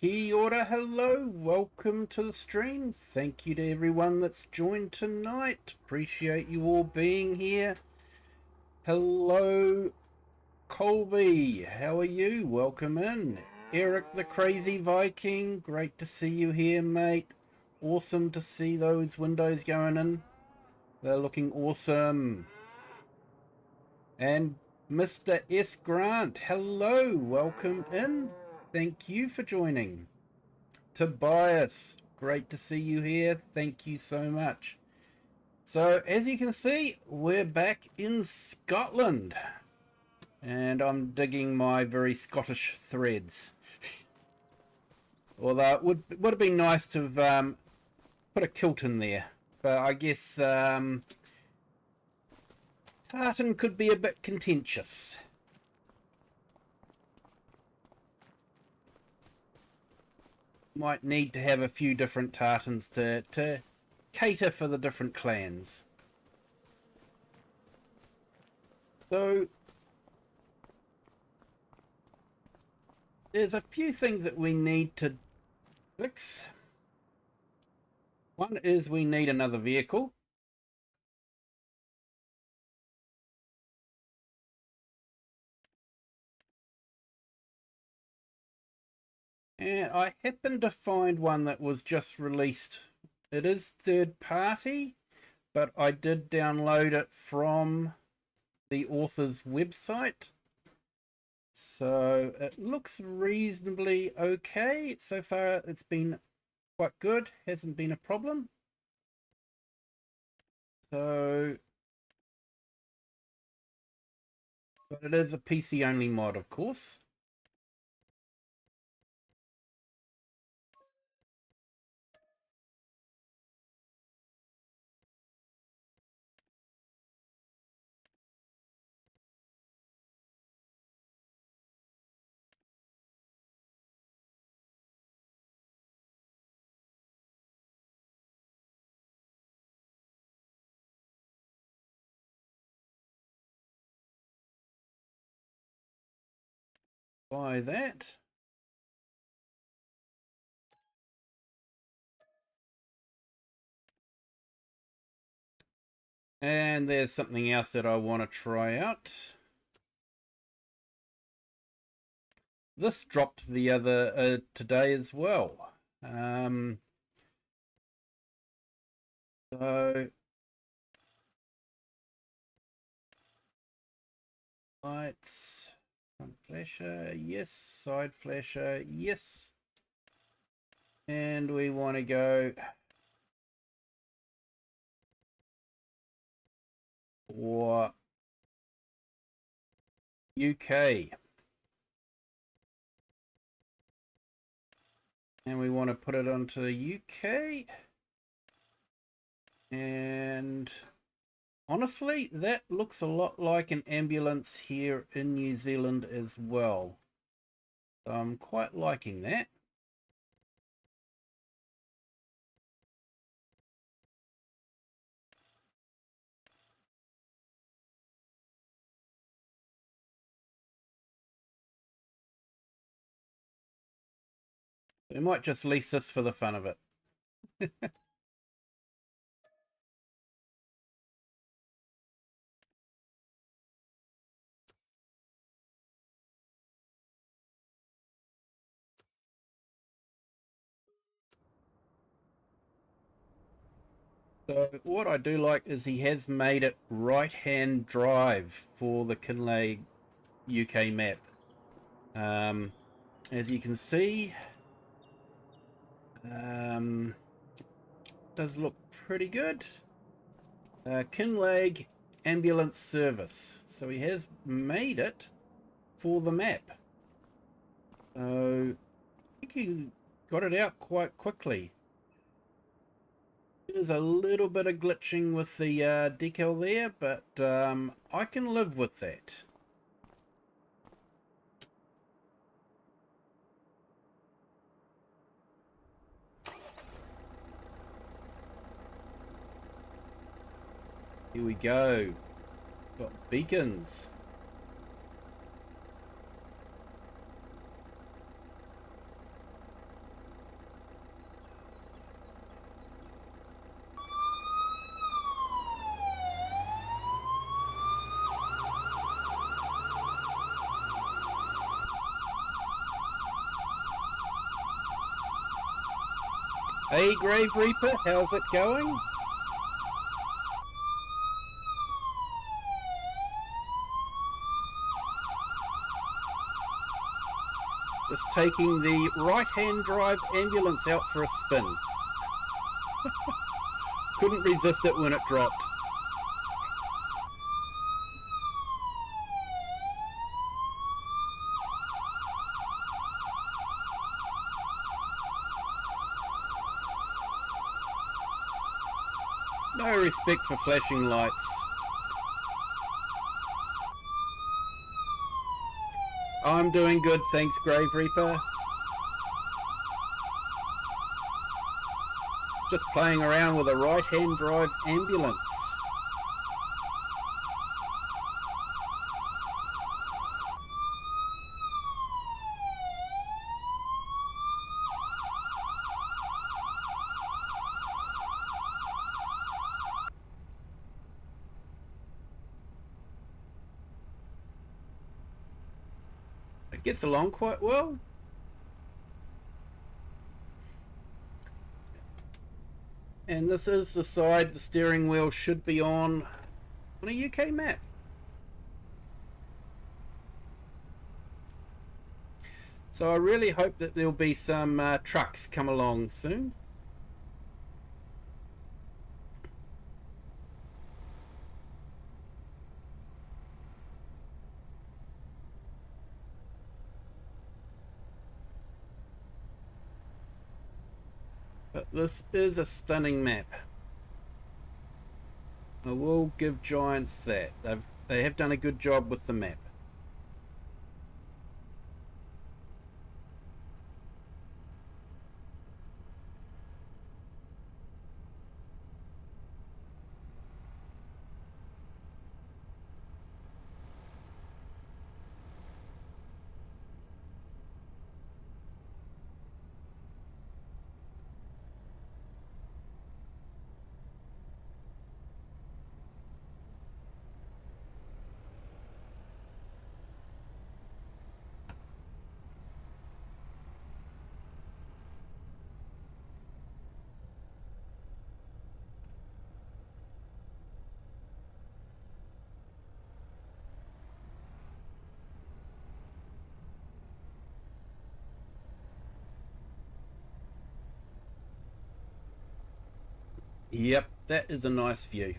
Kia ora, hello, welcome to the stream. Thank you to everyone that's joined tonight. Appreciate you all being here. Hello, Colby, how are you? Welcome in. Eric the Crazy Viking, great to see you here, mate. Awesome to see those windows going in. They're looking awesome. And Mr. S. Grant, hello, welcome in. Thank you for joining. Tobias, great to see you here. Thank you so much. So, as you can see, we're back in Scotland. And I'm digging my very Scottish threads. Although it would have been nice to have put a kilt in there. But I guess tartan could be a bit contentious. Might need to have a few different tartans to cater for the different clans. So there's a few things that we need to fix. One is we need another vehicle. And I happened to find one that was just released. It is third party, but I did download it from the author's website. So it looks reasonably okay. So far it's been quite good, hasn't been a problem. So, but it is a PC only mod, of course. Buy that. And there's something else that I want to try out. This dropped the other today as well. So lights, front flasher, yes. Side flasher, yes. And we want to go for UK. And we want to put it onto the UK. And honestly, that looks a lot like an ambulance here in New Zealand as well. So I'm quite liking that. We might just lease this for the fun of it. So what I do like is he has made it right-hand drive for the Kinlaig UK map. As you can see, does look pretty good. Kinlaig ambulance service. So he has made it for the map. So I think he got it out quite quickly. There's a little bit of glitching with the decal there, but I can live with that. Here we go. Got beacons. Hey Grave Reaper, how's it going? Just taking the right-hand drive ambulance out for a spin. Couldn't resist it when it dropped. No respect for flashing lights. I'm doing good, thanks, Grave Reaper. Just playing around with a right-hand drive ambulance. It gets along quite well. And this is the side the steering wheel should be on a UK map. So I really hope that there'll be some trucks come along soon. But this is a stunning map. I will give Giants that. They have done a good job with the map. Yep, that is a nice view.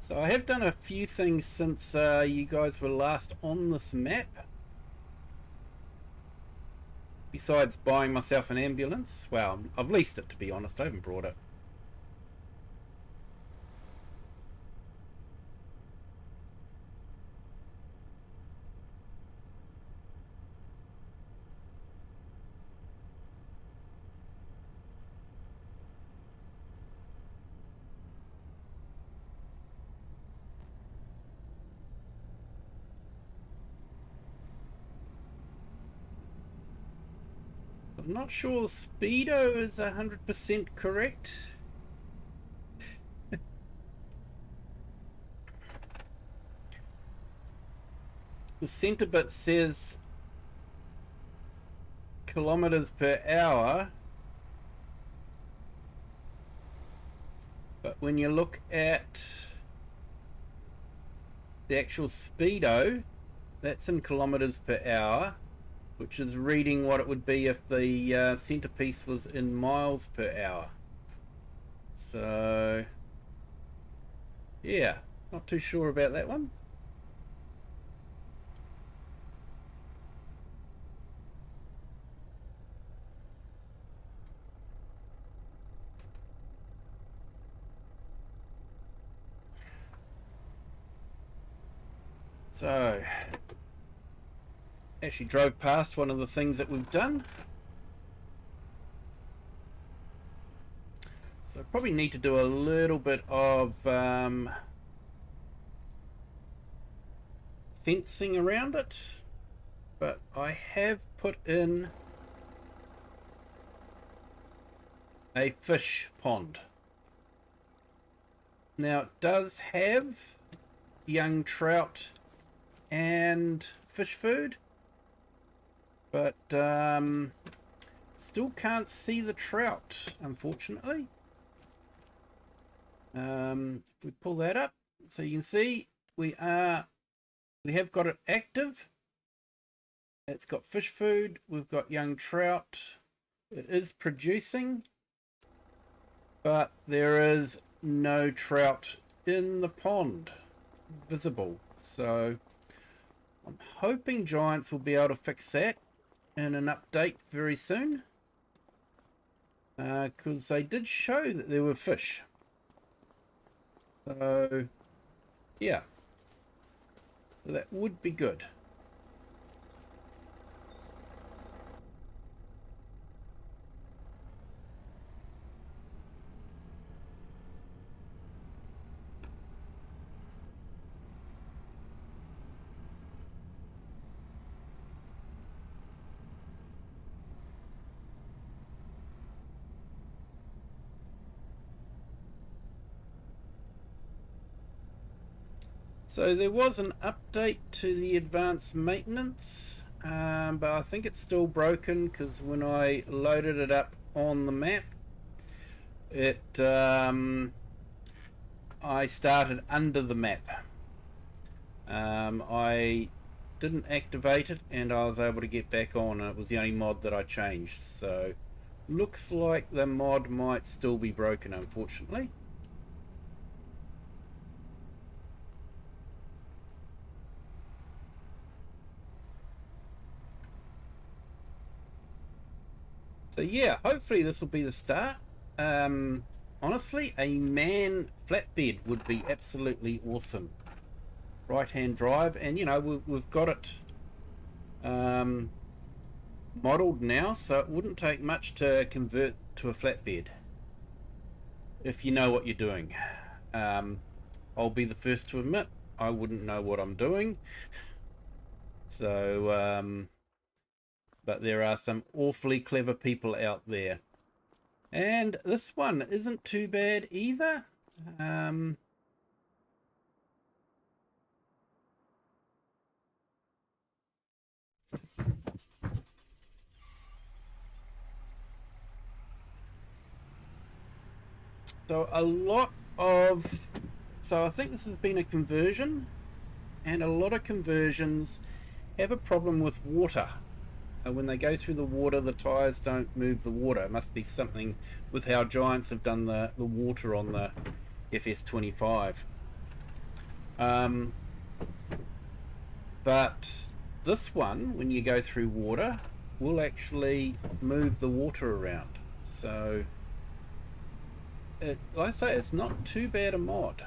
So I have done a few things since you guys were last on this map. Besides buying myself an ambulance. Well, I've leased it, to be honest. I haven't brought it. I'm not sure the speedo is 100% correct. The center bit says kilometers per hour, but when you look at the actual speedo, that's in kilometers per hour, which is reading what it would be if the centerpiece was in miles per hour. So yeah, not too sure about that one. So actually drove past one of the things that we've done. So I probably need to do a little bit of fencing around it, but I have put in a fish pond. Now it does have young trout and fish food, But still can't see the trout, unfortunately. If we pull that up, so you can see we have got it active. It's got fish food. We've got young trout. It is producing, but there is no trout in the pond visible. So I'm hoping Giants will be able to fix that in an update very soon, because they did show that there were fish. So yeah, that would be good. So there was an update to the advanced maintenance, but I think it's still broken because when I loaded it up on the map, I started under the map. I didn't activate it and I was able to get back on, and it was the only mod that I changed. So looks like the mod might still be broken, unfortunately. So yeah, hopefully this will be the start. Honestly, a man flatbed would be absolutely awesome. Right-hand drive, and you know we've got it modeled now, so it wouldn't take much to convert to a flatbed if you know what you're doing. I'll be the first to admit I wouldn't know what I'm doing. So but there are some awfully clever people out there, and this one isn't too bad either. So a lot of, so I think this has been a conversion, and a lot of conversions have a problem with water. When they go through the water, the tyres don't move the water. It must be something with how Giants have done the water on the FS25. But this one, when you go through water, will actually move the water around. So like I say, it's not too bad a mod,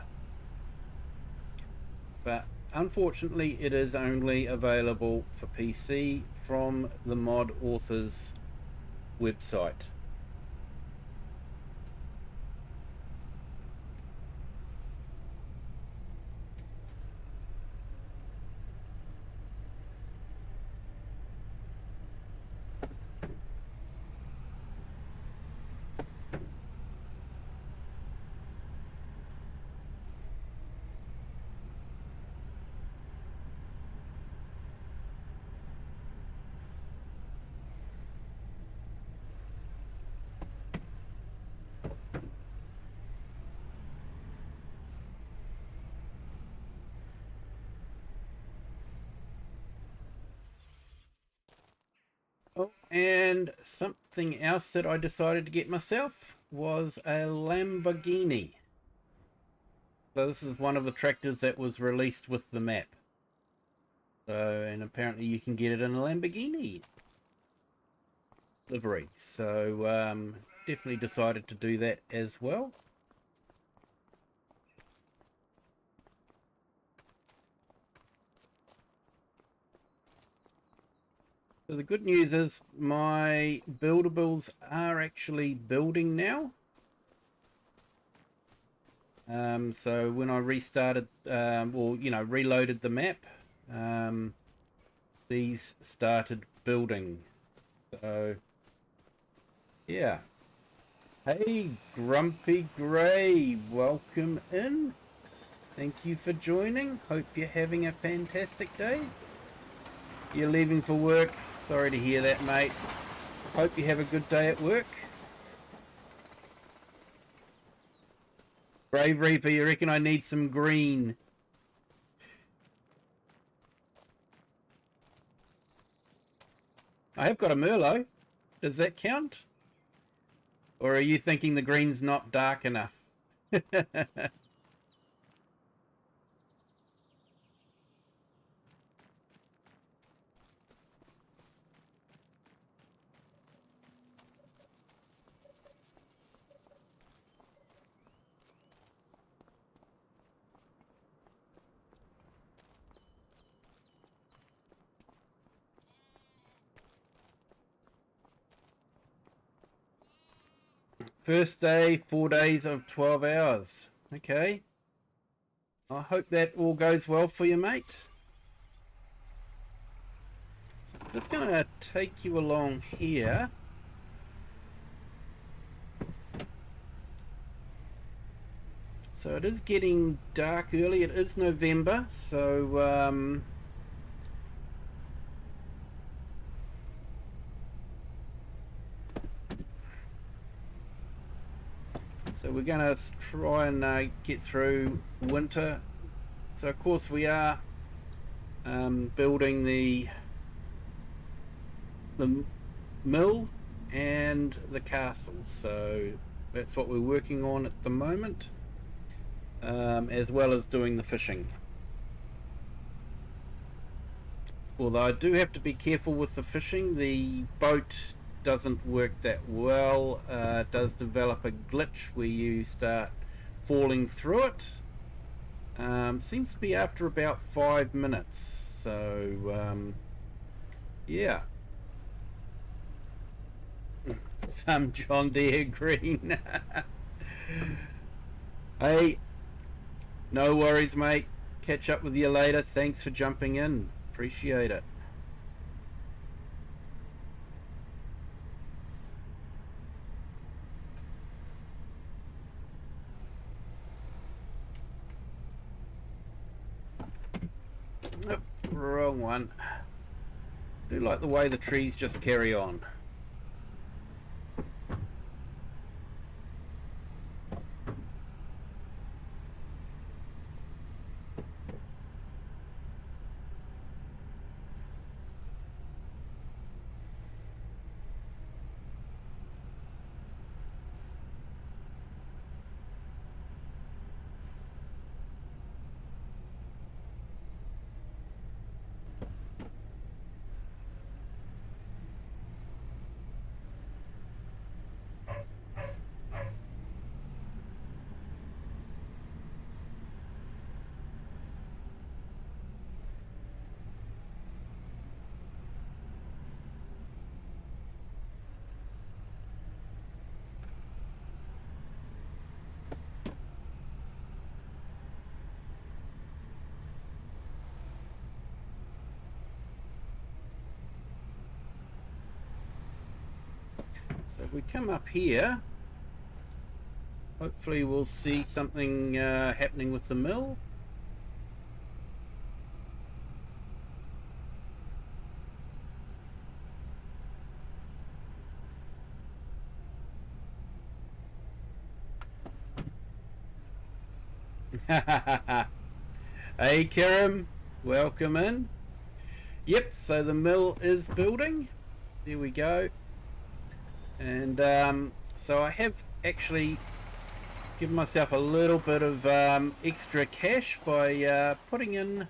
but unfortunately it is only available for PC from the mod author's website. Oh, and something else that I decided to get myself was a Lamborghini. So this is one of the tractors that was released with the map. So, and apparently you can get it in a Lamborghini livery. So definitely decided to do that as well. So the good news is my buildables are actually building now. So when I restarted, or you know, reloaded the map, these started building. So yeah. Hey, Grumpy Grey, welcome in. Thank you for joining. Hope you're having a fantastic day. You're leaving for work Sorry to hear that, mate. Hope you have a good day at work. Brave Reaper, you reckon I need some green? I have got a Merlot. Does that count? Or are you thinking the green's not dark enough? First day, 4 days of 12 hours. Okay. I hope that all goes well for you, mate. So I'm just going to take you along here. So it is getting dark early. It is November, so we're going to try and get through winter. So of course we are building the mill and the castle. So that's what we're working on at the moment, as well as doing the fishing. Although I do have to be careful with the fishing. The boat doesn't work that well. It does develop a glitch where you start falling through it. Seems to be after about 5 minutes. So yeah. Some John Deere green. Hey, no worries, mate. Catch up with you later. Thanks for jumping in. Appreciate it. Nope, wrong one. Do like the way the trees just carry on. So if we come up here, hopefully we'll see something happening with the mill. Hey Kiram, welcome in. Yep, so the mill is building. There we go. And so I have actually given myself a little bit of extra cash by putting in the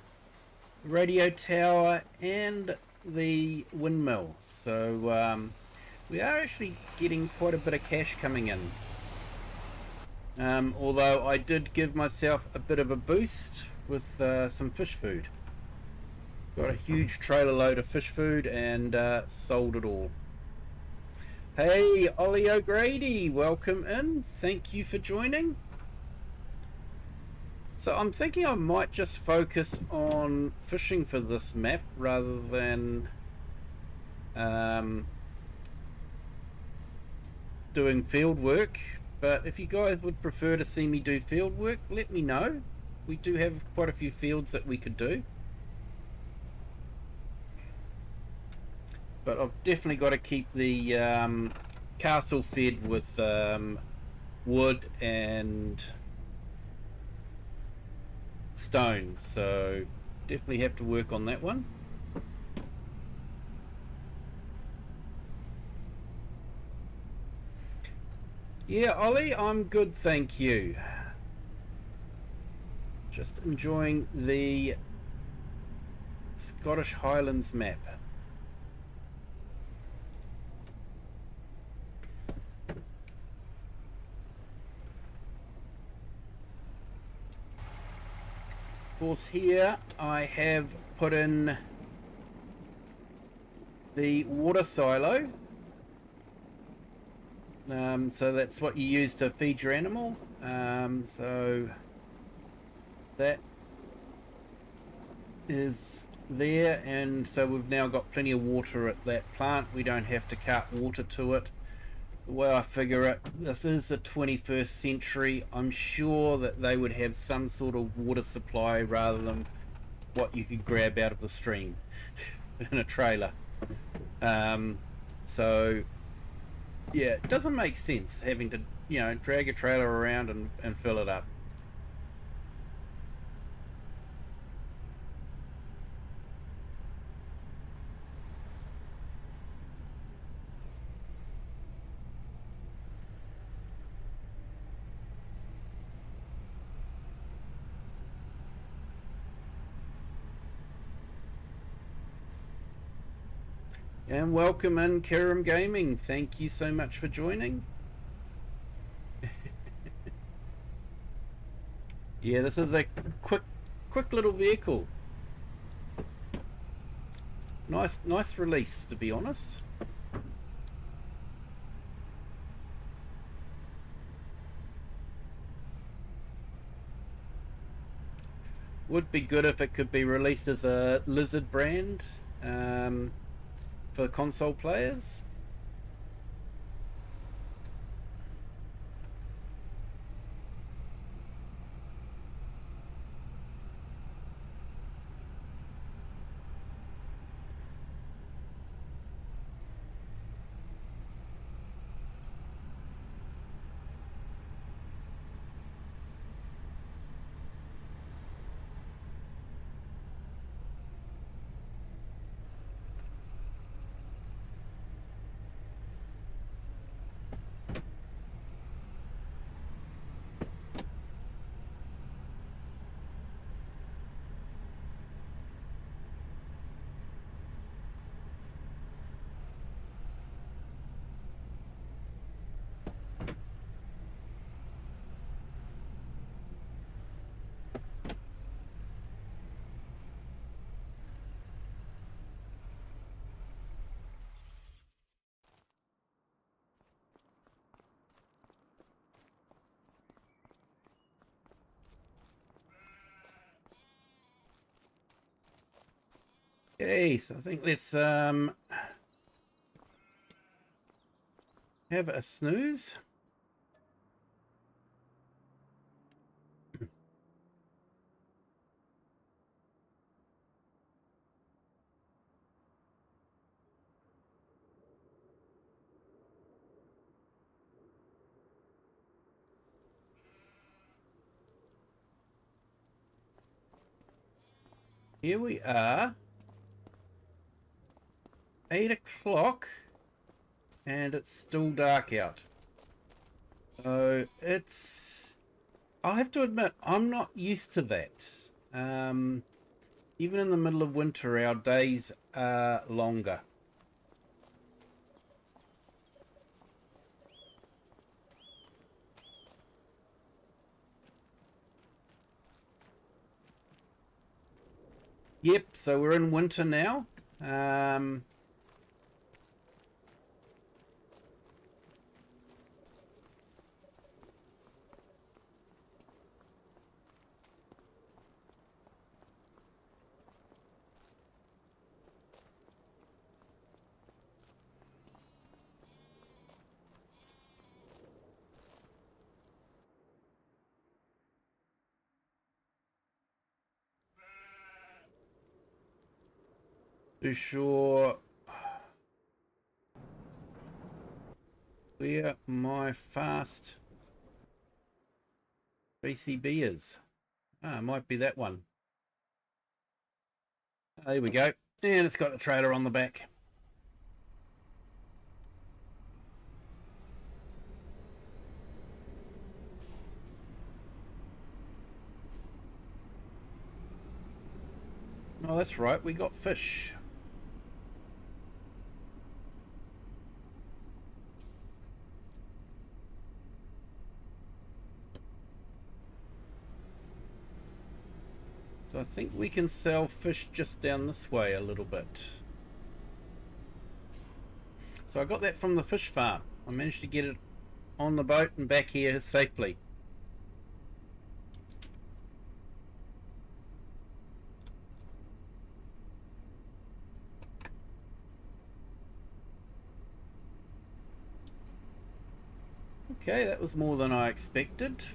radio tower and the windmill. So we are actually getting quite a bit of cash coming in. Although I did give myself a bit of a boost with some fish food. Got a huge trailer load of fish food and sold it all. Hey, Ollie O'Grady, welcome in. Thank you for joining. So I'm thinking I might just focus on fishing for this map rather than doing field work. But if you guys would prefer to see me do field work, let me know. We do have quite a few fields that we could do. But I've definitely got to keep the castle fed with wood and stone, so definitely have to work on that one. Yeah, Ollie, I'm good, thank you. Just enjoying the Scottish Highlands map. Of course, here I have put in the water silo. So that's what you use to feed your animal. So that is there, and so we've now got plenty of water at that plant. We don't have to cart water to it. The way I figure it, this is the 21st century. I'm sure that they would have some sort of water supply rather than what you could grab out of the stream in a trailer. So yeah, it doesn't make sense having to, drag a trailer around and fill it up. And welcome in, Kiram Gaming. Thank you so much for joining. Yeah, this is a quick little vehicle. Nice release, to be honest. Would be good if it could be released as a Lizard brand for console players. Okay, so I think let's have a snooze. Here we are, 8 o'clock, and it's still dark out. So I'll have to admit, I'm not used to that. Even in the middle of winter, our days are longer. Yep, so we're in winter now. For sure. where my fast BCB is. Ah, it might be that one. There we go. And it's got a trailer on the back. Oh, that's right, we got fish. So I think we can sell fish just down this way a little bit. So I got that from the fish farm. I managed to get it on the boat and back here safely. Okay, that was more than I expected.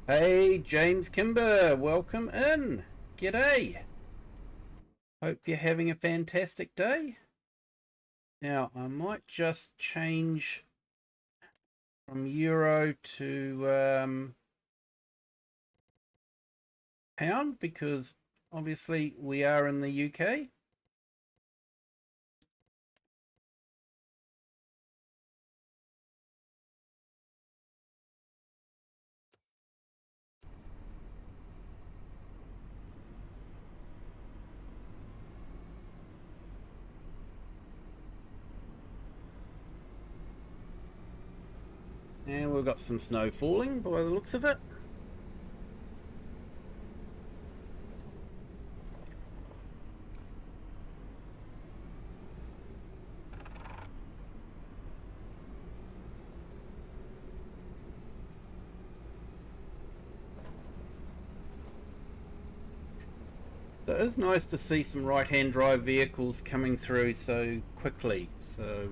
Hey, James Kimber, welcome in. G'day. Hope you're having a fantastic day. Now, I might just change from euro to pound because obviously we are in the UK. And we've got some snow falling by the looks of it. So it is nice to see some right-hand drive vehicles coming through so quickly. So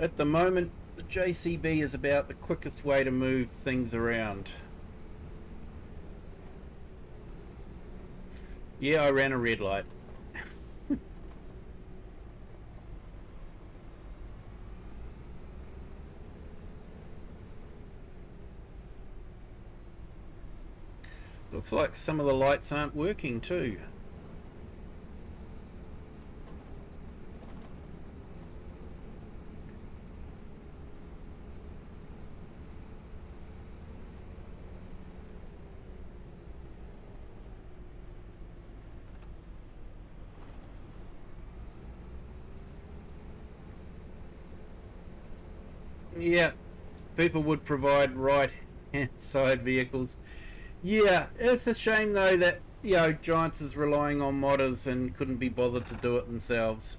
at the moment, the JCB is about the quickest way to move things around. Yeah, I ran a red light. Looks like some of the lights aren't working too. Yeah, people would provide right-hand side vehicles. Yeah, it's a shame though that, you know, Giants is relying on modders and couldn't be bothered to do it themselves.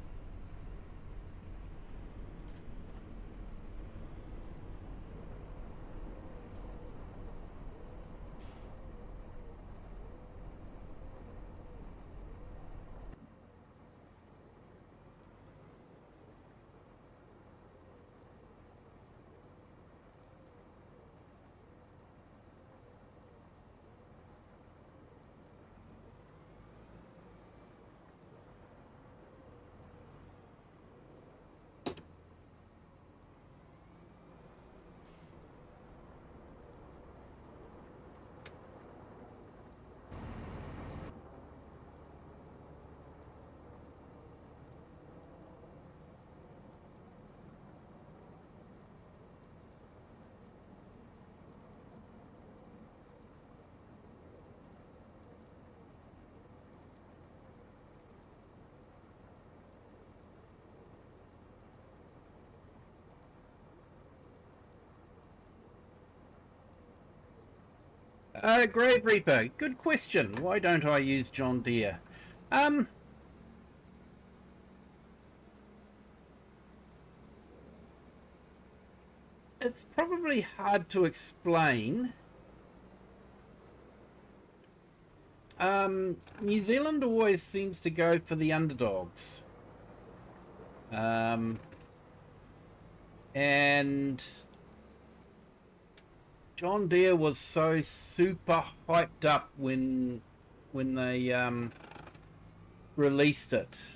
Grave Reaper, good question. Why don't I use John Deere? it's probably hard to explain. New Zealand always seems to go for the underdogs. And John Deere was so super hyped up when they released it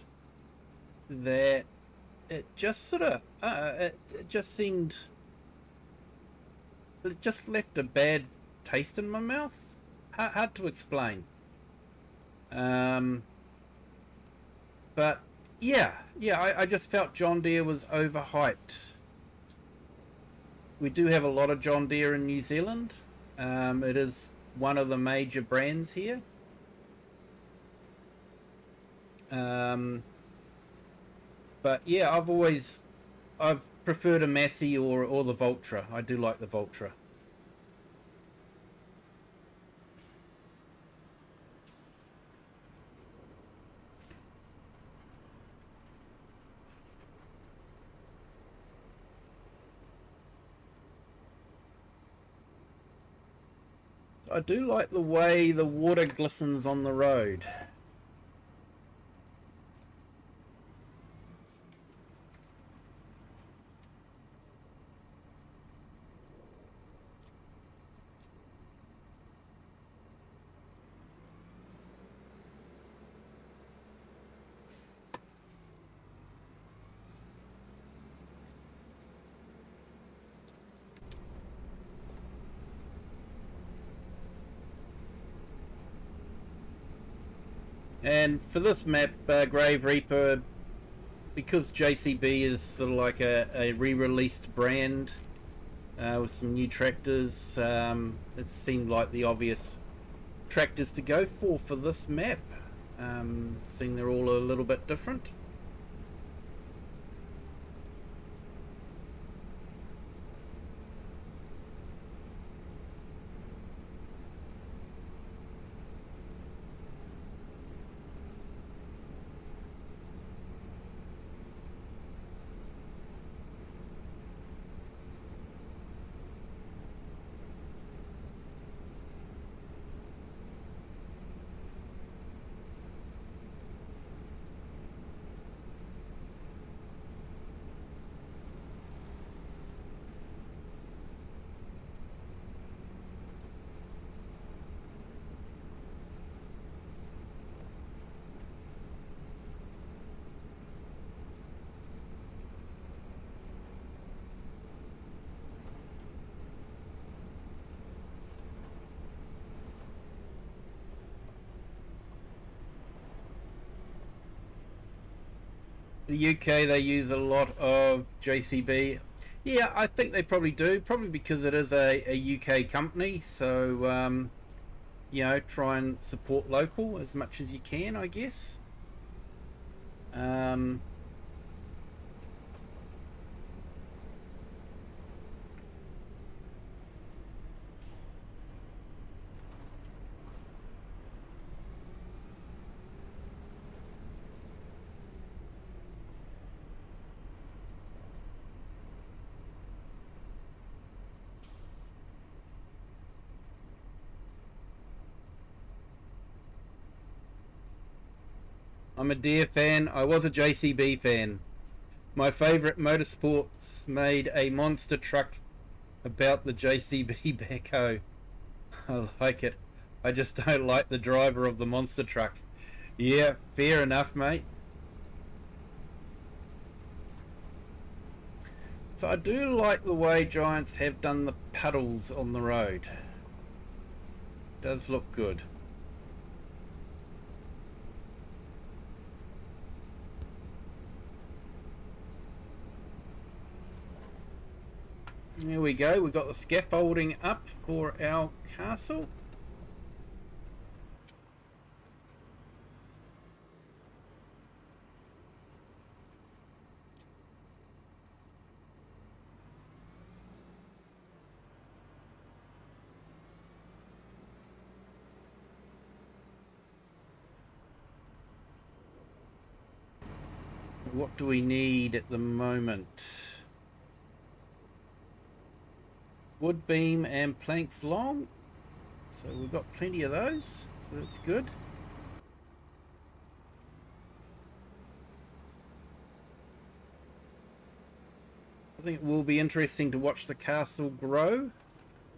that it just sort of it just seemed, it just left a bad taste in my mouth. Hard to explain. But yeah, I just felt John Deere was overhyped. We do have a lot of John Deere in New Zealand. It is one of the major brands here. But yeah, I've preferred a Massey or the Valtra. I do like the Valtra. I do like the way the water glistens on the road. And for this map, Grave Reaper, because JCB is sort of like a re-released brand with some new tractors, it seemed like the obvious tractors to go for this map, seeing they're all a little bit different. The UK, they use a lot of JCB. Yeah, I think they probably do, probably because it is a UK company, so try and support local as much as you can, I guess. um, I'm a Deere fan. I was a JCB fan. My favourite motorsports made a monster truck about the JCB backhoe. I like it. I just don't like the driver of the monster truck. Yeah, fair enough, mate. So I do like the way Giants have done the puddles on the road. Does look good. There we go. We've got the scaffolding up for our castle. What do we need at the moment? wood beam and planks long. So we've got plenty of those, so that's good. I think it will be interesting to watch the castle grow.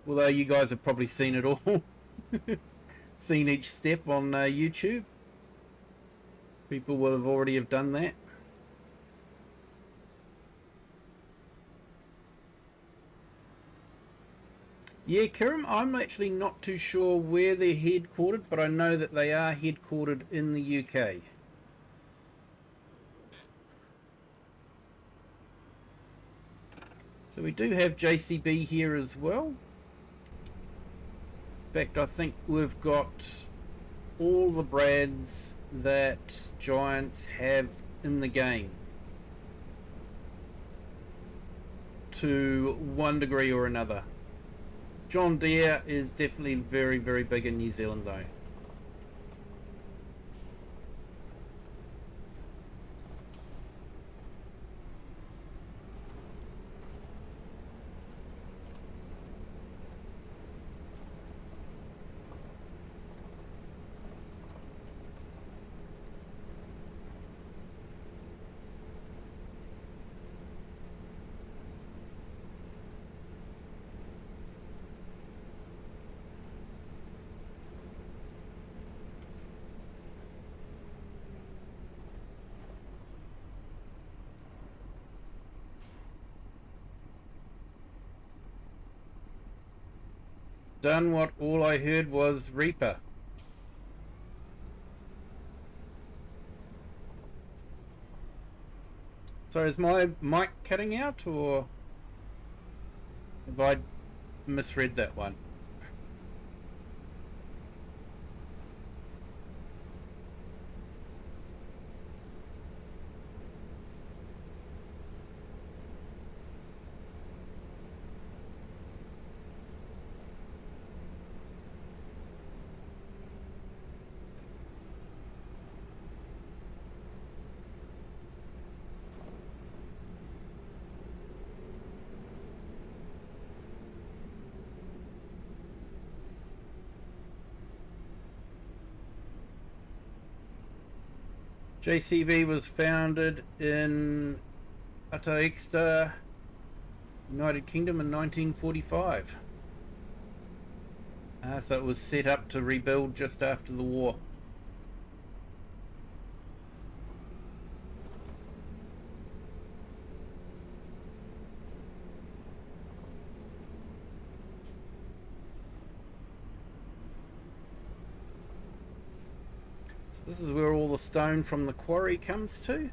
Although you guys have probably seen it all. Seen each step on YouTube. People will have already have done that. Yeah, Kirim, I'm actually not too sure where they're headquartered, but I know that they are headquartered in the UK. So we do have JCB here as well. In fact, I think we've got all the Brads that Giants have in the game. To one degree or another. John Deere is definitely very, very big in New Zealand though. Done what all I heard was Reaper. So is my mic cutting out, or have I misread that one? JCB was founded in Ataexta, United Kingdom in 1945. So it was set up to rebuild just after the war. So this is where all the stone from the quarry comes to.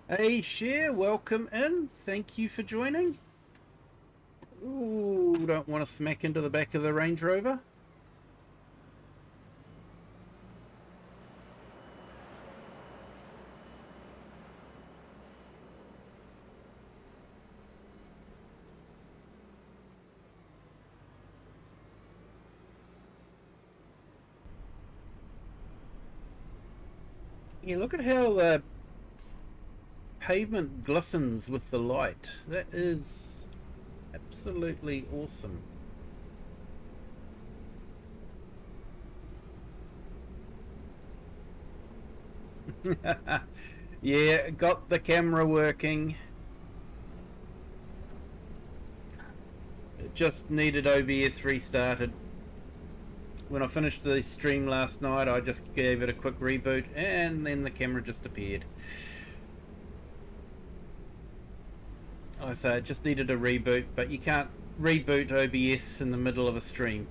Hey, Cher, welcome in. Thank you for joining. Ooh, don't want to smack into the back of the Range Rover. Yeah, look at how the pavement glistens with the light. That is absolutely awesome. Yeah, got the camera working. It just needed OBS restarted. When I finished the stream last night, I just gave it a quick reboot and then the camera just appeared. I say it just needed a reboot, but you can't reboot OBS in the middle of a stream.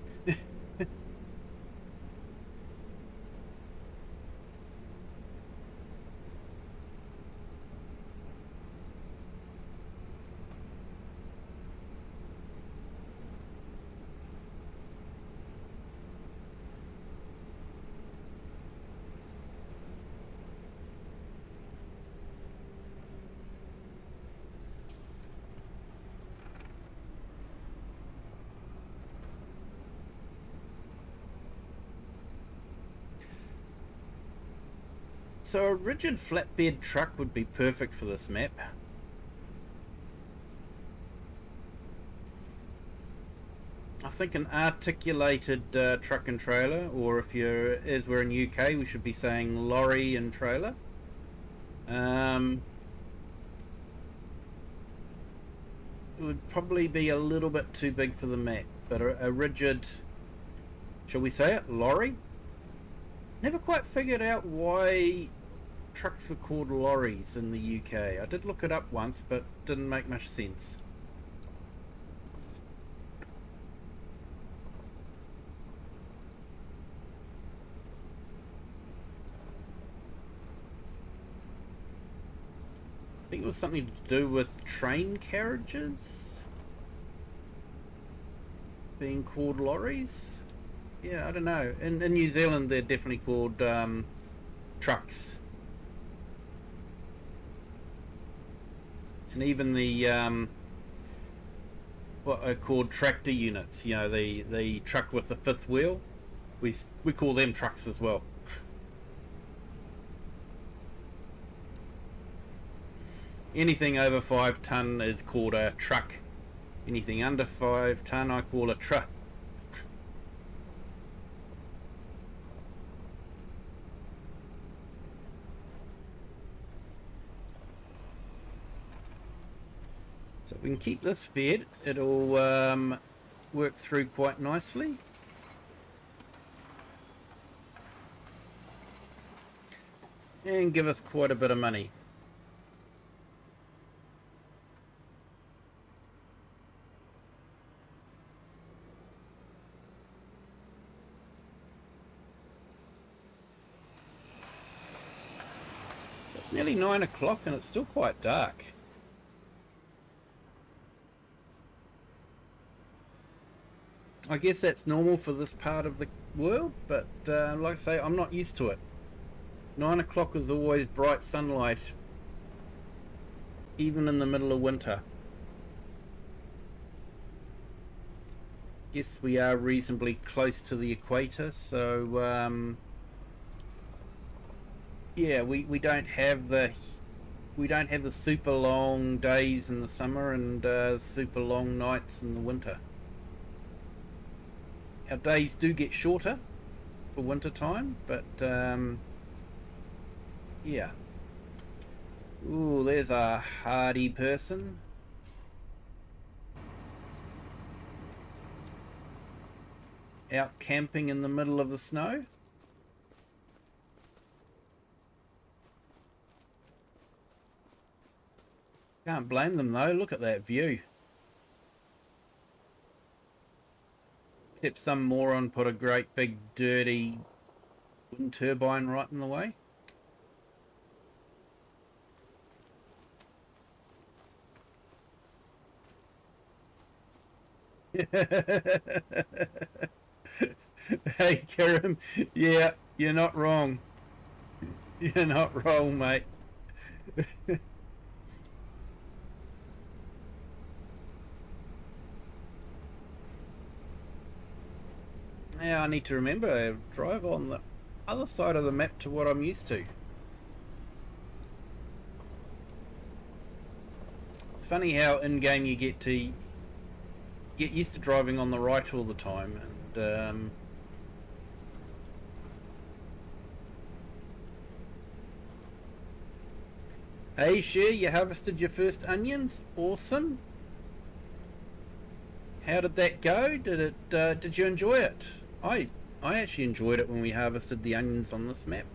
So a rigid flatbed truck would be perfect for this map. I think an articulated truck and trailer, or if you're, as we're in UK, we should be saying lorry and trailer. It would probably be a little bit too big for the map, but a rigid, shall we say it, lorry? Never quite figured out why trucks were called lorries in the UK. I did look it up once, but didn't make much sense. I think it was something to do with train carriages being called lorries. Yeah, I don't know. In New Zealand, they're definitely called trucks. And even the what are called tractor units, you know, the truck with the fifth wheel, we call them trucks as well. Anything over 5 ton is called a truck. Anything under 5 ton I call a truck. So if we can keep this fed, it'll work through quite nicely. And give us quite a bit of money. It's nearly 9 o'clock and it's still quite dark. I guess that's normal for this part of the world, but like I say, I'm not used to it. 9 o'clock is always bright sunlight, even in the middle of winter. Guess we are reasonably close to the equator, so yeah, we don't have the super long days in the summer and super long nights in the winter. Our days do get shorter for winter time, but yeah. Ooh, there's a hardy person. Out camping in the middle of the snow. Can't blame them though, look at that view. Except some moron put a great big dirty wind turbine right in the way. Hey Kerem, yeah, you're not wrong. You're not wrong, mate. Yeah, I need to remember, drive on the other side of the map to what I'm used to. It's funny how in-game you get used to driving on the right all the time, and hey Cher, you harvested your first onions? Awesome. How did that go? Did you enjoy it? I actually enjoyed it when we harvested the onions on this map.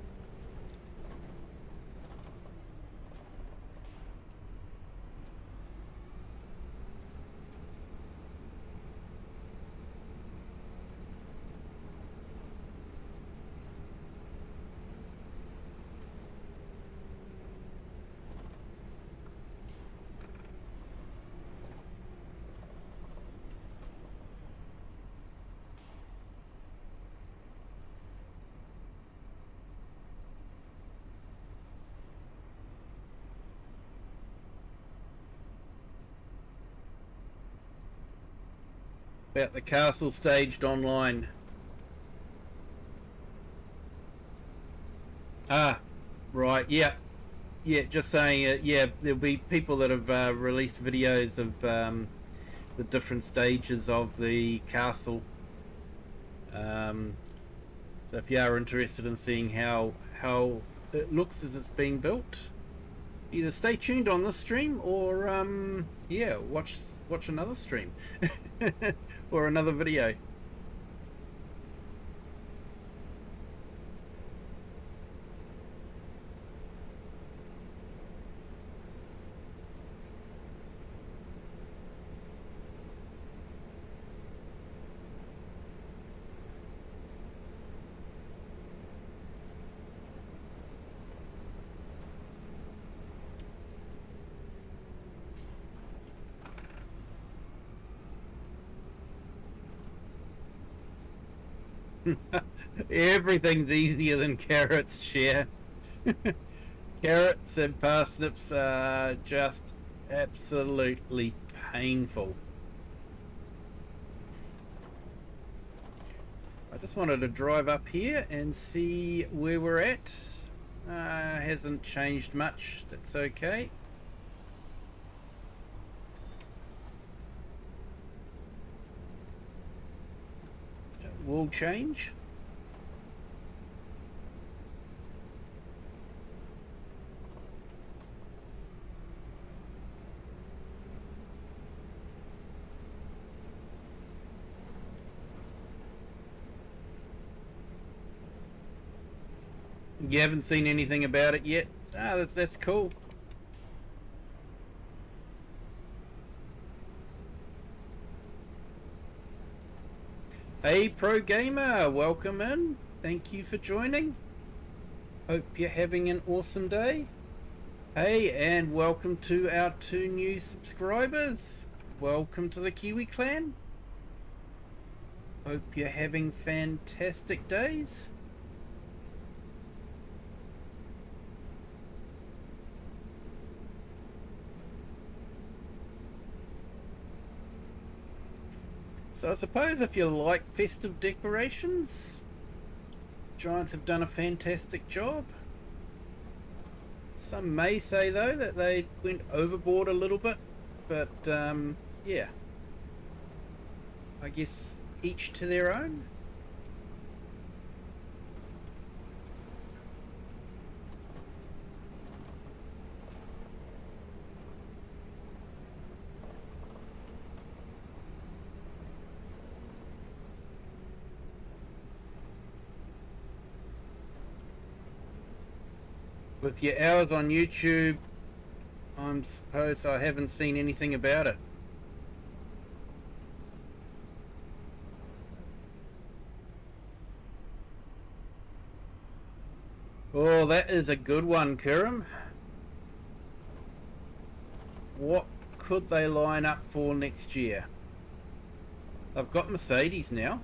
About the castle staged online. Ah, Right, yeah. Yeah, just saying, yeah, there'll be people that have released videos of the different stages of the castle. Um, so if you are interested in seeing how it looks as it's being built, either stay tuned on this stream or yeah, watch another stream or another video. Everything's easier than carrots, share. Carrots and parsnips are just absolutely painful. I just wanted to drive up here and see where we're at. Hasn't changed much, that's okay. It will change. You haven't seen anything about it yet? Ah, that's cool. Hey, Pro Gamer, welcome in. Thank you for joining. Hope you're having an awesome day. Hey, and welcome to our 2 new subscribers. Welcome to the Kiwi clan. Hope you're having fantastic days. So I suppose if you like festive decorations, Giants have done a fantastic job. Some may say though that they went overboard a little bit, but yeah, I guess each to their own. With your hours on YouTube, I suppose I haven't seen anything about it. Oh, that is a good one, Kiram. What could they line up for next year? They've got Mercedes now.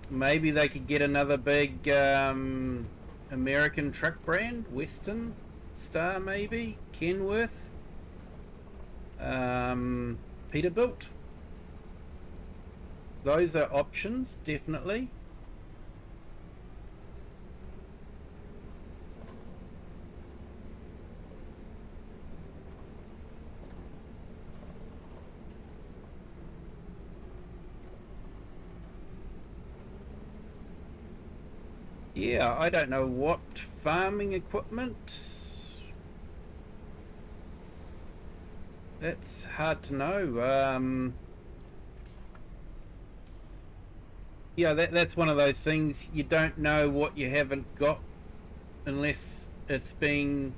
Maybe they could get another big American truck brand, Western Star maybe, Kenworth, Peterbilt. Those are options, definitely. Yeah, I don't know what farming equipment. That's hard to know. Yeah, that's one of those things, you don't know what you haven't got unless it's being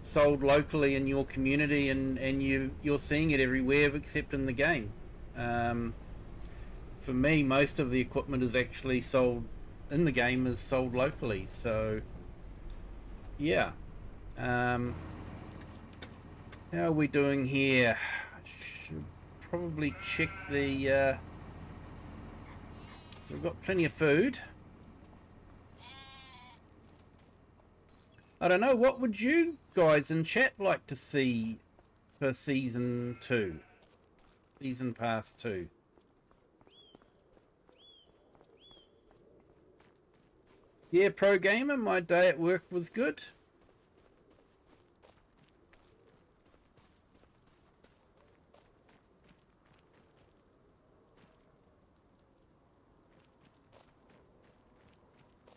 sold locally in your community and you're seeing it everywhere except in the game. For me, most of the equipment is actually sold in the game, is sold locally, so yeah. How are we doing here? Should probably check the so we've got plenty of food. I don't know, what would you guys in chat like to see for season 2? Season pass 2. Yeah, pro gamer, my day at work was good.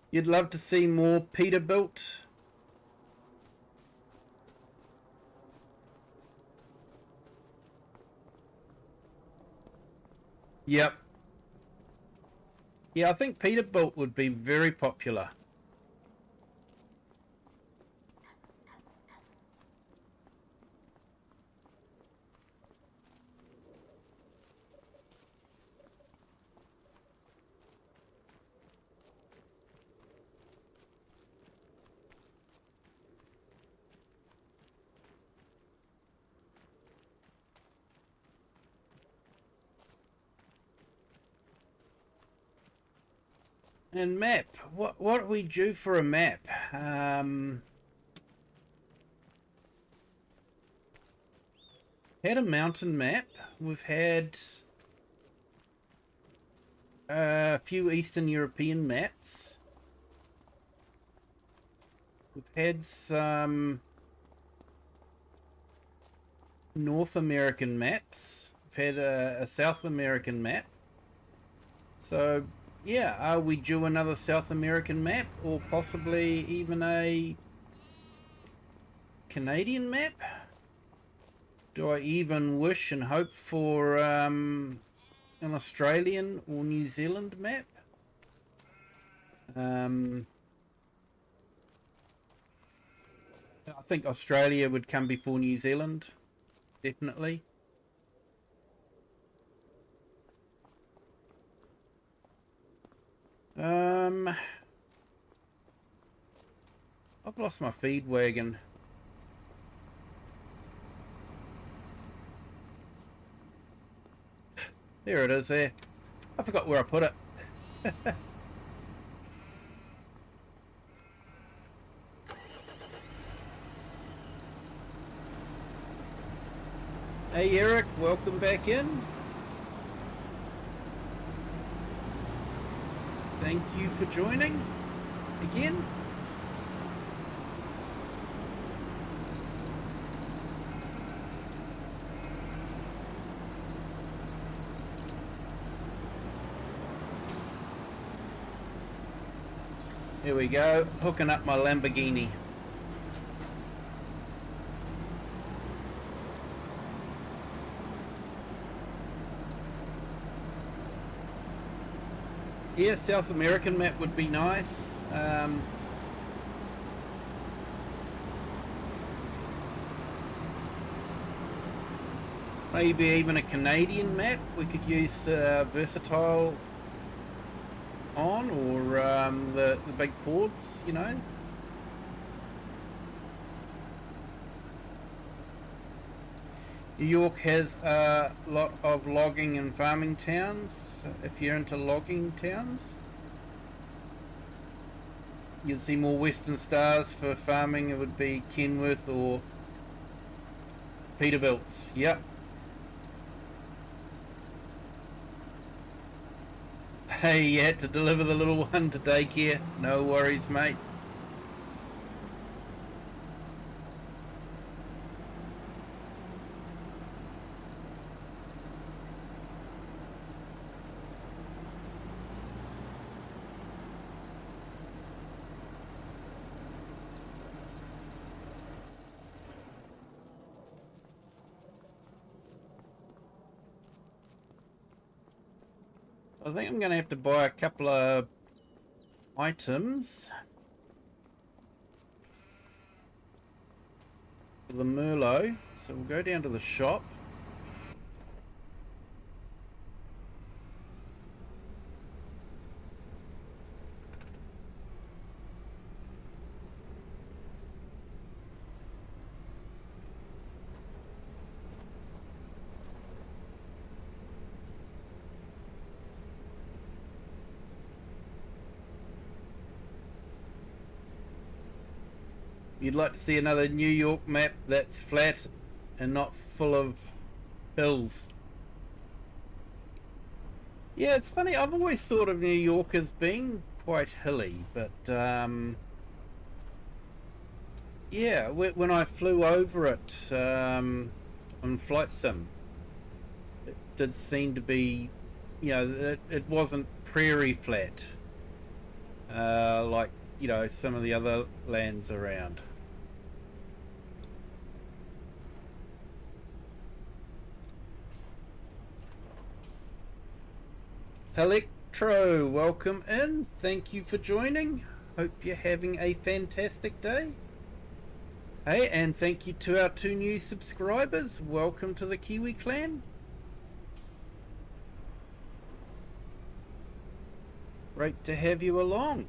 You'd love to see more Peterbilt. Yep. Yeah, I think Peterbilt would be very popular. And map. What are we due for a map? Had a mountain map. We've had a few Eastern European maps. We've had some North American maps. We've had a South American map. So, yeah, are we due another South American map, or possibly even a Canadian map? Do I even wish and hope for an Australian or New Zealand map? I think Australia would come before New Zealand, definitely. I've lost my feed wagon. There it is there. I forgot where I put it. Hey Eric, welcome back in. Thank you for joining again. Here we go, hooking up my Lamborghini. Yeah, South American map would be nice. Maybe even a Canadian map we could use Versatile on, or the big Fords, you know. New York has a lot of logging and farming towns. If you're into logging towns, you'll see more Western Stars. For farming, it would be Kenworth or Peterbilts. Yep. Hey, you had to deliver the little one to daycare. No worries, mate. I think I'm going to have to buy a couple of items for the Merlot. So we'll go down to the shop. You'd like to see another New York map that's flat and not full of hills. Yeah, it's funny. I've always thought of New York as being quite hilly, but yeah, when I flew over it on flight sim, it did seem to be, it wasn't prairie flat like some of the other lands around. Electro, welcome in. Thank you for joining. Hope you're having a fantastic day. Hey, and thank you to our 2 new subscribers. Welcome to the Kiwi clan. Great to have you along.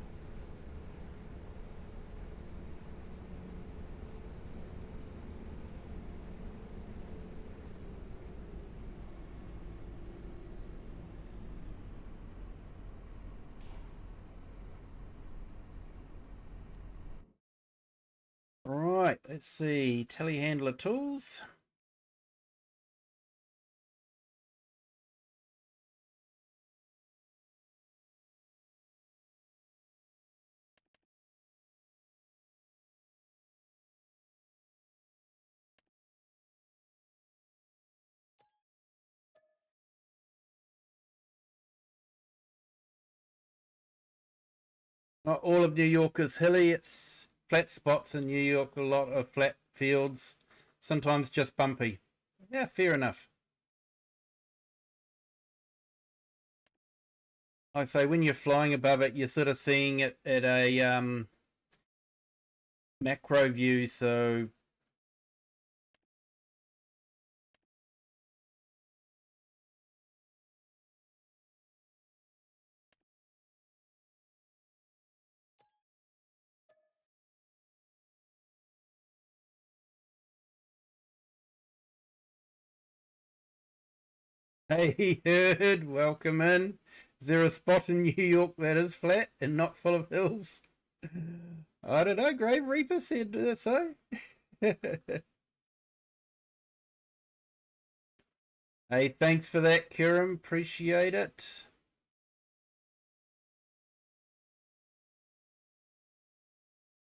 Right, let's see. Telehandler tools. Not all of New York is hilly. It's flat spots in New York, a lot of flat fields, sometimes just bumpy. Yeah, fair enough. I say when you're flying above it, you're sort of seeing it at a macro view, so hey, Herd, welcome in. Is there a spot in New York that is flat and not full of hills? I don't know. Grave Reaper said so. Hey, thanks for that, Kiram. Appreciate it.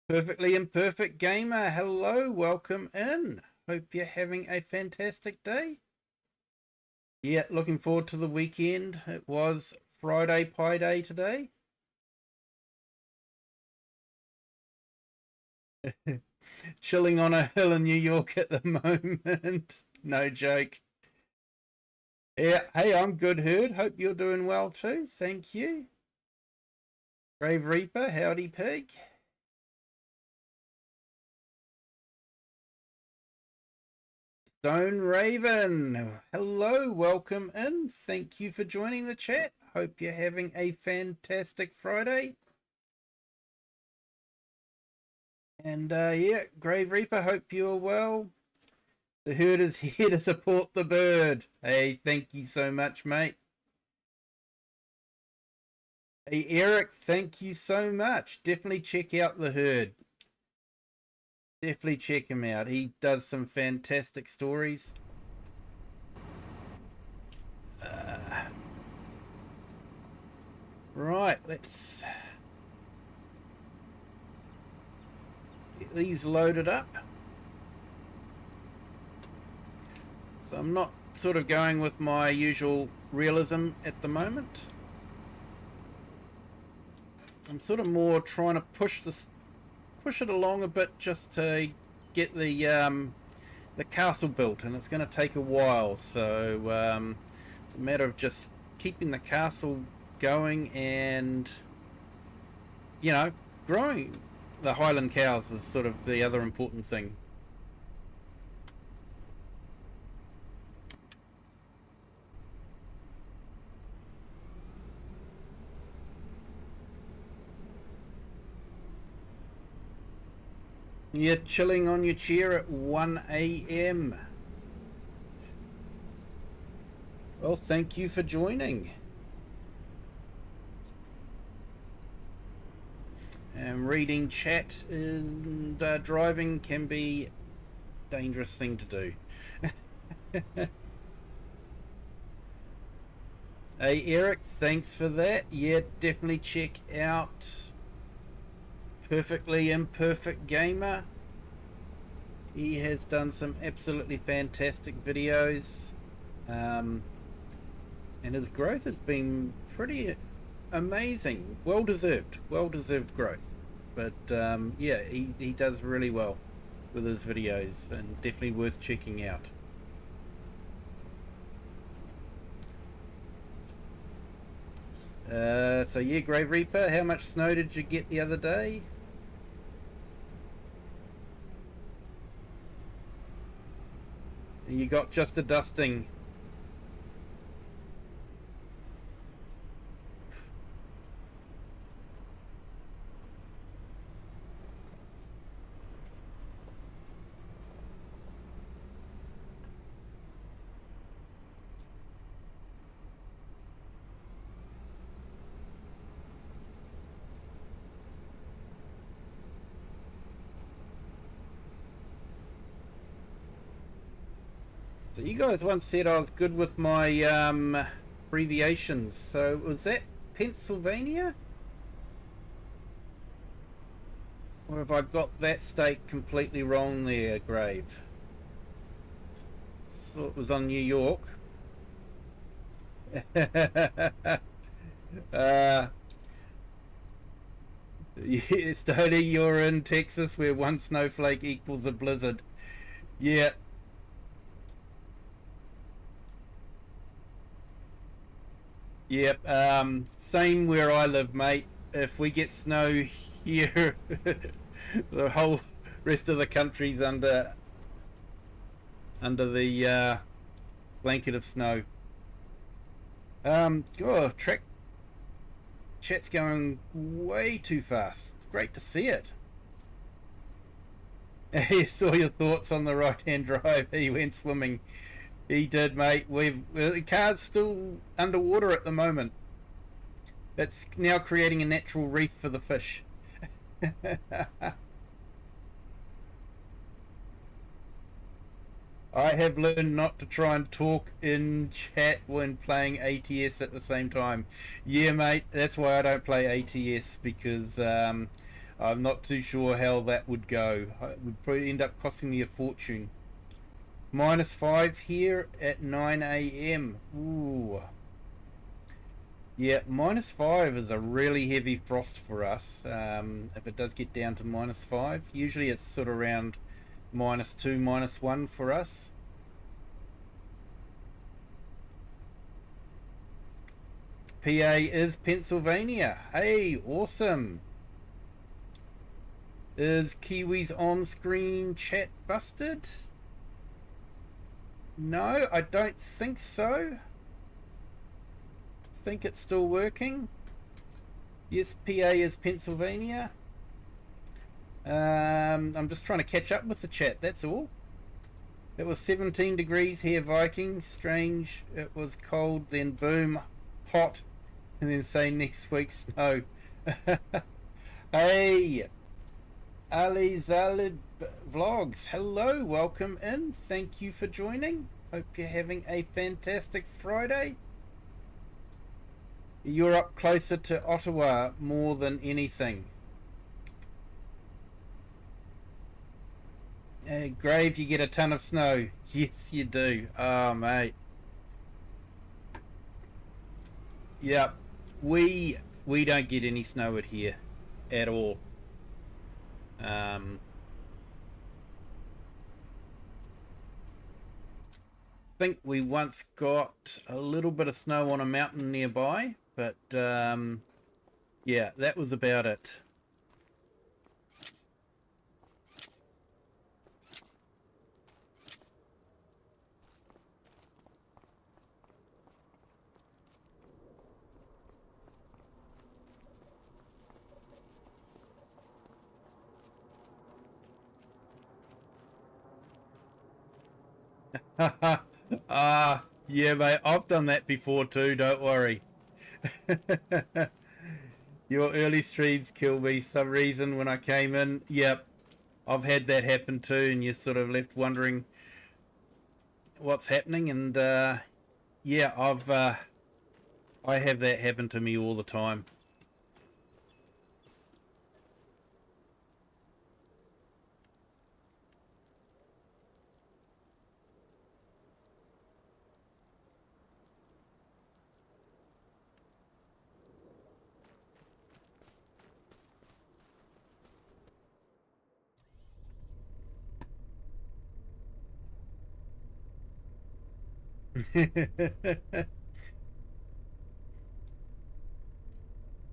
Perfectly Imperfect Gamer, hello, welcome in. Hope you're having a fantastic day. Yeah, looking forward to the weekend. It was Friday Pie Day today. Chilling on a hill in New York at the moment. No joke. Yeah, hey, I'm good, Herd. Hope you're doing well too. Thank you. Grave Reaper, howdy pig. Stone Raven, hello, welcome in. Thank you for joining the chat. Hope you're having a fantastic Friday. And yeah, Grave Reaper, hope you're well. The herd is here to support the bird. Hey, thank you so much, mate. Hey, Eric, thank you so much. Definitely check out the herd. Definitely check him out. He does some fantastic stories. Right, let's get these loaded up. So I'm not sort of going with my usual realism at the moment. I'm sort of more trying to push it along a bit just to get the castle built, and it's going to take a while. So it's a matter of just keeping the castle going and growing the Highland cows is sort of the other important thing. You're chilling on your chair at 1 a.m. Well, thank you for joining. And reading chat and driving can be a dangerous thing to do. Hey Eric, thanks for that. Yeah, definitely check out Perfectly Imperfect Gamer. He has done some absolutely fantastic videos, and his growth has been pretty amazing. Well deserved growth. But yeah, he does really well with his videos, and definitely worth checking out. So yeah, Grave Reaper, how much snow did you get the other day? You got just a dusting. So you guys once said I was good with my abbreviations. So was that Pennsylvania? Or have I got that state completely wrong there, Grave? So it was on New York. uh, yes, Tony, you're in Texas where one snowflake equals a blizzard. Yeah. Yep. Same where I live, mate. If we get snow here, the whole rest of the country's under the blanket of snow. Track chat's going way too fast. It's great to see it. He saw your thoughts on the right-hand drive. He went swimming. He did, mate. The car's still underwater at the moment. It's now creating a natural reef for the fish. I have learned not to try and talk in chat when playing ATS at the same time. Yeah, mate, that's why I don't play ATS, because I'm not too sure how that would go. It would probably end up costing me a fortune. -5 here at 9 a.m. Ooh. Yeah, -5 is a really heavy frost for us. If it does get down to -5, usually it's sort of around -2, -1 for us. PA is Pennsylvania. Hey, awesome. Is Kiwi's on-screen chat busted? No, I don't think so. I think it's still working. Yes, PA is Pennsylvania. I'm just trying to catch up with the chat, that's all. It was 17 degrees here, Viking. Strange. It was cold, then boom, hot, and then say next week snow. Hey, Ali Zalib Vlogs. Hello, welcome in. Thank you for joining. Hope you're having a fantastic Friday. You're up closer to Ottawa more than anything. Grave, you get a ton of snow. Yes, you do. Oh, mate. Yep. We don't get any snow at here at all. I think we once got a little bit of snow on a mountain nearby, but yeah, that was about it. Yeah, mate, I've done that before too, don't worry. Your early streams kill me some reason when I came in. Yep, I've had that happen too, and you're sort of left wondering what's happening. And yeah, I have that happen to me all the time.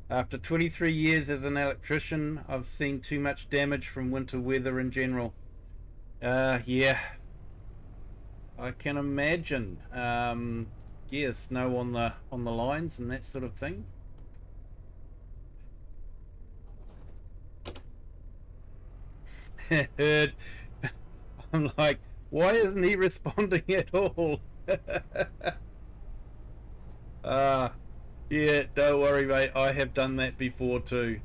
After 23 years as an electrician, I've seen too much damage from winter weather in general. Yeah, I can imagine. Yeah, snow on the lines and that sort of thing. Heard. I'm like, why isn't he responding at all? uh yeah, don't worry, mate. I have done that before too.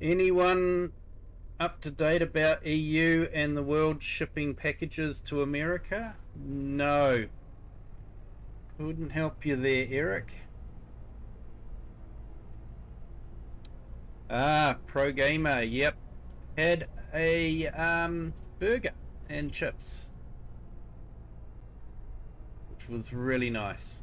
Anyone up to date about EU and the world shipping packages to America? No. Couldn't help you there, Eric. Pro gamer. Yep. Had a burger and chips, which was really nice.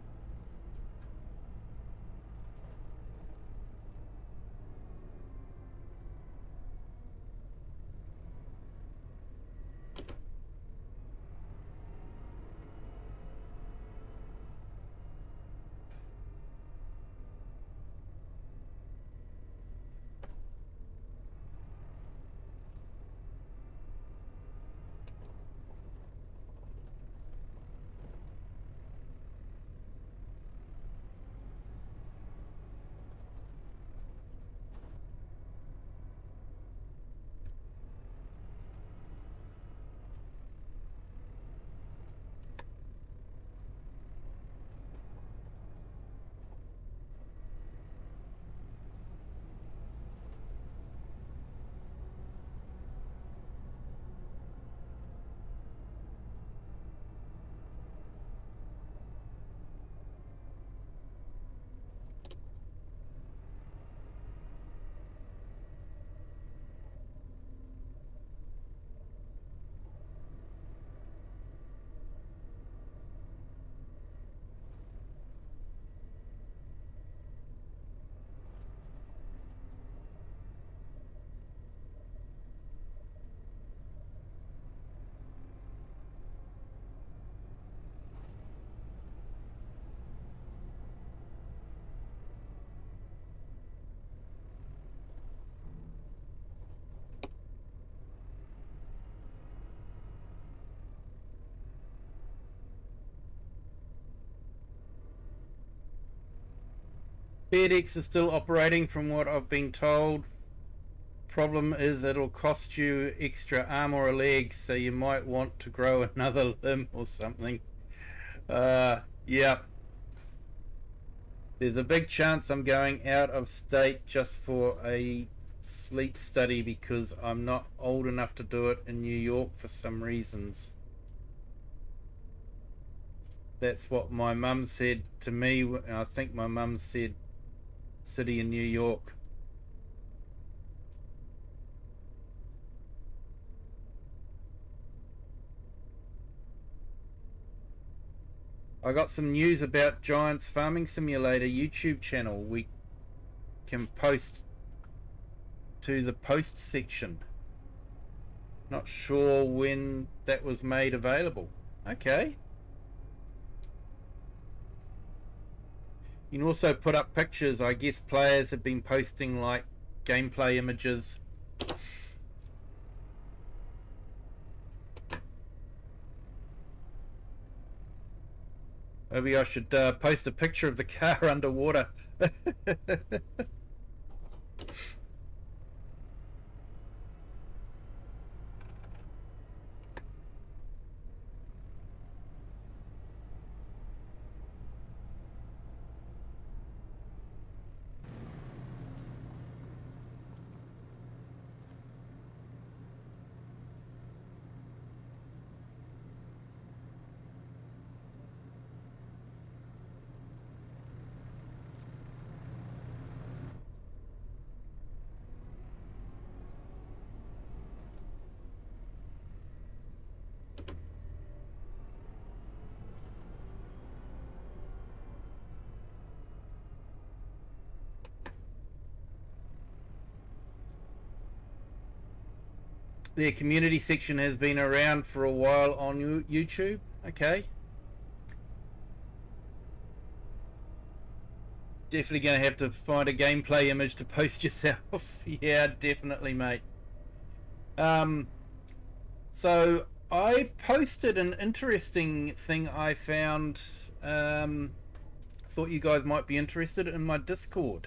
FedEx is still operating from what I've been told. Problem is it'll cost you extra arm or a leg, so you might want to grow another limb or something. Yeah. There's a big chance I'm going out of state just for a sleep study because I'm not old enough to do it in New York for some reasons. That's what my mum said to me. I think my mum said city in New York. I got some news about Giants Farming Simulator YouTube channel. We can post to the post section. Not sure when that was made available. Okay. You can also put up pictures. I guess players have been posting like gameplay images. Maybe I should post a picture of the car underwater. Their community section has been around for a while on YouTube. Okay. Definitely going to have to find a gameplay image to post yourself. Yeah, definitely, mate. So I posted an interesting thing I found. Thought you guys might be interested in my Discord.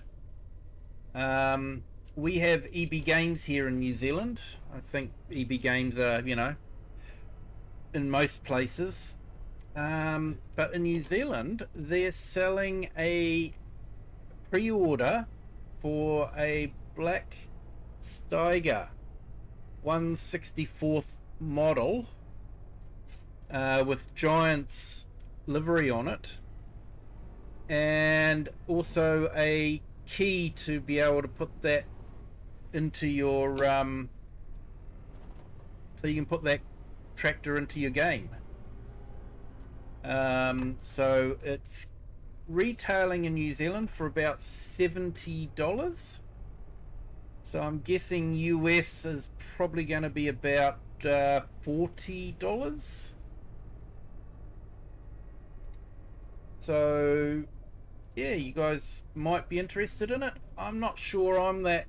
We have EB Games here in New Zealand. I think EB Games are, you know, in most places. But in New Zealand, they're selling a pre-order for a black Steiger 164th model with Giants livery on it, and also a key to be able to put that into your so you can put that tractor into your game. So it's retailing in New Zealand for about $70. So I'm guessing US is probably going to be about $40. So yeah, you guys might be interested in it. I'm not sure I'm that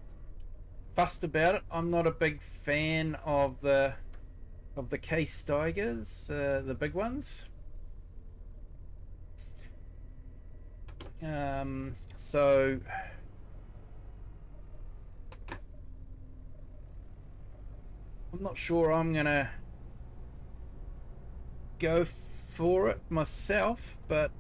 fussed about it. I'm not a big fan of the case Steigers, the big ones. So I'm not sure I'm gonna go for it myself, but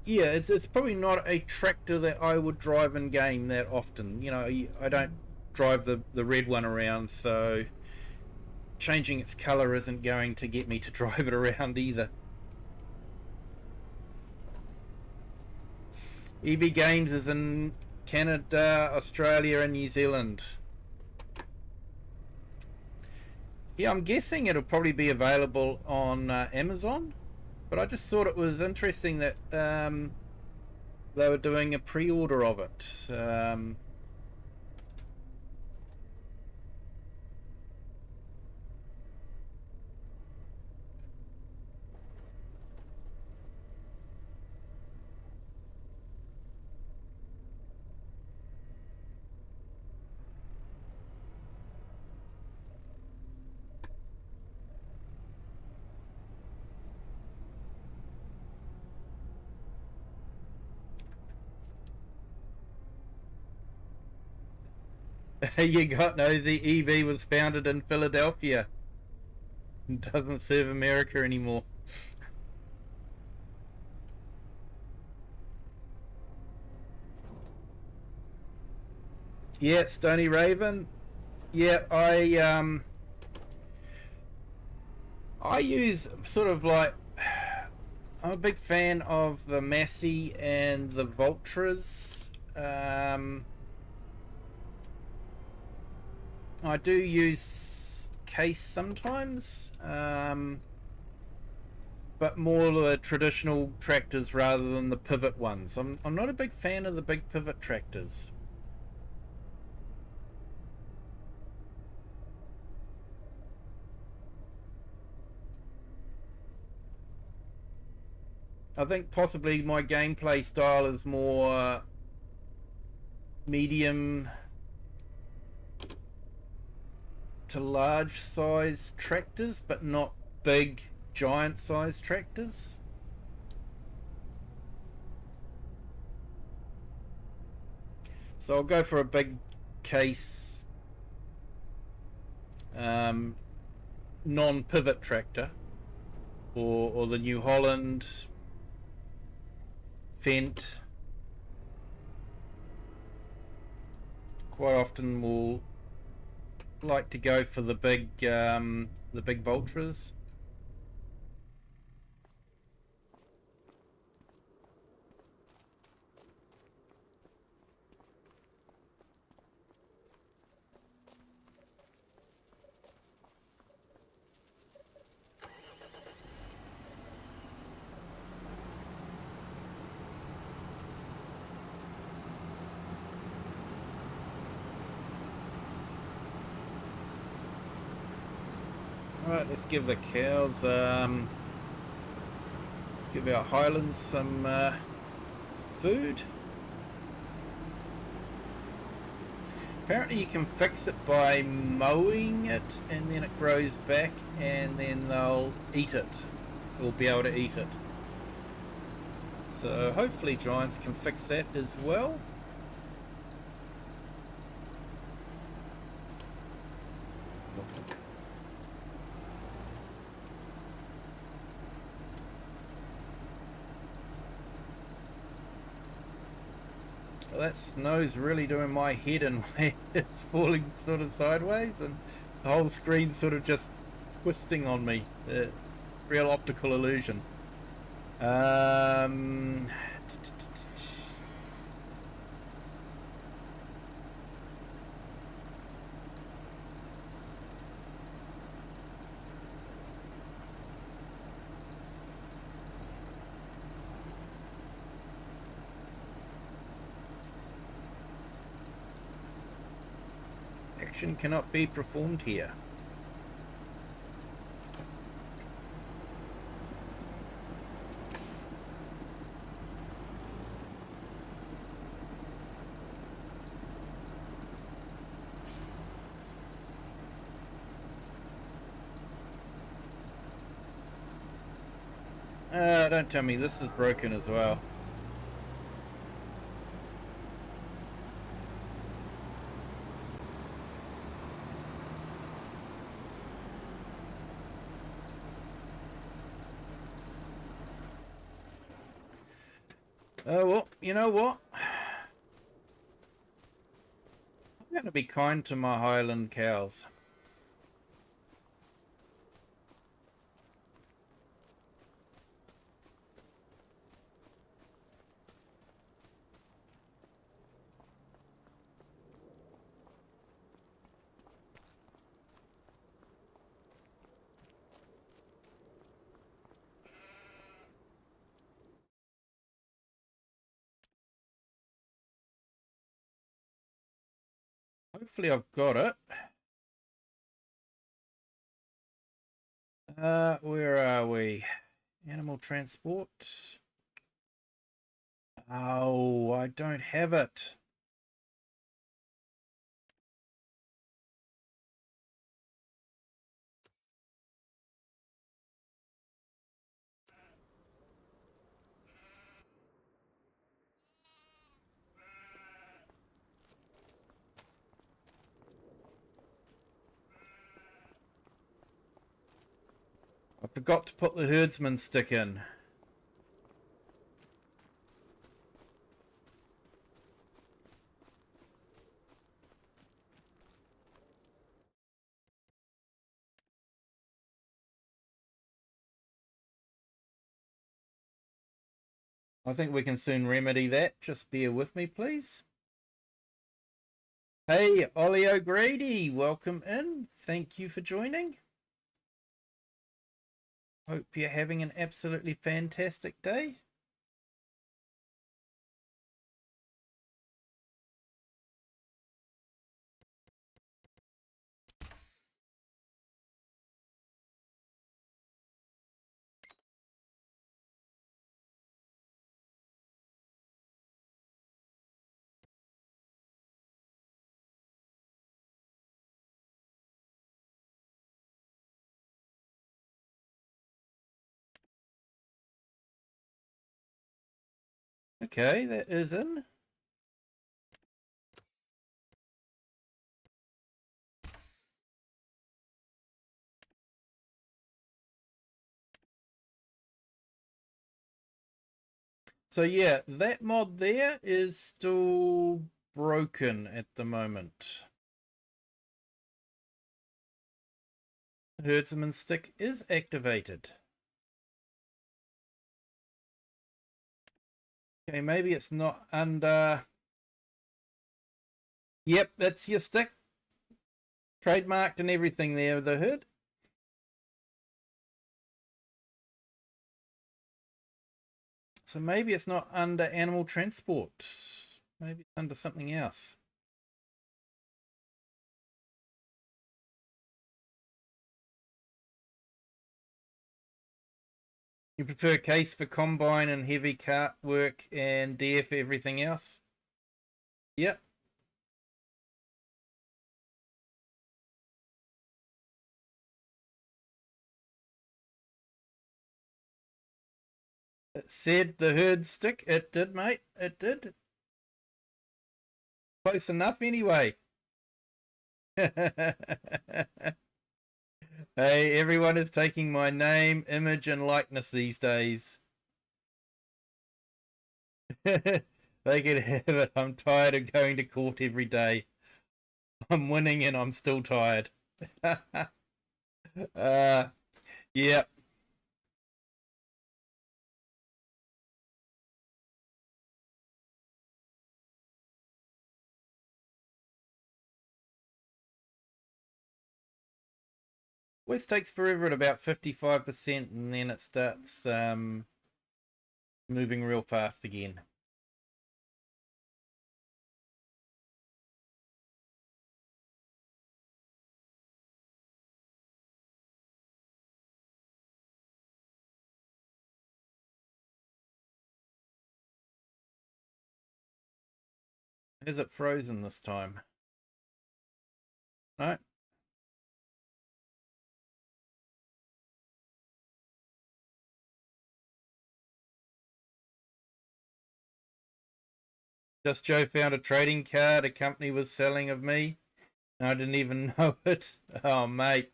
yeah, it's probably not a tractor that I would drive in game that often. You know, I don't drive the red one around, so changing its color isn't going to get me to drive it around either. EB Games is in Canada, Australia, and New Zealand. Yeah, I'm guessing it'll probably be available on Amazon, but I just thought it was interesting that they were doing a pre-order of it. You got nosy. EV was founded in Philadelphia and doesn't serve America anymore. Yeah, Stony Raven. Yeah, I use sort of like, I'm a big fan of the Massey and the Vultras. I do use case sometimes, but more the traditional tractors rather than the pivot ones. I'm not a big fan of the big pivot tractors. I think possibly my gameplay style is more medium to large size tractors, but not big giant size tractors. So I'll go for a big case non-pivot tractor, or the New Holland Fendt. Quite often we'll like to go for the big Vultras. Alright, let's give the cows, let's give our Highlands some food. Apparently you can fix it by mowing it and then it grows back and then they'll eat it. We'll be able to eat it. So hopefully Giants can fix that as well. Well, that snow's really doing my head in way. It's falling sort of sideways and the whole screen's sort of just twisting on me. Real optical illusion. Action cannot be performed here. Don't tell me this is broken as well. Oh, well, you know what? I'm going to be kind to my Highland cows. Hopefully I've got it. Where are we? Animal transport. Oh, I don't have it. I forgot to put the herdsman stick in. I think we can soon remedy that. Just bear with me, please. Hey, Ollie O'Grady, welcome in. Thank you for joining. Hope you're having an absolutely fantastic day. Okay, that is in. So yeah, that mod there is still broken at the moment. Herdsman stick is activated. Okay, maybe it's not under... Yep, that's your stick. Trademarked and everything there, the hood. So maybe it's not under animal transport. Maybe it's under something else. You prefer case for combine and heavy cart work and DF for everything else? Yep. It said the herd stick. It did, mate. It did. Close enough anyway. Hey, everyone is taking my name, image, and likeness these days. They could have it. I'm tired of going to court every day. I'm winning and I'm still tired. Yeah. Always takes forever at about 55%, and then it starts moving real fast again. Is it frozen this time? No. Just Joe found a trading card a company was selling of me. And I didn't even know it. Oh, mate.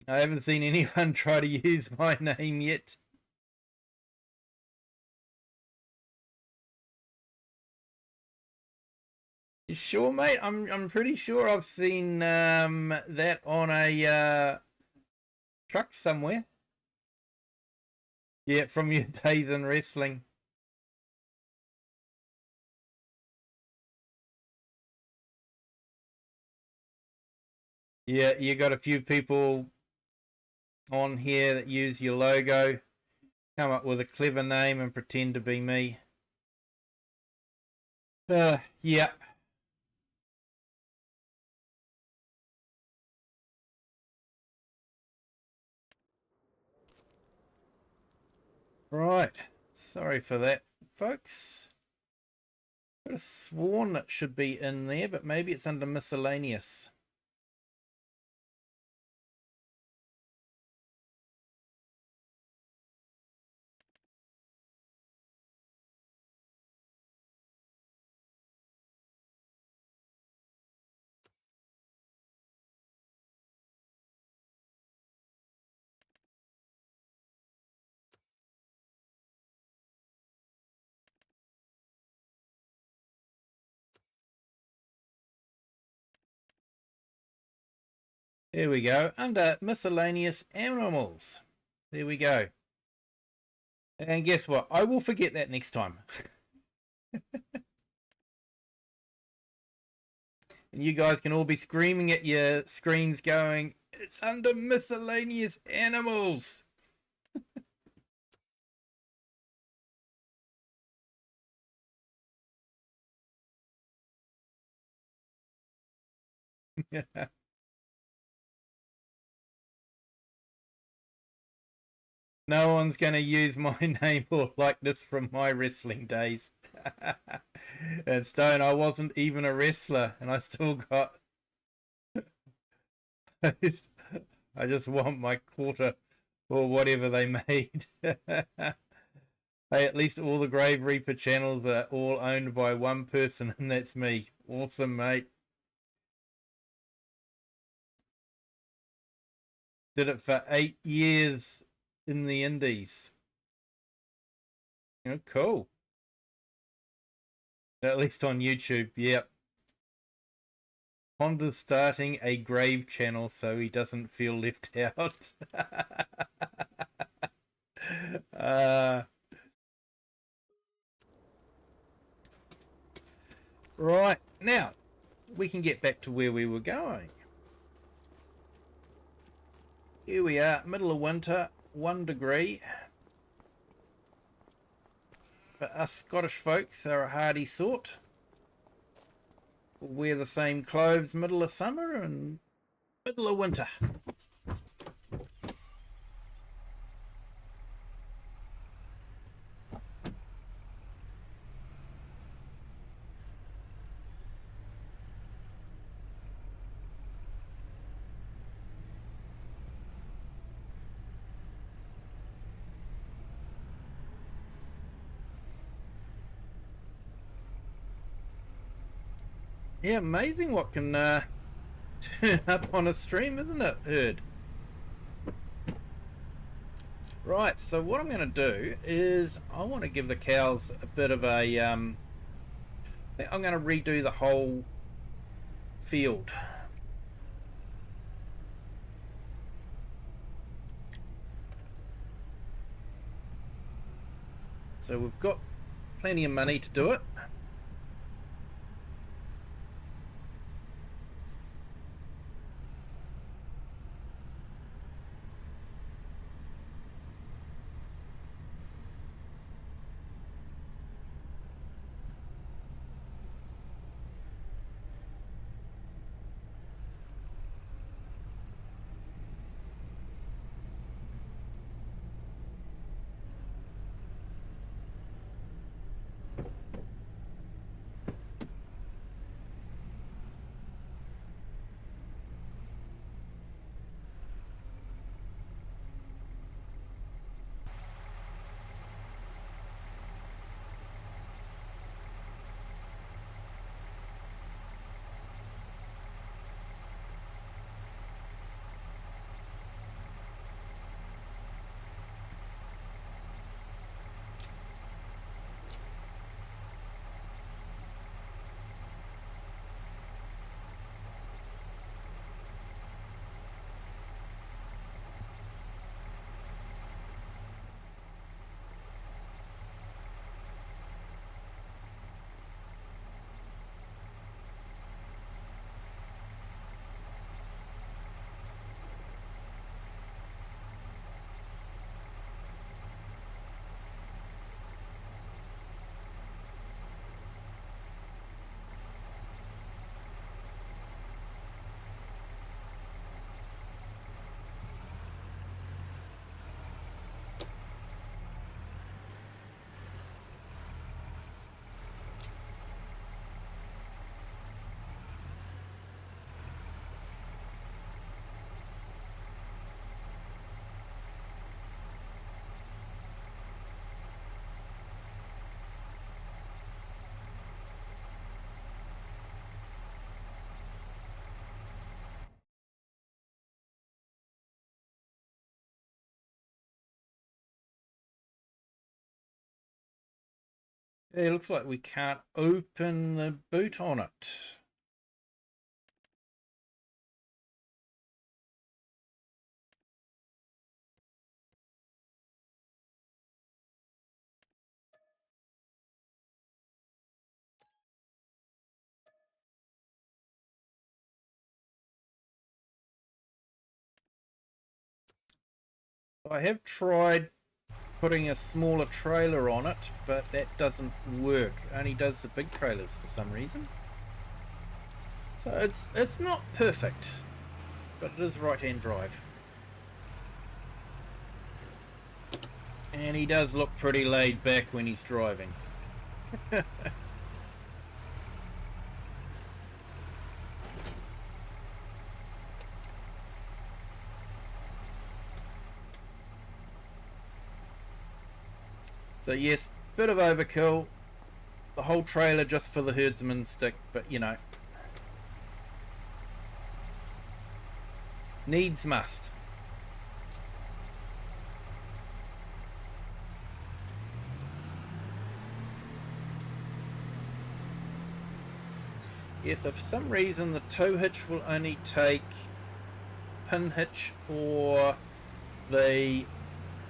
I haven't seen anyone try to use my name yet. You sure, mate? I'm pretty sure I've seen that on a truck somewhere. Yeah, from your days in wrestling. Yeah, you got a few people on here that use your logo, come up with a clever name and pretend to be me. Yeah. Right. Sorry for that, folks. Could have sworn it should be in there, but maybe it's under miscellaneous. There we go. Under miscellaneous animals. There we go. And guess what? I will forget that next time. And you guys can all be screaming at your screens going, it's under miscellaneous animals. No one's going to use my name or likeness from my wrestling days. And Stone, I wasn't even a wrestler, and I still got. I just want my quarter or whatever they made. Hey, at least all the Grave Reaper channels are all owned by one person, and that's me. Awesome, mate. Did it for 8 years in the Indies. Oh, cool. At least on YouTube, yep. Honda's starting a grave channel so he doesn't feel left out. Right, now we can get back to where we were going. Here we are, middle of winter, 1 degree. But us Scottish folks are a hardy sort. We'll wear the same clothes middle of summer and middle of winter. Yeah, amazing what can turn up on a stream, isn't it, Herd? Right, so what I'm going to do is I want to give the cows a bit of a... I'm going to redo the whole field. So we've got plenty of money to do it. It looks like we can't open the boot on it. I have tried putting a smaller trailer on it, but that doesn't work. It only does the big trailers for some reason. So it's not perfect, but it is right-hand drive. And he does look pretty laid back when he's driving. So yes, bit of overkill. The whole trailer just for the herdsman stick, but you know, needs must. Yes, so for some reason the tow hitch will only take pin hitch or the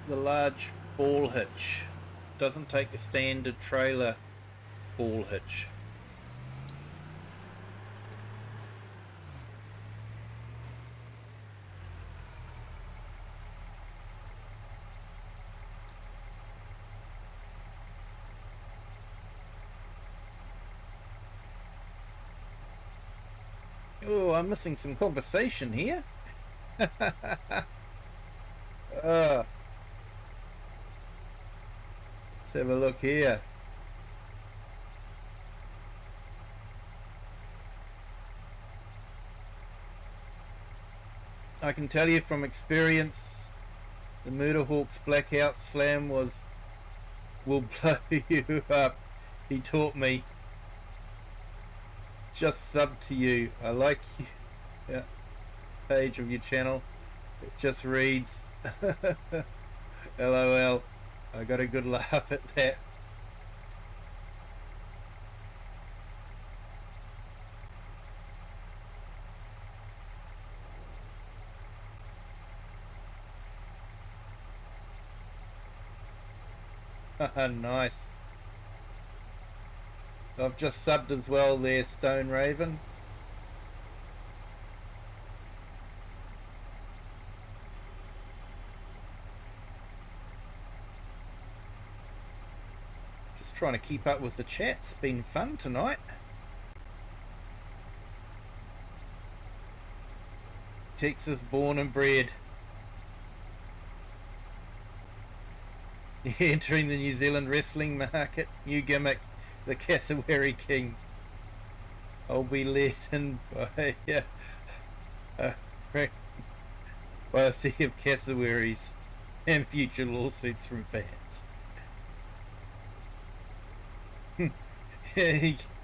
large ball hitch. Doesn't take the standard trailer ball hitch. Oh, I'm missing some conversation here. Let's have a look here. I can tell you from experience, the Murderhawk's blackout slam will blow you up. He taught me. Just sub to you. I like you. Yeah. Page of your channel. It just reads LOL. I got a good laugh at that. Nice. I've just subbed as well there, Stone Raven. Just trying to keep up with the chat. It's been fun tonight. Texas born and bred. Entering the New Zealand wrestling market. New gimmick. The Cassowary King. I'll be led in by by a sea of cassowaries and future lawsuits from fans.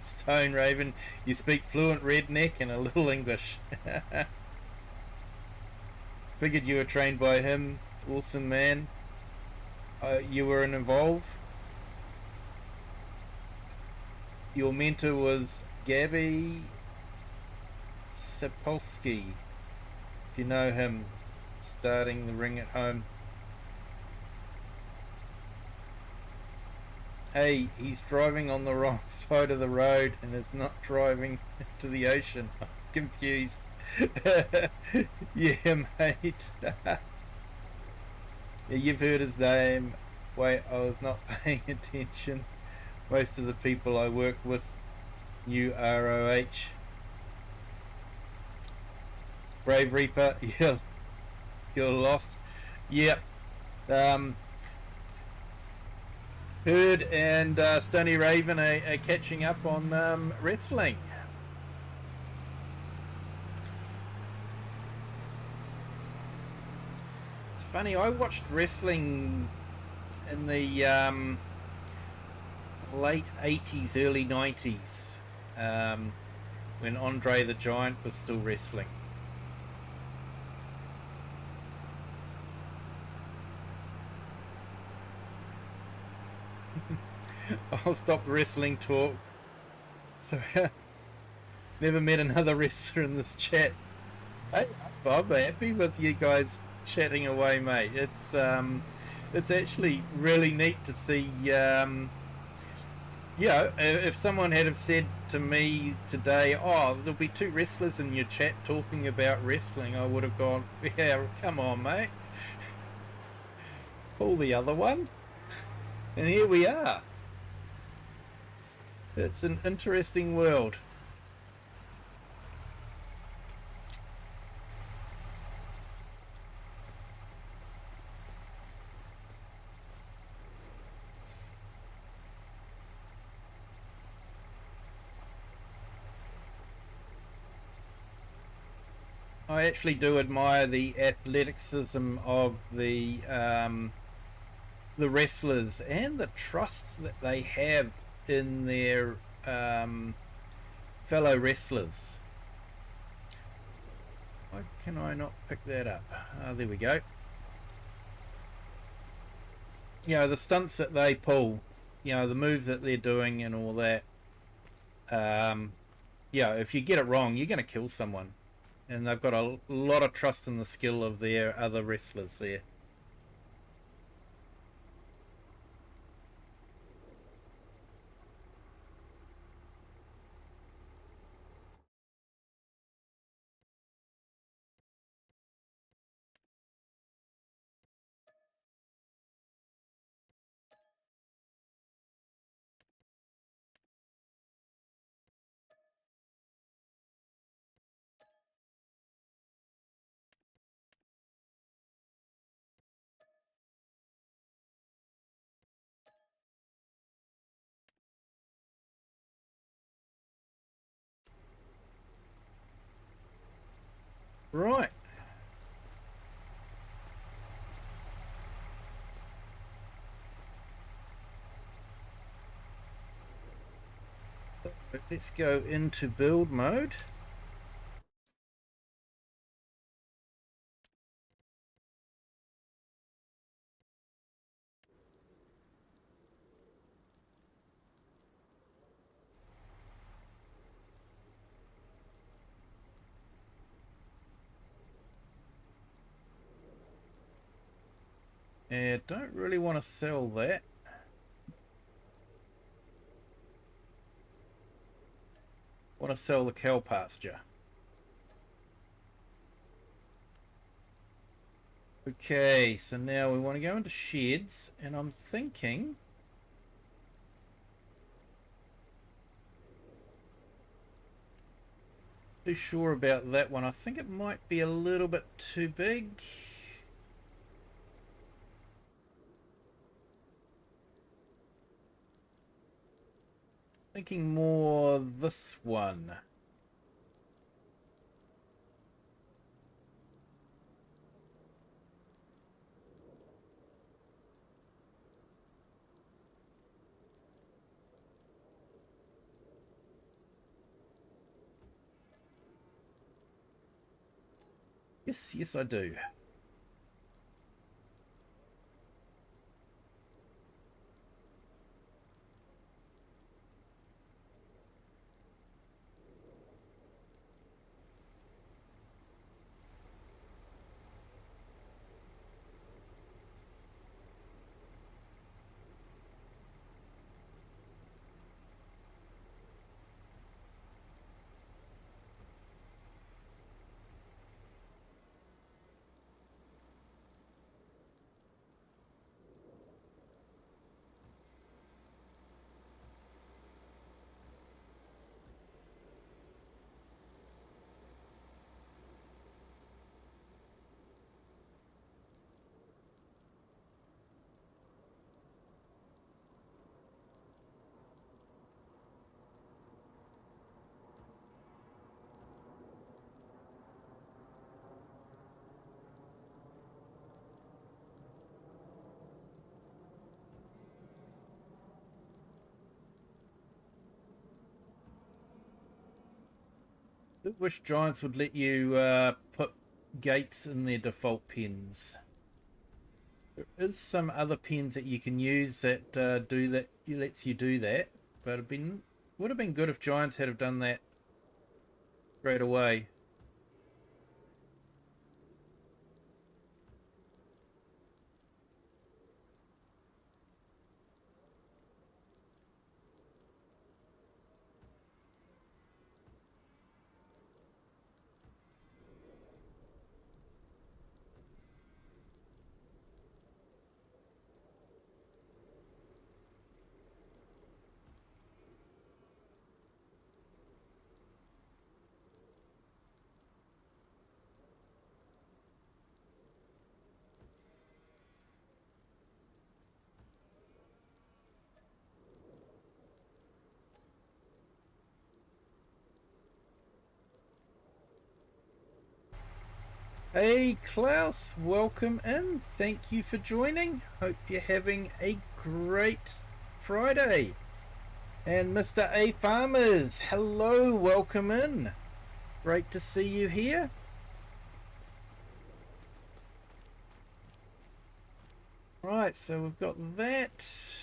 Stone Raven, you speak fluent redneck and a little English. Figured you were trained by him. Awesome man. You were involved. Your mentor was Gabby Sapolsky. If you know him, starting the ring at home. Hey, he's driving on the wrong side of the road and is not driving to the ocean. I'm confused. Yeah, mate. Yeah, you've heard his name. Wait, I was not paying attention. Most of the people I work with knew ROH. Brave Reaper, you're lost. Yep. Herd and Stony Raven are catching up on wrestling. It's funny, I watched wrestling in the late 80s, early 90s, when Andre the Giant was still wrestling. I'll stop wrestling talk. So, never met another wrestler in this chat. Hey, Bob, happy with you guys chatting away, mate. It's actually really neat to see. If someone had have said to me today, "Oh, there'll be two wrestlers in your chat talking about wrestling," I would have gone, "Yeah, come on, mate, pull the other one." And here we are. It's an interesting world. I actually do admire the athleticism of the the wrestlers and the trust that they have in their fellow wrestlers. Why can I not pick that up? There we go. You know, the stunts that they pull, you know, the moves that they're doing and all that. Yeah, if you get it wrong, you're going to kill someone. And they've got a lot of trust in the skill of their other wrestlers there. Right. Let's go into build mode. And don't really want to sell that. Want to sell the cow pasture. Okay, so now we want to go into sheds, and I'm thinking too sure about that one. I think it might be a little bit too big. Thinking more this one. Yes, yes I do. I wish Giants would let you put gates in their default pens. There is some other pens that you can use that do that. It lets you do that, but would have been good if Giants had have done that straight away. Hey Klaus, welcome in. Thank you for joining. Hope you're having a great Friday. And Mr. A Farmers, hello, welcome in. Great to see you here. Right, so we've got that. So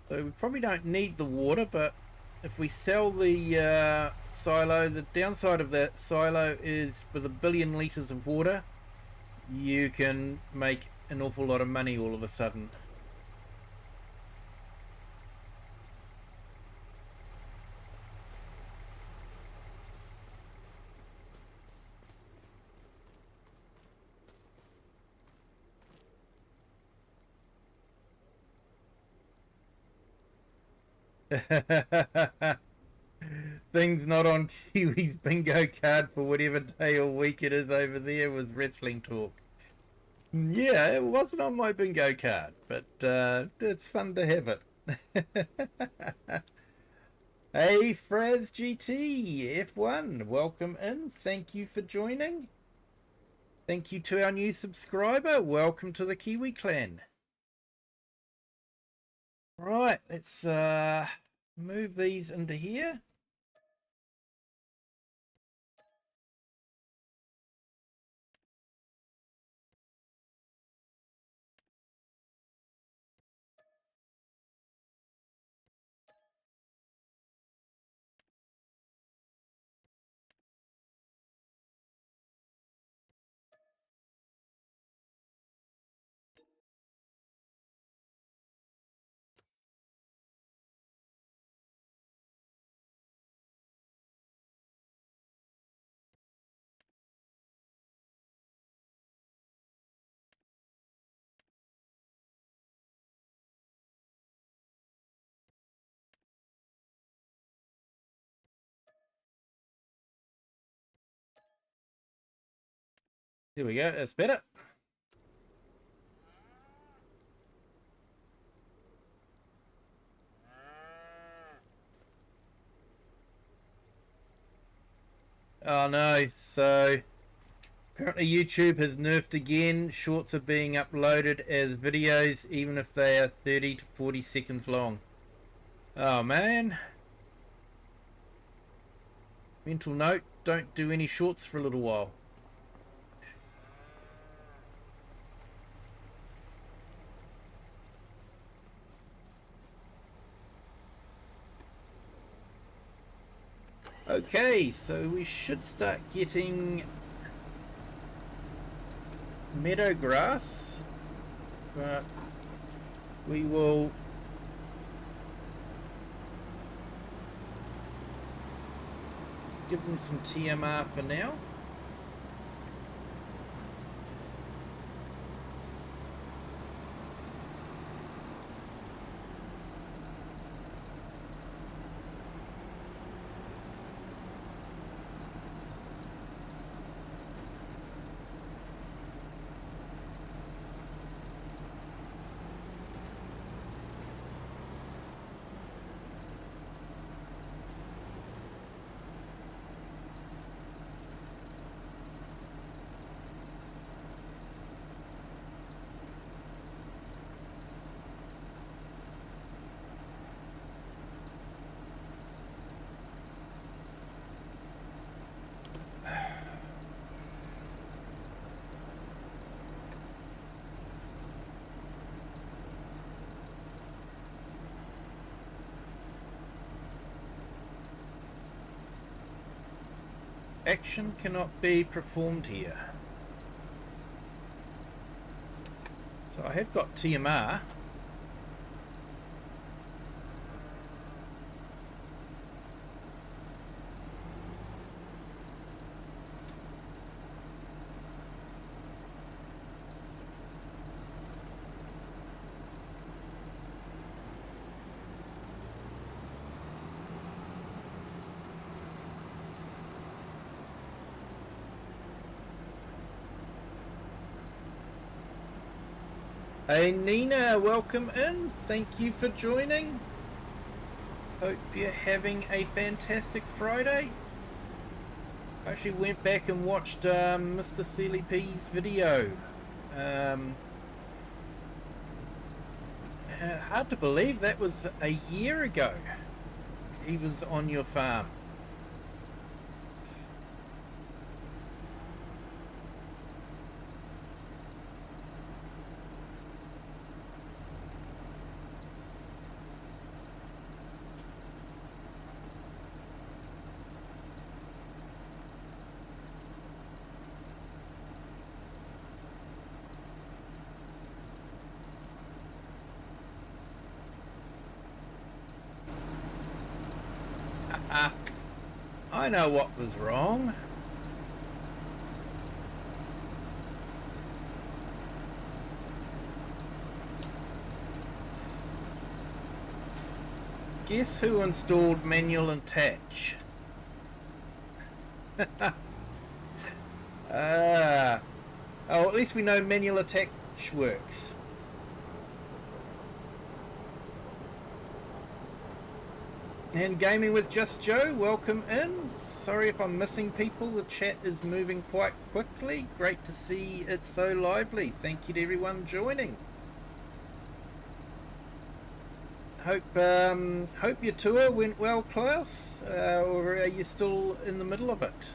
we probably don't need the water, but if we sell the silo, the downside of that silo is with 1 billion litres of water, you can make an awful lot of money all of a sudden. Things not on Kiwi's bingo card for whatever day or week it is over there was wrestling talk. Yeah, it wasn't on my bingo card, but it's fun to have it. Hey, Fraz GT F1, welcome in. Thank you for joining. Thank you to our new subscriber. Welcome to the Kiwi clan. Right, let's move these into here. There we go, that's better. Oh no, so apparently YouTube has nerfed again. Shorts are being uploaded as videos even if they are 30 to 40 seconds long. Oh man. Mental note, don't do any shorts for a little while. Okay, so we should start getting meadow grass, but we will give them some TMR for now. Action cannot be performed here. So I have got TMR. Hey Nina, welcome in. Thank you for joining. Hope you're having a fantastic Friday. I actually went back and watched Mr. Sealy P's video. Hard to believe that was a year ago. He was on your farm. I know what was wrong. Guess who installed manual attach? Oh, at least we know manual attach works. And Gaming with Just Joe, welcome in. Sorry if I'm missing people, the chat is moving quite quickly. Great to see it's so lively. Thank you to everyone joining. Hope your tour went well, Klaus, or are you still in the middle of it?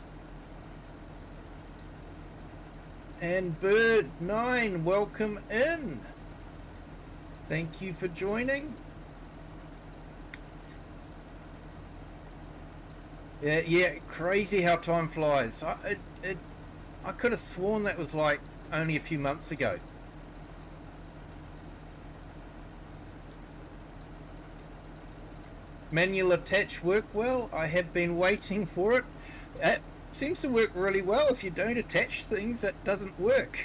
And Bird9, welcome in. Thank you for joining. Yeah, crazy how time flies. I could have sworn that was like only a few months ago. Manual attach work well? I have been waiting for it. It seems to work really well. If you don't attach things, that doesn't work.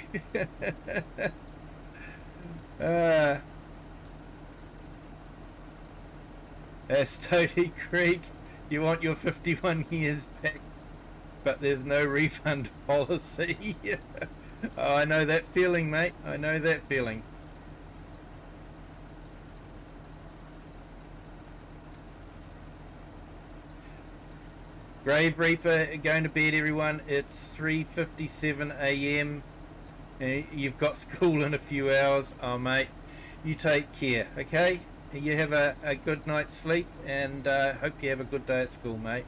Stody Creek, you want your 51 years back, but there's no refund policy. Oh, I know that feeling, mate. I know that feeling. Grave Reaper, going to bed, everyone. It's 3:57 a.m. You've got school in a few hours. Oh, mate, you take care, okay? You have a good night's sleep, and hope you have a good day at school, mate.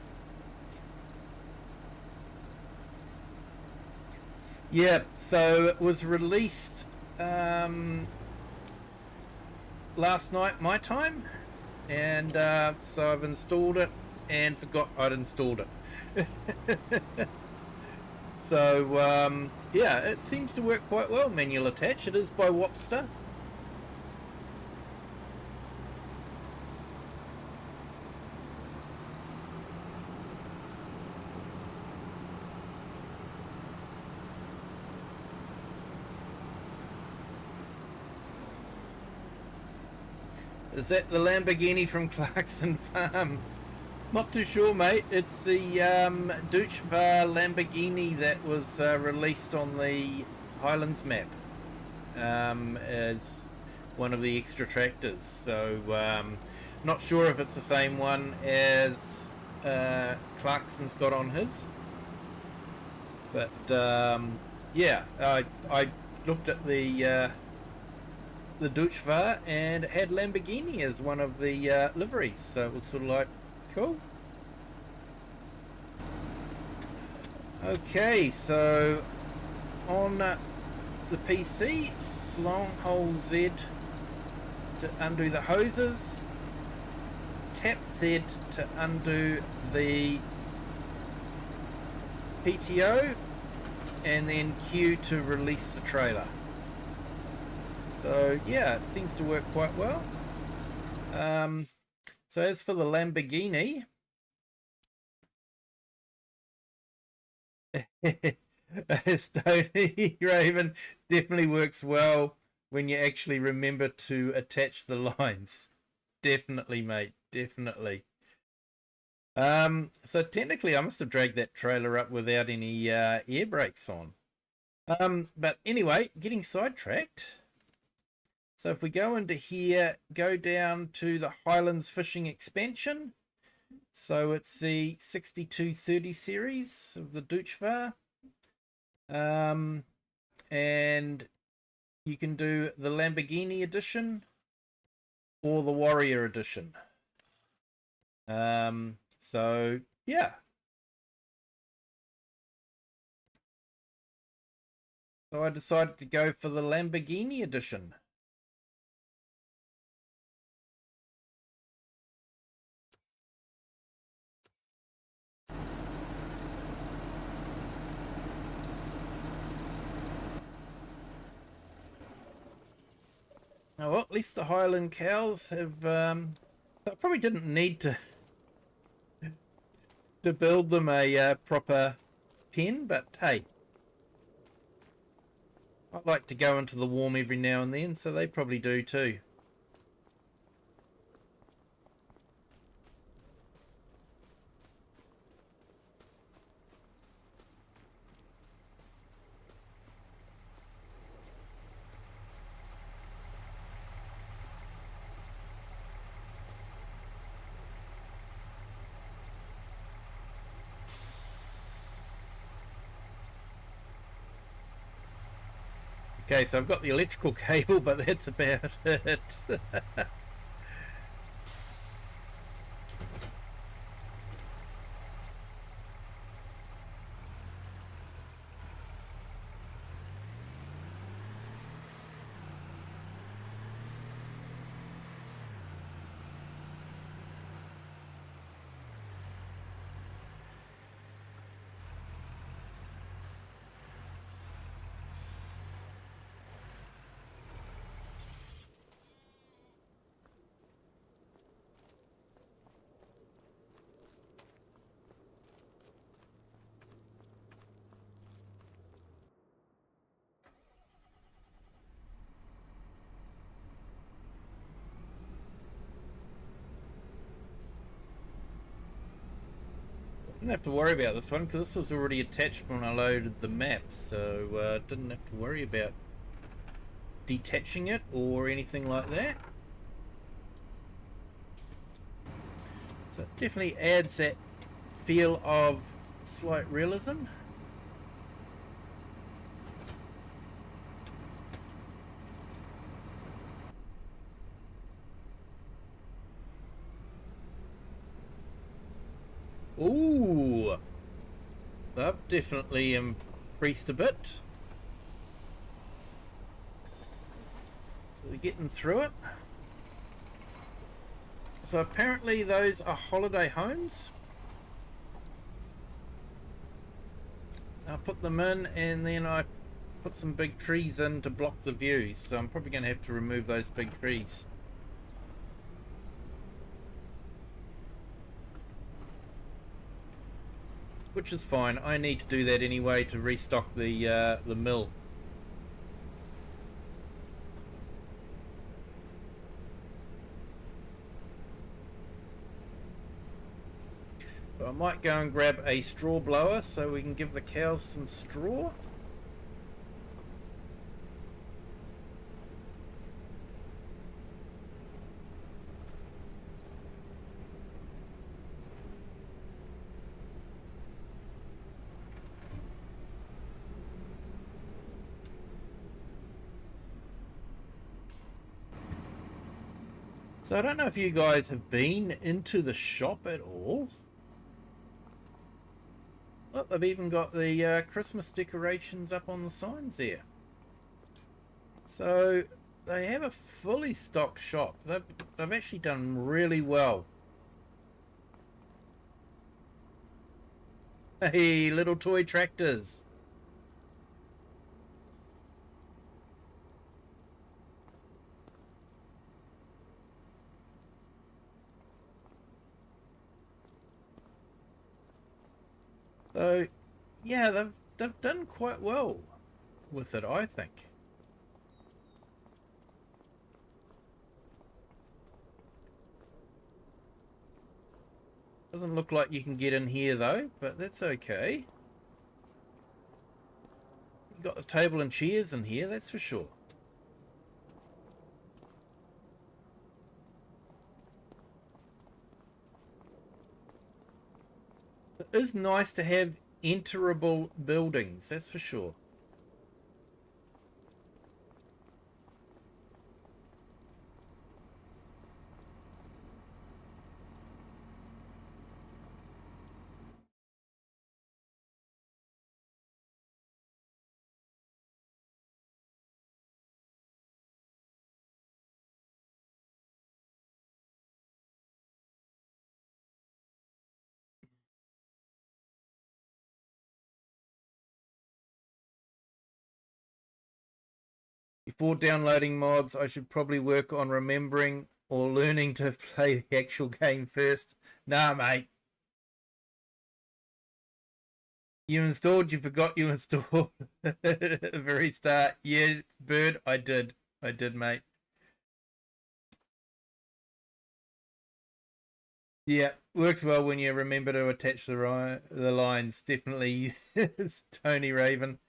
Yeah, so it was released last night, my time, and so I've installed it and forgot I'd installed it. So yeah, it seems to work quite well, manual attach. It is by Wopster. Is that the Lamborghini from Clarkson Farm? Not too sure, mate. It's the Dutchvar Lamborghini that was released on the Highlands map as one of the extra tractors. So not sure if it's the same one as Clarkson's got on his. But yeah, I looked at the Dutchvar, and it had Lamborghini as one of the liveries, so it was sort of like, cool. Okay, so on the PC, it's long hold Z to undo the hoses, tap Z to undo the PTO, and then Q to release the trailer. So yeah, it seems to work quite well. So as for the Lamborghini, Stony Raven definitely works well when you actually remember to attach the lines. Definitely, mate, definitely. So technically I must have dragged that trailer up without any air brakes on. But anyway, getting sidetracked. So if we go into here, go down to the Highlands fishing expansion, So it's the 6230 series of the Deutschfahr. And you can do the Lamborghini edition or the Warrior edition. So yeah. So I decided to go for the Lamborghini edition. Oh, well, at least the Highland cows have. So I probably didn't need to build them a proper pen, but hey, I like to go into the warm every now and then, so they probably do too. Okay, so I've got the electrical cable, but that's about it. Didn't have to worry about this one because this was already attached when I loaded the map, so didn't have to worry about detaching it or anything like that. So it definitely adds that feel of slight realism. Ooh, they've definitely increased a bit. So we're getting through it. So apparently those are holiday homes. I put them in and then I put some big trees in to block the views. So I'm probably going to have to remove those big trees. Which is fine. I need to do that anyway to restock the mill. But I might go and grab a straw blower so we can give the cows some straw. So I don't know if you guys have been into the shop at all. Look, they've even got the Christmas decorations up on the signs there. So they have a fully stocked shop. They've actually done really well. Hey, little toy tractors. So yeah, they've done quite well with it, I think. Doesn't look like you can get in here though, but that's okay. You got the table and chairs in here, that's for sure. is nice to have enterable buildings, that's for sure. Before downloading mods, I should probably work on remembering or learning to play the actual game first. Nah, mate. You installed, you forgot you installed at the very start. Yeah, Bird, I did. I did, mate. Yeah, works well when you remember to attach the lines. Definitely, it's Tony Raven.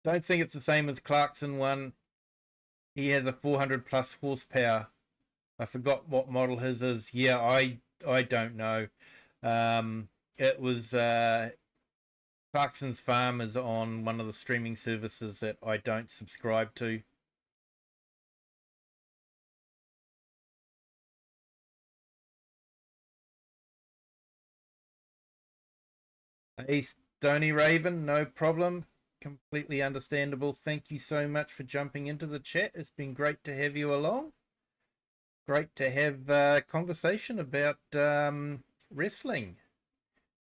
Don't think it's the same as Clarkson one. He has a 400 plus horsepower. I forgot what model his is. Yeah, I don't know. It was Clarkson's Farm is on one of the streaming services that I don't subscribe to. Hey, Stony Raven, no problem. Completely understandable. Thank you so much for jumping into the chat. It's been great to have you along. Great to have a conversation about wrestling.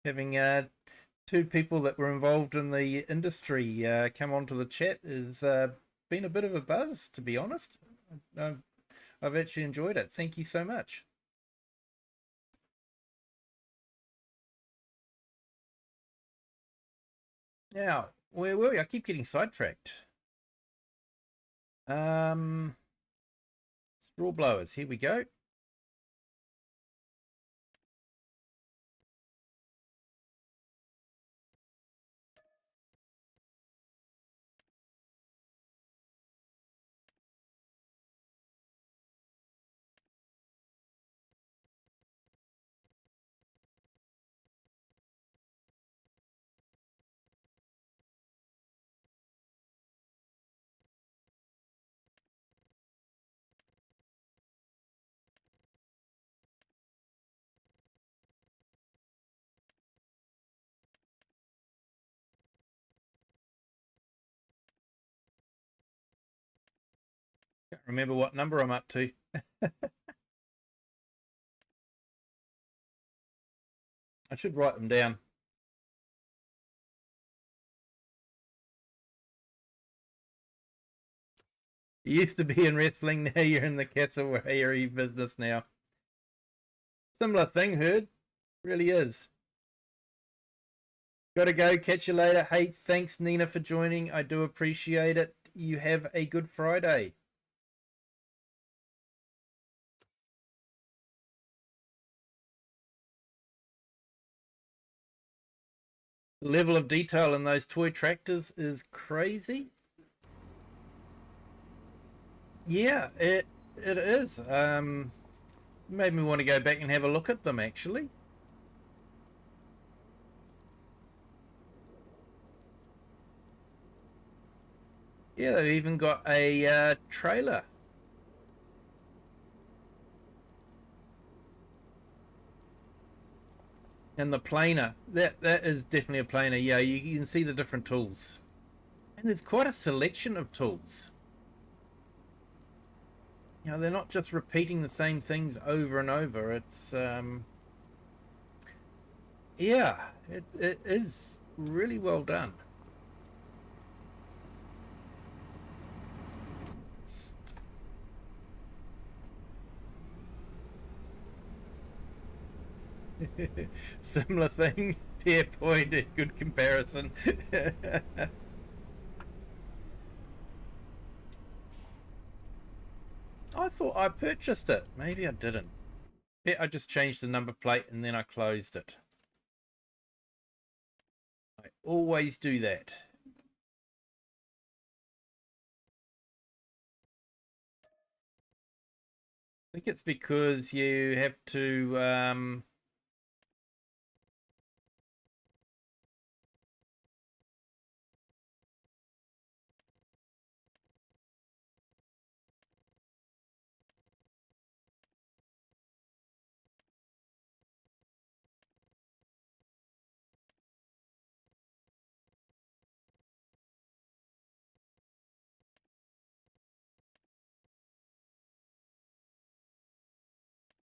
Having two people that were involved in the industry come onto the chat has been a bit of a buzz, to be honest. I've actually enjoyed it. Thank you so much. Now, where were we? I keep getting sidetracked. Straw blowers. Here we go. Can't remember what number I'm up to. I should write them down. You used to be in wrestling, now you're in the cassowary business now. Similar thing, Heard. Really is. Gotta go. Catch you later. Hey, thanks, Nina, for joining. I do appreciate it. You have a good Friday. The level of detail in those toy tractors is crazy. Yeah, it is. Made me want to go back and have a look at them, actually. Yeah, they've even got a trailer. And the planer. That is definitely a planer. Yeah, you can see the different tools. And there's quite a selection of tools. You know, they're not just repeating the same things over and over. It's yeah, it is really well done. Similar thing, fair point, good comparison. I thought I purchased it. Maybe I didn't. Yeah, I just changed the number plate and then I closed it. I always do that. think it's because you have to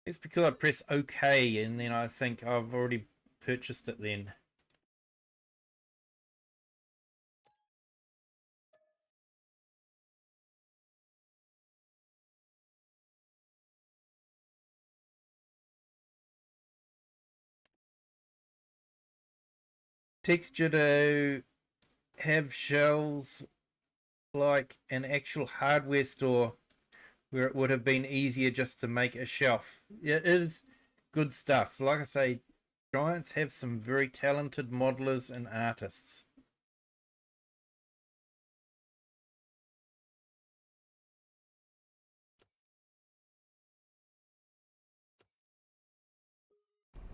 it's because I press OK and then I think I've already purchased it then. Texture to have shelves like an actual hardware store where it would have been easier just to make a shelf. It is good stuff. Like I say, Giants have some very talented modelers and artists.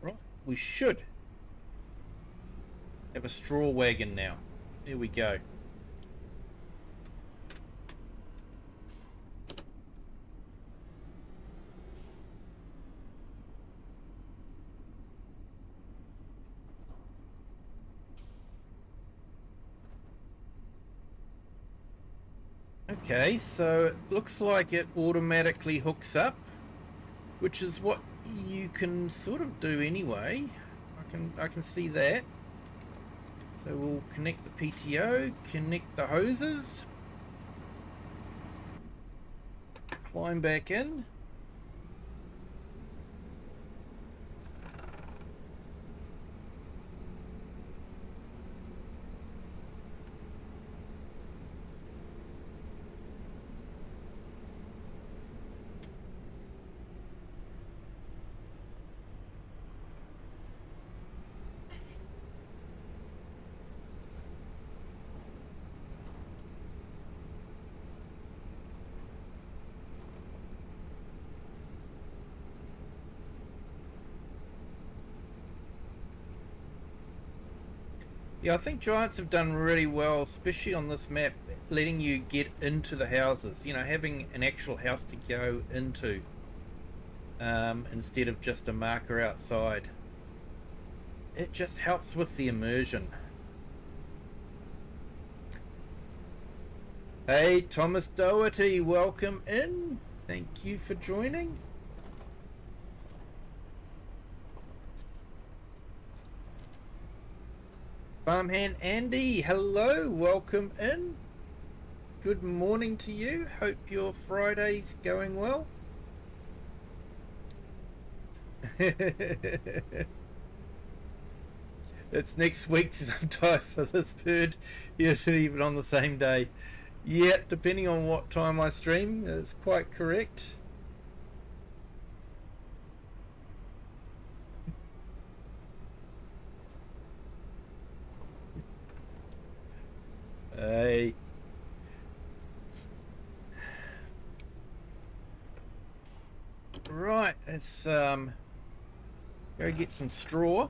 Right, we should have a straw wagon now. There we go. Okay, so it looks like it automatically hooks up, which is what you can sort of do anyway. I can see that. So we'll connect the PTO, connect the hoses, climb back in. Yeah, I think Giants have done really well, especially on this map, letting you get into the houses. You know, having an actual house to go into instead of just a marker outside. It just helps with the immersion. Hey, Thomas Doherty, welcome in. Thank you for joining. Farmhand Andy, hello, welcome in. Good morning to you. Hope your Friday's going well. It's next week sometime for this bird. He isn't even on the same day. Yeah, depending on what time I stream, it's quite correct. Hey. Right, let's go get some straw.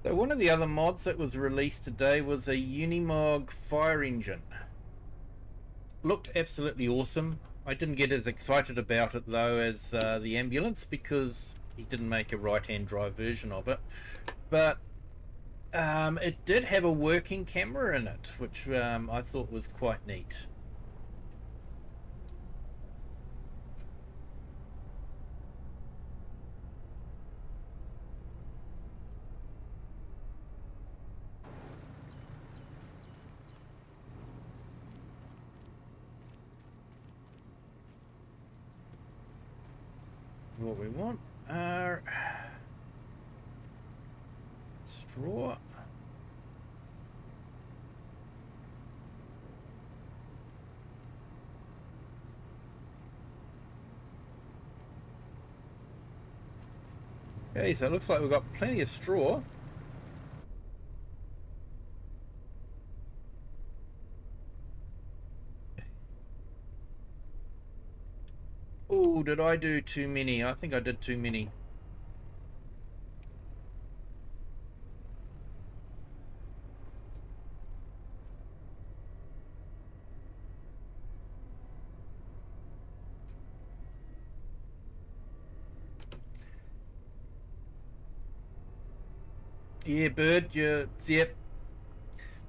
So one of the other mods that was released today was a Unimog fire engine. Looked absolutely awesome. I didn't get as excited about it though as the ambulance because he didn't make a right-hand drive version of it. But It did have a working camera in it, which I thought was quite neat. What we want are straw. Okay, so it looks like we've got plenty of straw. Oh, did I do too many? I think I did too many. Yeah, Bird, yep.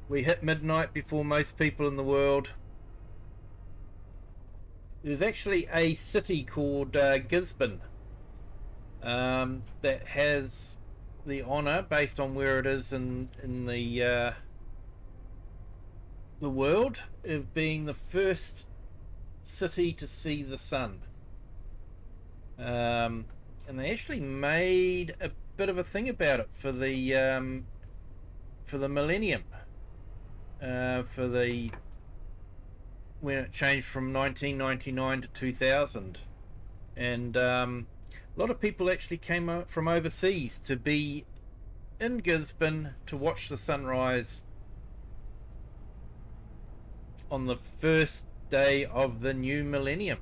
We hit midnight before most people in the world. There's actually a city called Gisborne that has the honour, based on where it is in the world, of being the first city to see the sun. And they actually made a bit of a thing about it for the millennium, for the when it changed from 1999 to 2000, and a lot of people actually came from overseas to be in Gisborne to watch the sunrise on the first day of the new millennium.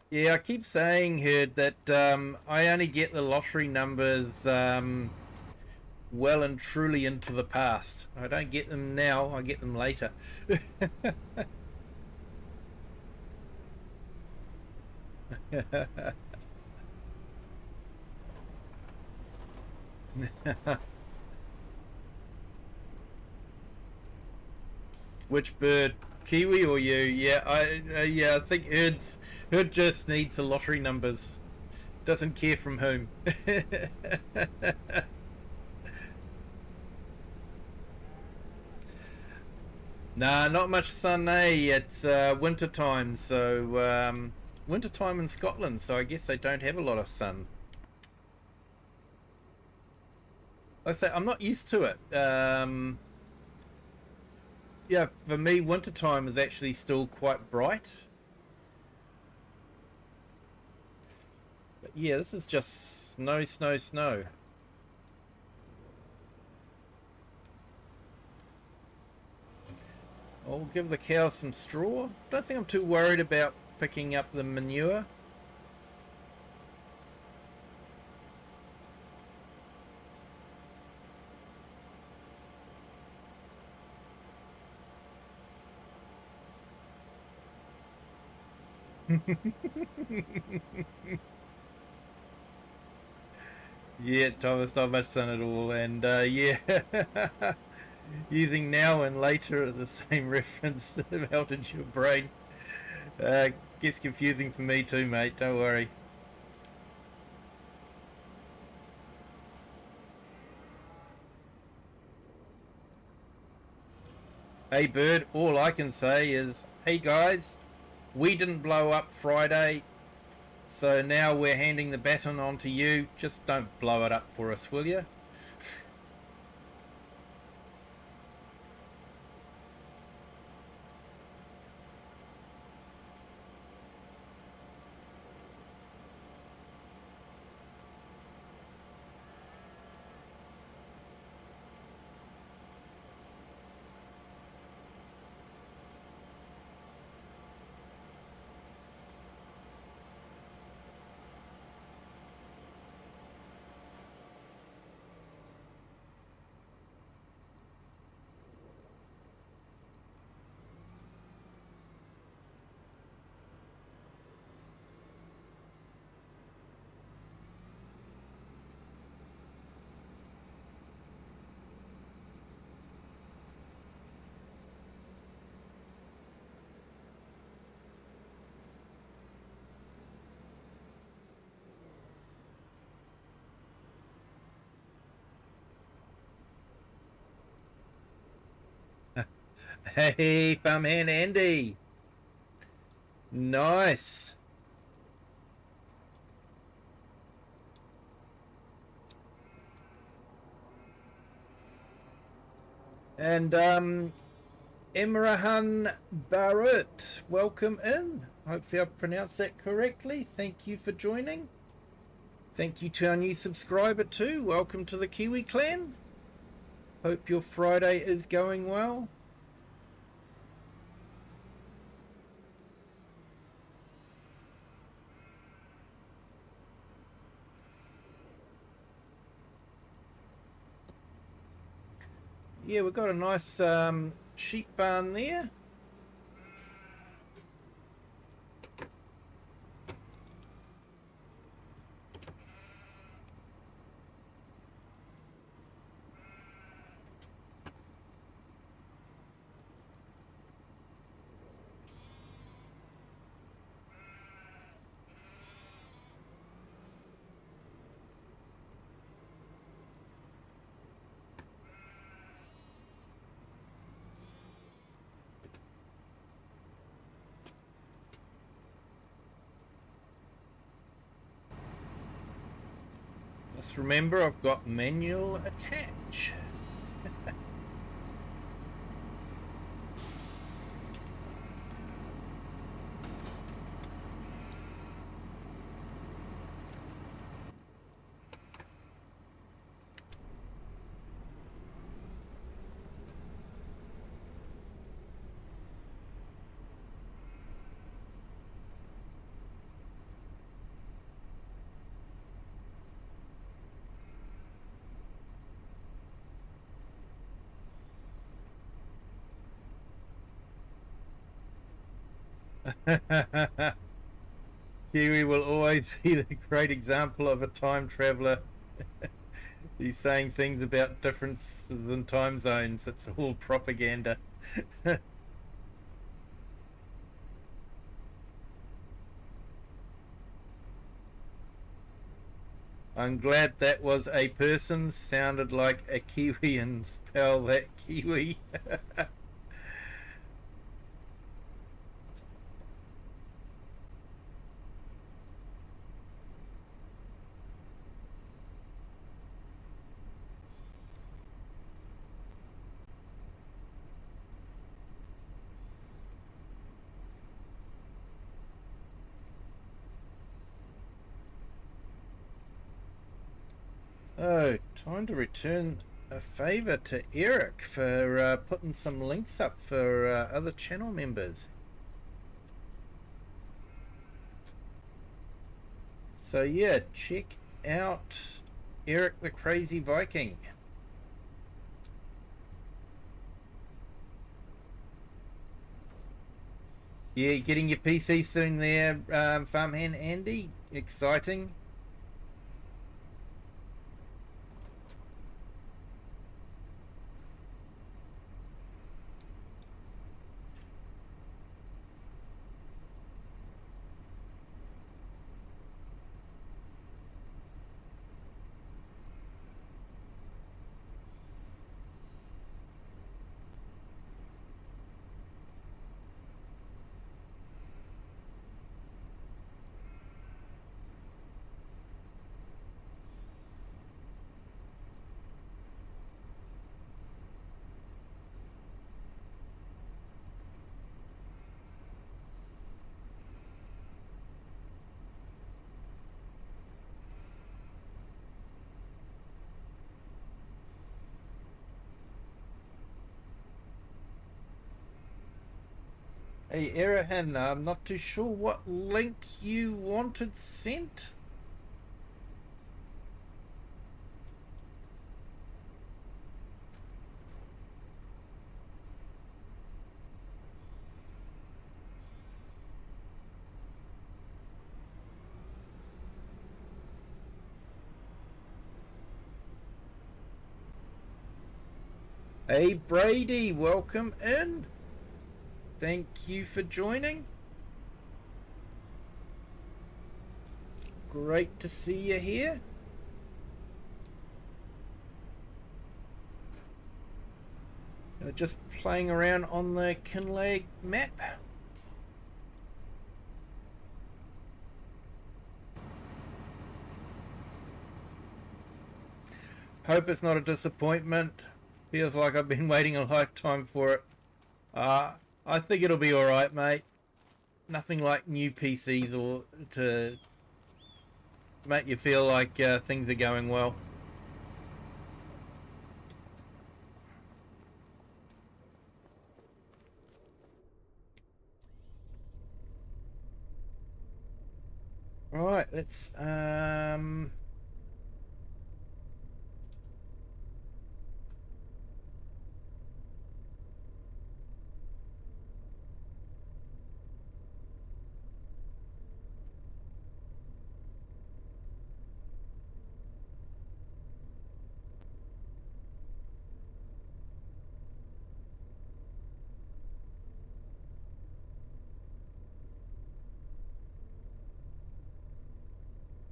Yeah, I keep saying here that I only get the lottery numbers well and truly into the past. I don't get them now, I get them later. Which bird? Kiwi or you? Yeah, I think Herd just needs the lottery numbers. Doesn't care from whom. Nah, not much sun, eh? It's winter time, so winter time in Scotland. So I guess they don't have a lot of sun. Like I say, I'm not used to it. Yeah, for me, winter time is actually still quite bright. But yeah, this is just snow, snow, snow. I'll give the cows some straw. Don't think I'm too worried about picking up the manure. Yeah, Thomas, not much sun at all, and yeah, using now and later at the same reference melted your brain. Gets confusing for me too, mate. Don't worry. Hey, Bird. All I can say is, hey guys, we didn't blow up Friday, so now we're handing the baton on to you. Just don't blow it up for us, will you? Hey, farmhand Andy. Nice. And Imrahan Barrett, welcome in. Hopefully I pronounced that correctly. Thank you for joining. Thank you to our new subscriber too. Welcome to the Kiwi clan. Hope your Friday is going well. Yeah, we've got a nice sheep barn there. Just remember, I've got manual attach. Kiwi will always be the great example of a time traveler. He's saying things about differences in time zones. It's all propaganda. I'm glad that was a person. Sounded like a Kiwi and spell that Kiwi. Oh, time to return a favour to Eric for putting some links up for other channel members. So yeah, check out Eric the Crazy Viking. Yeah, getting your PC soon there, farmhand Andy. Exciting. Hey, Erahan, I'm not too sure what link you wanted sent. Hey, Brady, welcome in. Thank you for joining. Great to see you here. Just playing around on the Kinlaig map. Hope it's not a disappointment. Feels like I've been waiting a lifetime for it. I think it'll be alright, mate. Nothing like new PCs or to make you feel like things are going well. Right, let's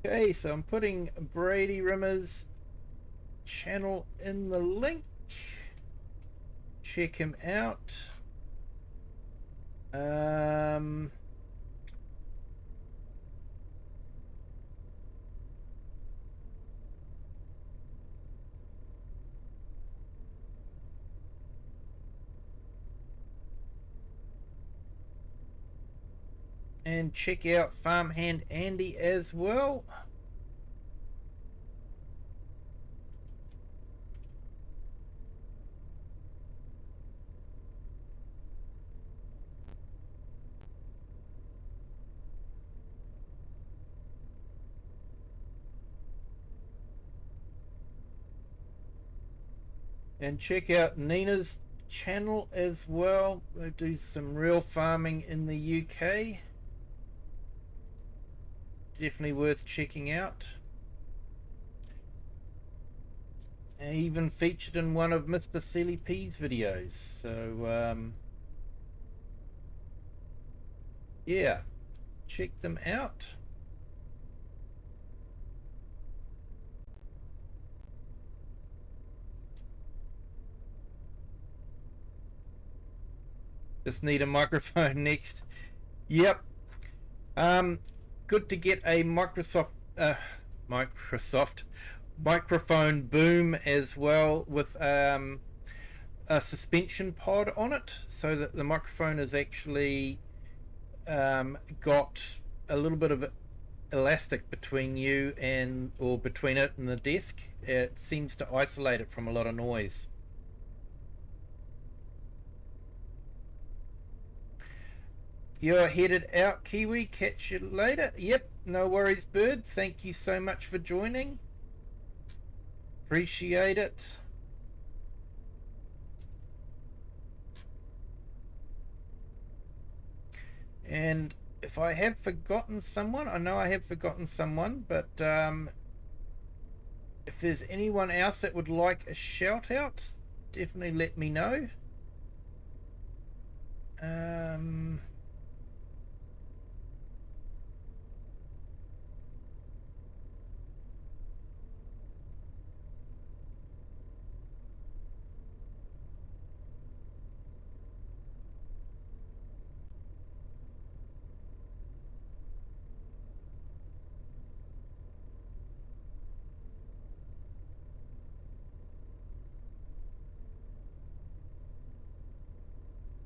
okay, so I'm putting Brady Rimmer's channel in the link. Check him out. And check out Farmhand Andy as well. And check out Nina's channel as well. They do some real farming in the UK. Definitely worth checking out. And even featured in one of Mr. Silly P's videos. So yeah, check them out. Just need a microphone next. Yep. Good to get a Microsoft microphone boom as well with a suspension pod on it, so that the microphone has actually got a little bit of elastic between you and or between it and the desk. It seems to isolate it from a lot of noise. You're headed out, Kiwi. Catch you later. Yep, no worries, bird. Thank you so much for joining. Appreciate it. And if I have forgotten someone, I know I have forgotten someone, but if there's anyone else that would like a shout out, definitely let me know.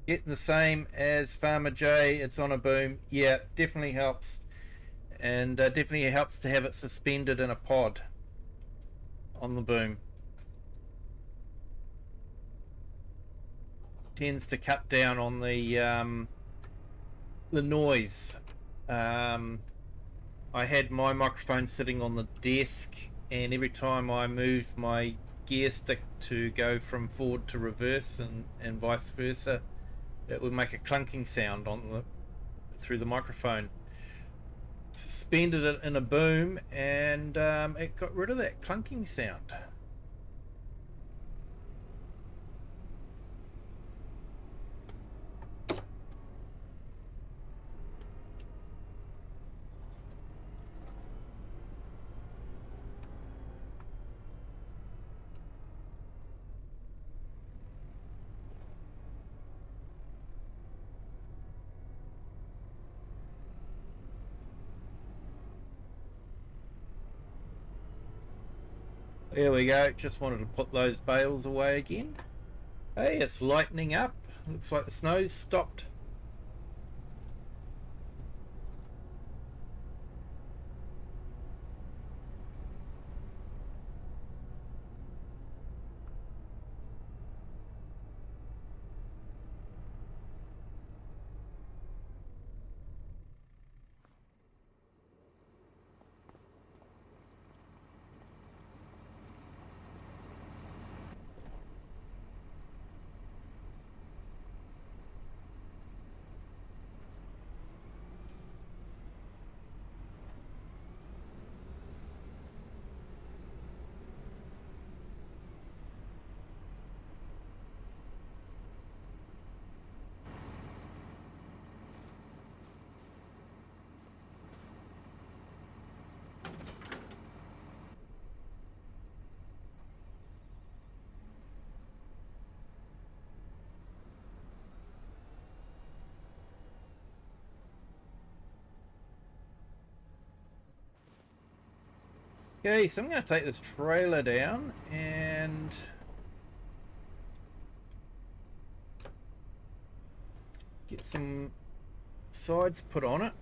Getting the same as Farmer J. It's on a boom. Yeah, definitely helps. And definitely helps to have it suspended in a pod on the boom. Tends to cut down on the noise. I had my microphone sitting on the desk, and every time I moved my gear stick to go from forward to reverse and vice versa, it would make a clunking sound through the microphone. Suspended it in a boom, and it got rid of that clunking sound. There we go. Just wanted to put those bales away again. Hey, it's lightening up. Looks like the snow's stopped. Okay, so I'm going to take this trailer down and get some sides put on it,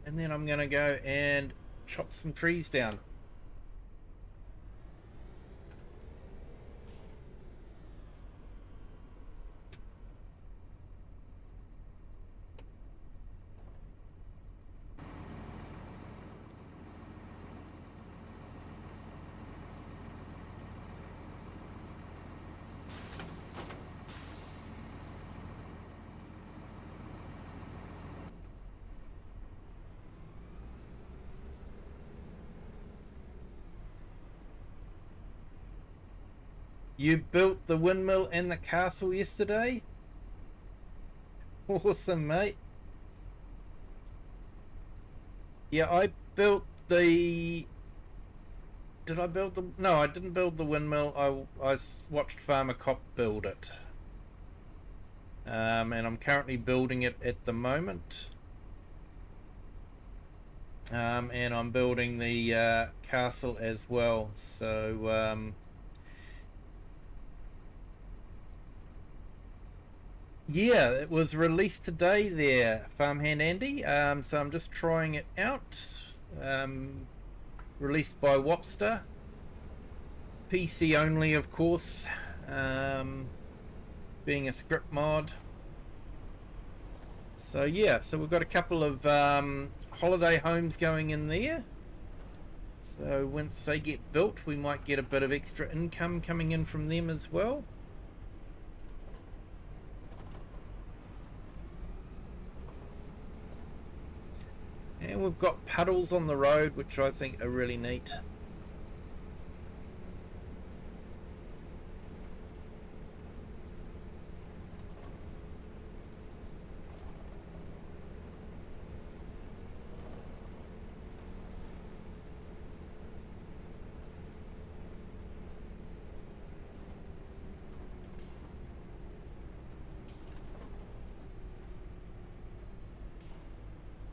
and then I'm going to go and chop some trees down. You built the windmill and the castle yesterday? Awesome, mate. Yeah, I built the... Did I build the... No, I didn't build the windmill. I watched Farmer Cop build it. And I'm currently building it at the moment. And I'm building the castle as well. So... yeah, it was released today there, Farmhand Andy. So I'm just trying it out. Released by Wopster. PC only, of course. Being a script mod. So yeah, so we've got a couple of holiday homes going in there. So once they get built, we might get a bit of extra income coming in from them as well. And we've got puddles on the road, which I think are really neat.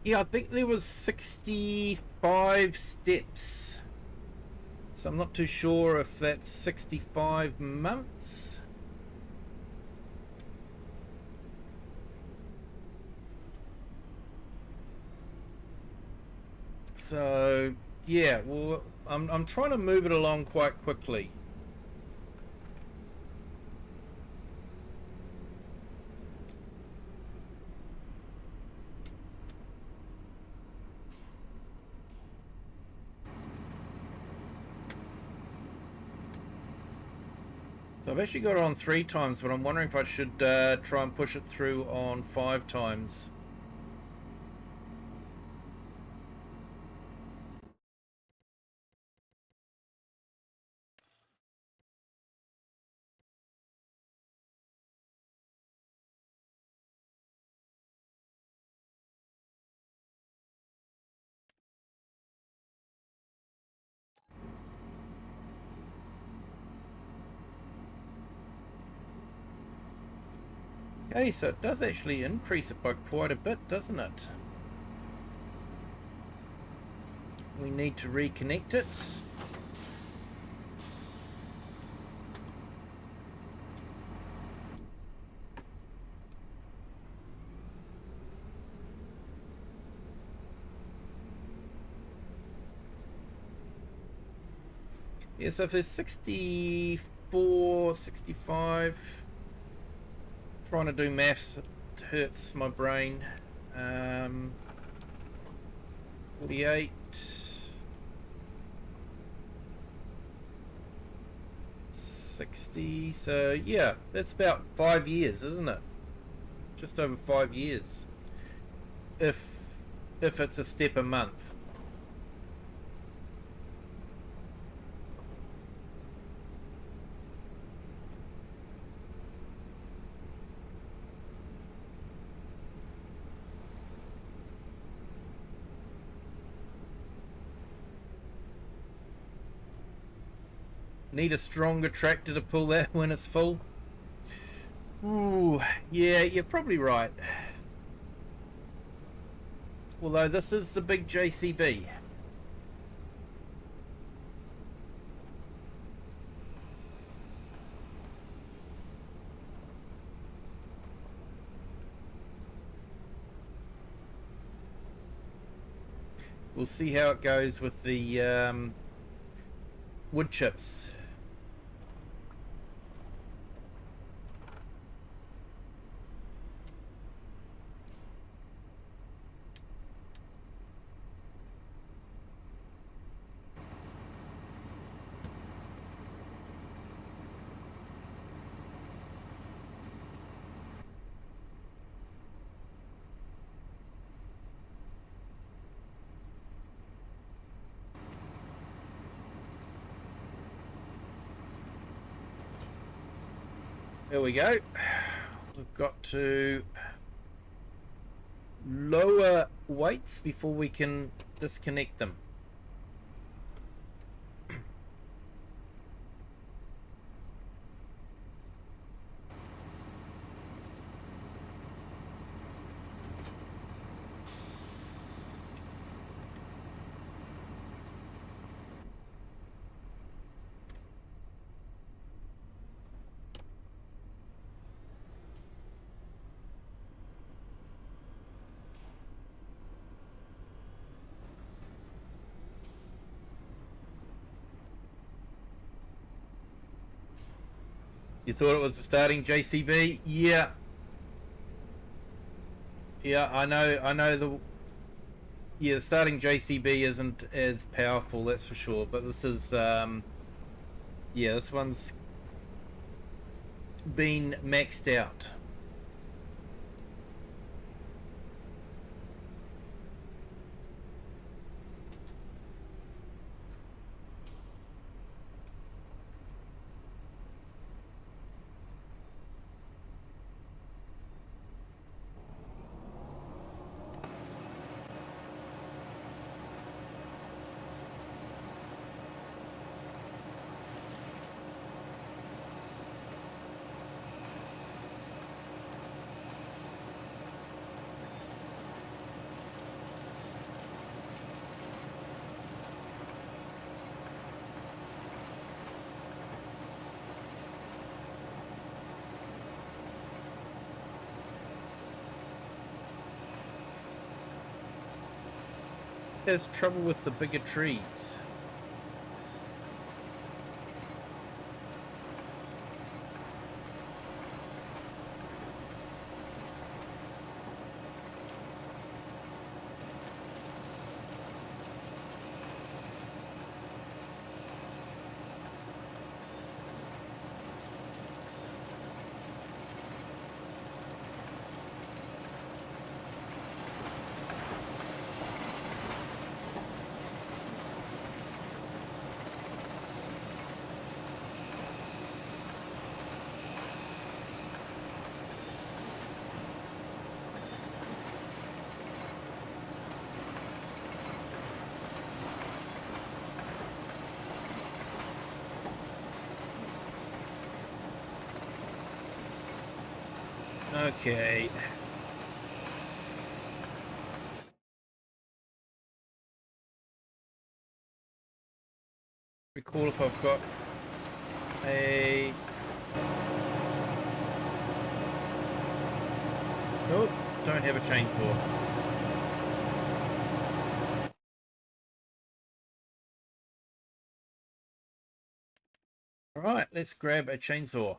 Yeah, I think there was 65 steps. So I'm not too sure if that's 65 months. So yeah, well, I'm trying to move it along quite quickly. So I've actually got it on 3 times, but I'm wondering if I should try and push it through on 5 times. Okay, so it does actually increase it by quite a bit, doesn't it? We need to reconnect it. Yeah, so if there's 64, 65, trying to do maths, it hurts my brain. 48, 60, so yeah, that's about 5 years, isn't it? Just over 5 years. If it's a step a month. Need a stronger tractor to pull that when it's full. Ooh, yeah, you're probably right. Although this is the big JCB. We'll see how it goes with the wood chips. There we go. We've got to lower weights before we can disconnect them. You thought it was the starting JCB? Yeah. Yeah, I know the starting JCB isn't as powerful, that's for sure, but this is yeah, this one's been maxed out. There's trouble with the bigger trees. Okay. Recall if I've got a... Nope, don't have a chainsaw. Alright, let's grab a chainsaw.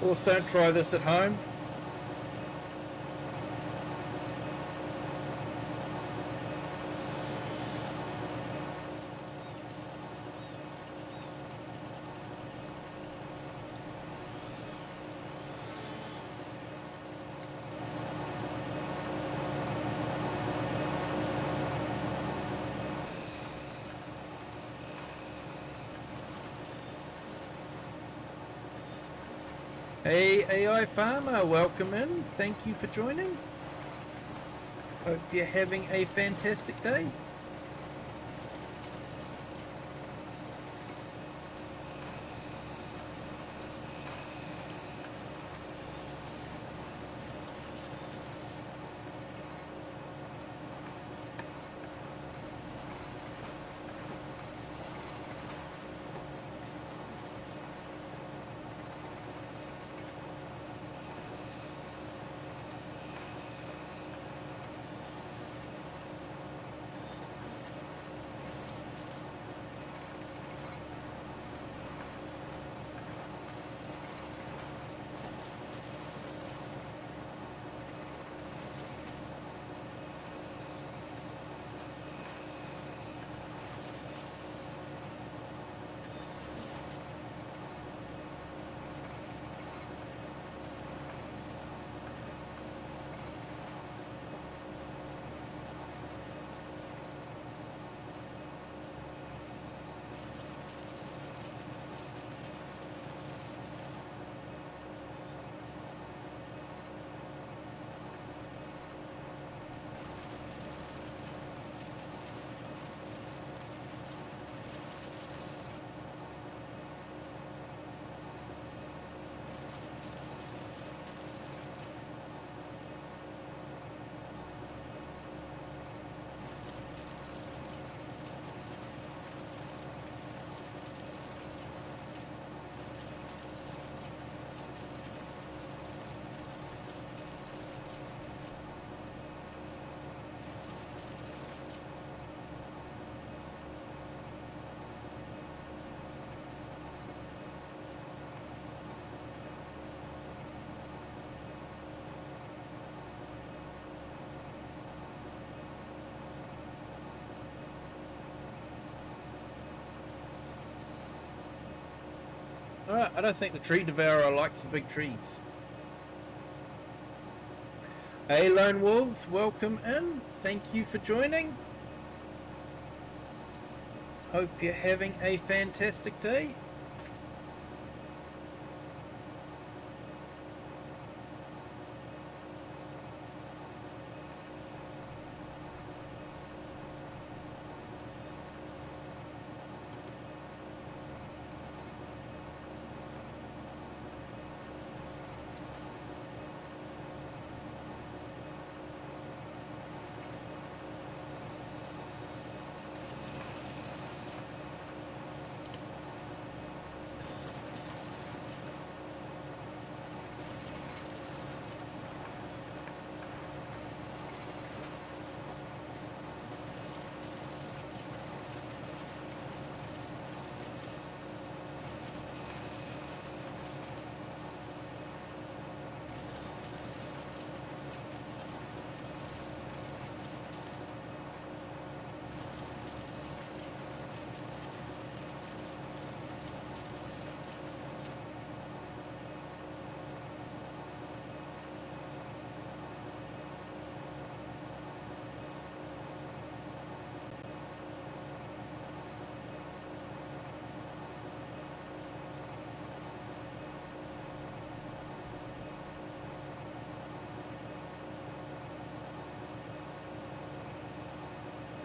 Of course, don't try this at home. Hey AI Farmer, welcome in. Thank you for joining. Hope you're having a fantastic day. Alright, I don't think the tree devourer likes the big trees. Hey Lone Wolves, welcome in. Thank you for joining. Hope you're having a fantastic day.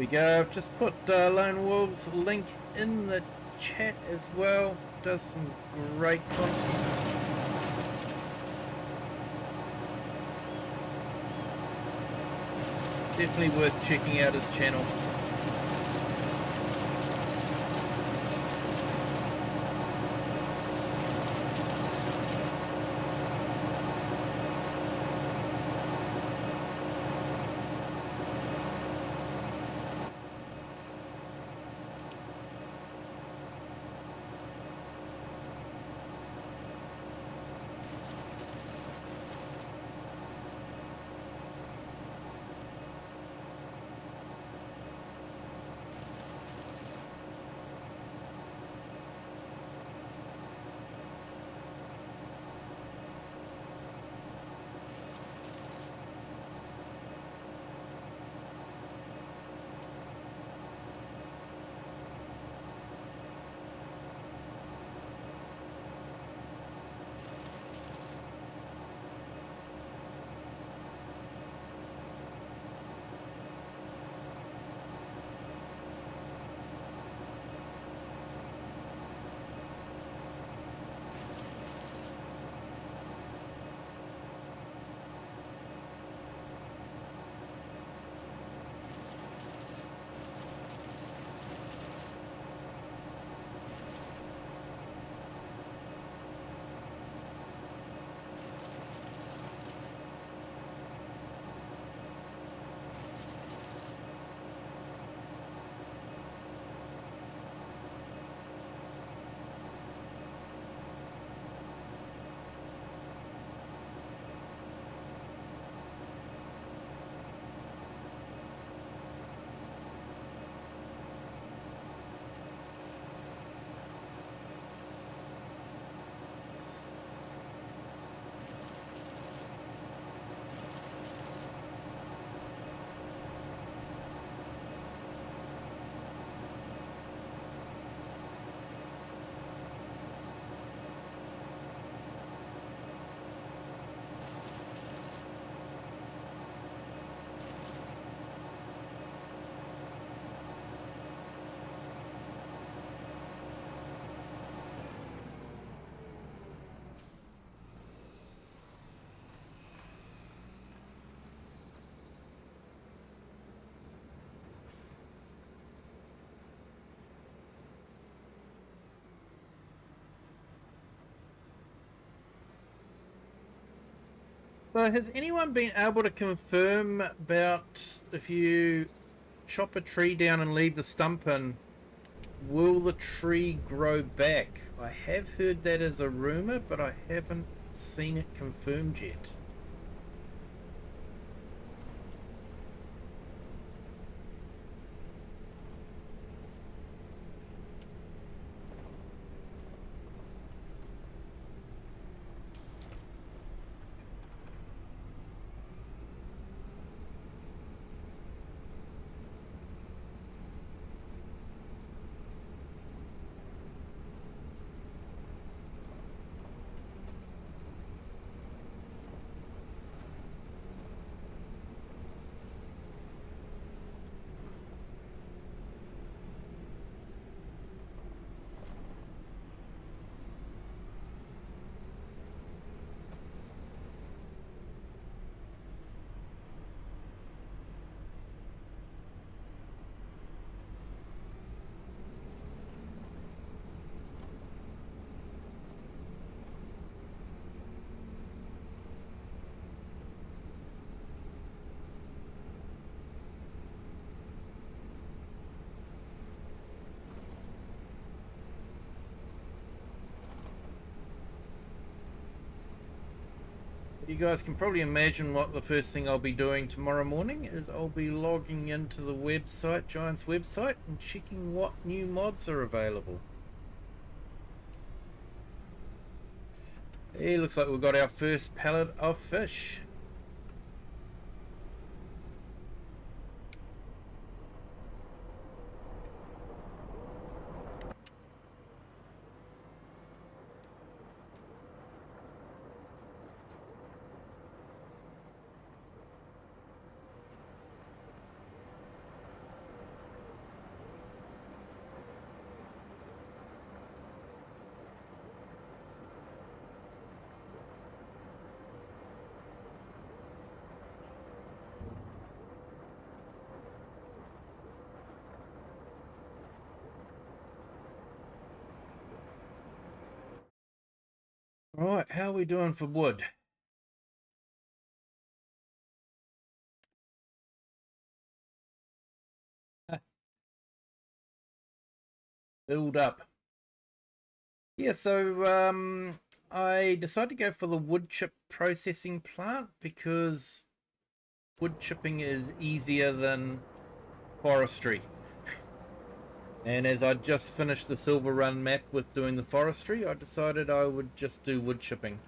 We go. I've just put Lone Wolves link in the chat as well. Does some great content. Definitely worth checking out his channel. So has anyone been able to confirm about if you chop a tree down and leave the stump in, will the tree grow back? I have heard that as a rumor, but I haven't seen it confirmed yet. You guys can probably imagine what the first thing I'll be doing tomorrow morning is. I'll be logging into the website, Giants website, and checking what new mods are available. Hey, looks like we've got our first pallet of fish. Right, how are we doing for wood? Build up. Yeah, so I decided to go for the wood chip processing plant because wood chipping is easier than forestry. And as I just finished the Silver Run map with doing the forestry, I decided I would just do wood chipping.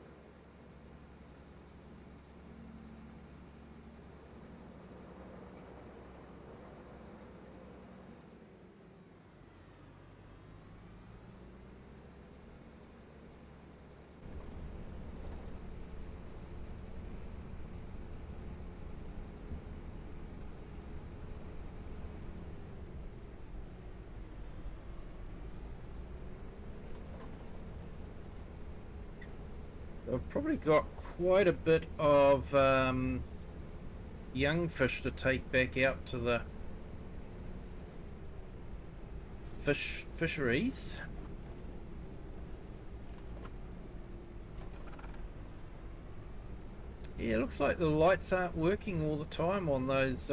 I've probably got quite a bit of young fish to take back out to the fisheries. Yeah, it looks like the lights aren't working all the time on those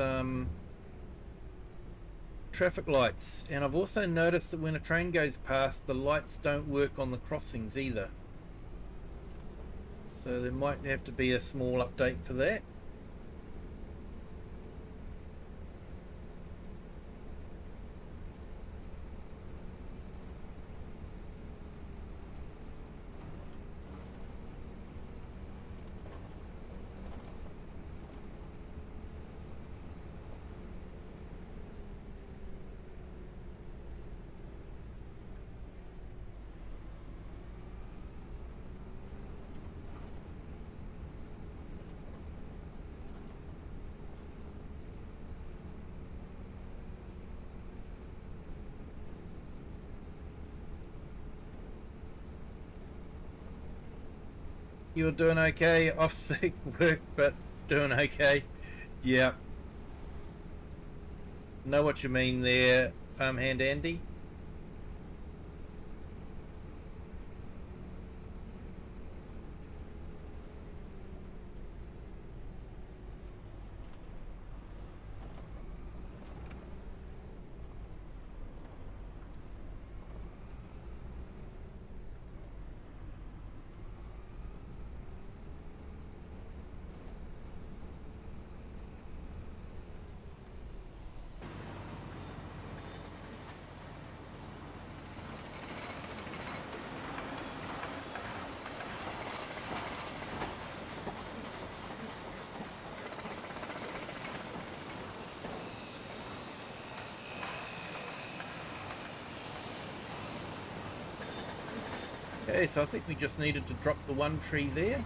traffic lights, and I've also noticed that when a train goes past, the lights don't work on the crossings either. So there might have to be a small update for that. You're doing okay, off sick work, but doing okay. Yeah, know what you mean there, farmhand Andy. Okay, so I think we just needed to drop the one tree there.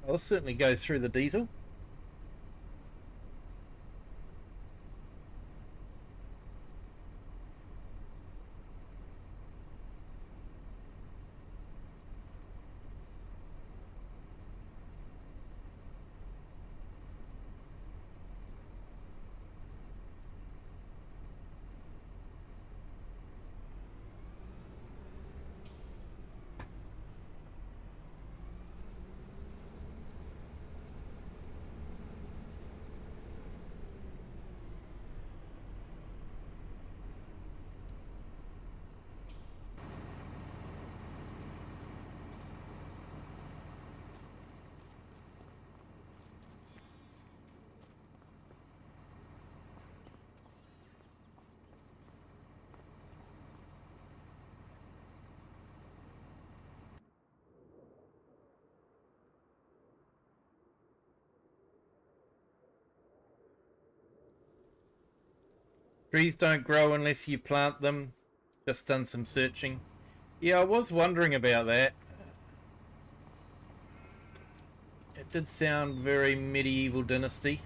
I'll certainly go through the diesel. Trees don't grow unless you plant them. Just done some searching. Yeah, I was wondering about that. It did sound very medieval dynasty.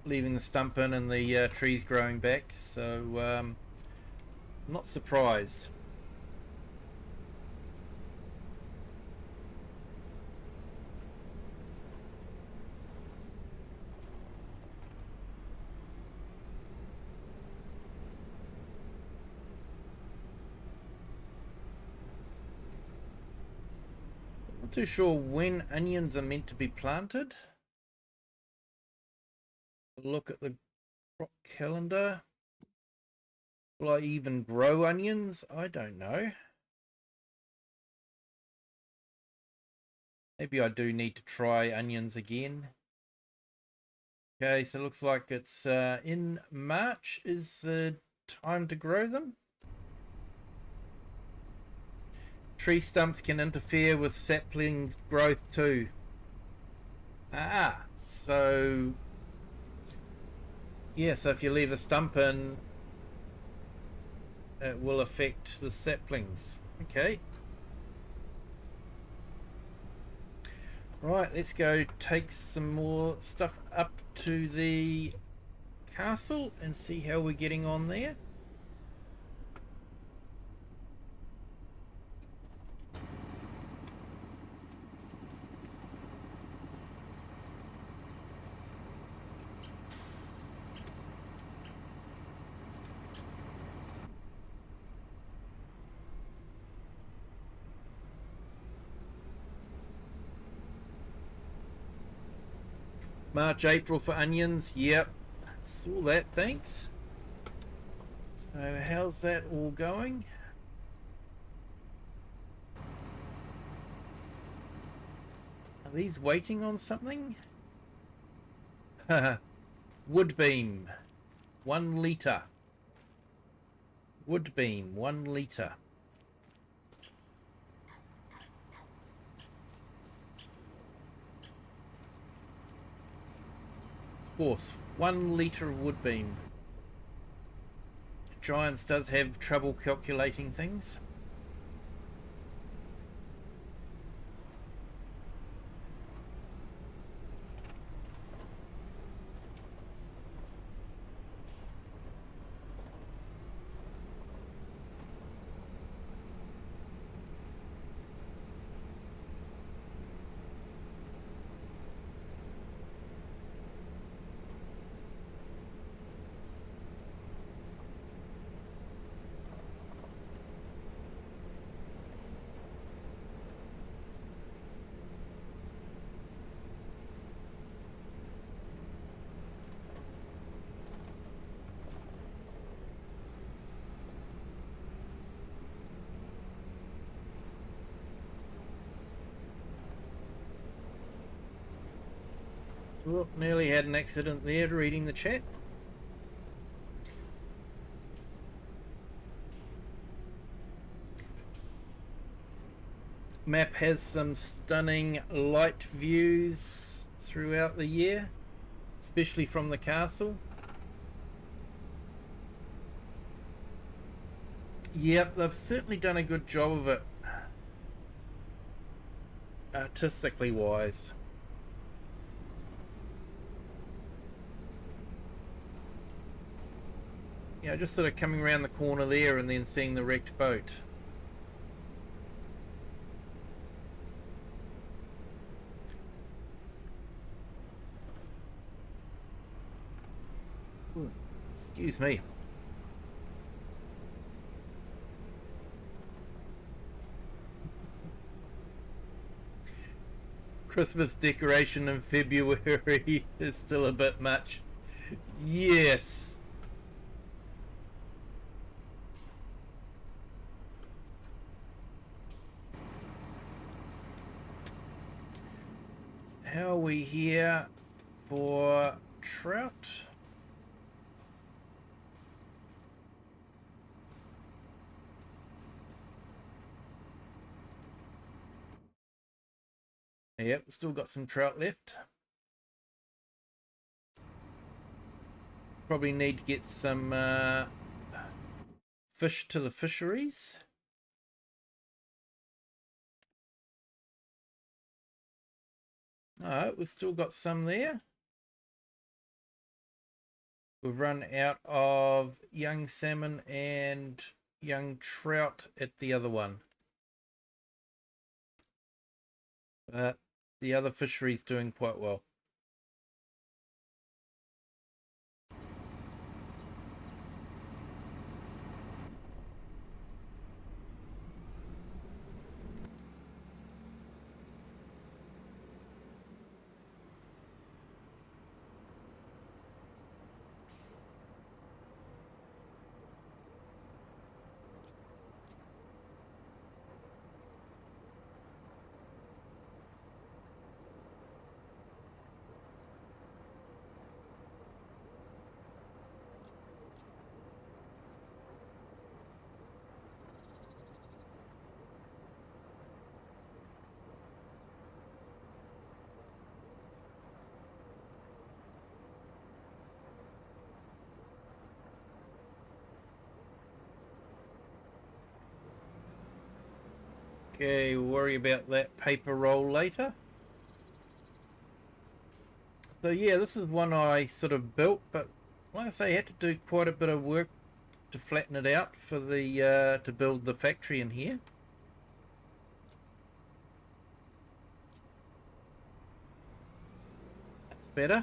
Leaving the stump in and the trees growing back, so I'm not surprised. So I'm not too sure when onions are meant to be planted. Look at the crop calendar. Will I even grow onions? I don't know. Maybe I do need to try onions again. Okay, so it looks like it's in March is time to grow them. Tree stumps can interfere with saplings growth too. So yeah, so if you leave a stump in, it will affect the saplings. Okay. Right, let's go take some more stuff up to the castle and see how we're getting on there. March, April for onions. Yep, saw that, thanks. So how's that all going? Are these waiting on something? Wood beam, 1 litre. Wood beam, 1 litre. Of course, 1 litre of wood beam. Giants does have trouble calculating things. Oh, nearly had an accident there reading the chat. Map has some stunning light views throughout the year, especially from the castle. Yep, they've certainly done a good job of it. artistically wise. You know, just sort of coming around the corner there and then seeing the wrecked boat. Ooh, excuse me. Christmas decoration in February is still a bit much. Yes. How are we here for trout? Yep, still got some trout left. Probably need to get some fish to the fisheries. Oh, we've still got some there. We've run out of young salmon and young trout at the other one. But the other fishery's doing quite well. Okay, we'll worry about that paper roll later. So yeah, this is one I sort of built, but like I say, I had to do quite a bit of work to flatten it out for the to build the factory in here. That's better.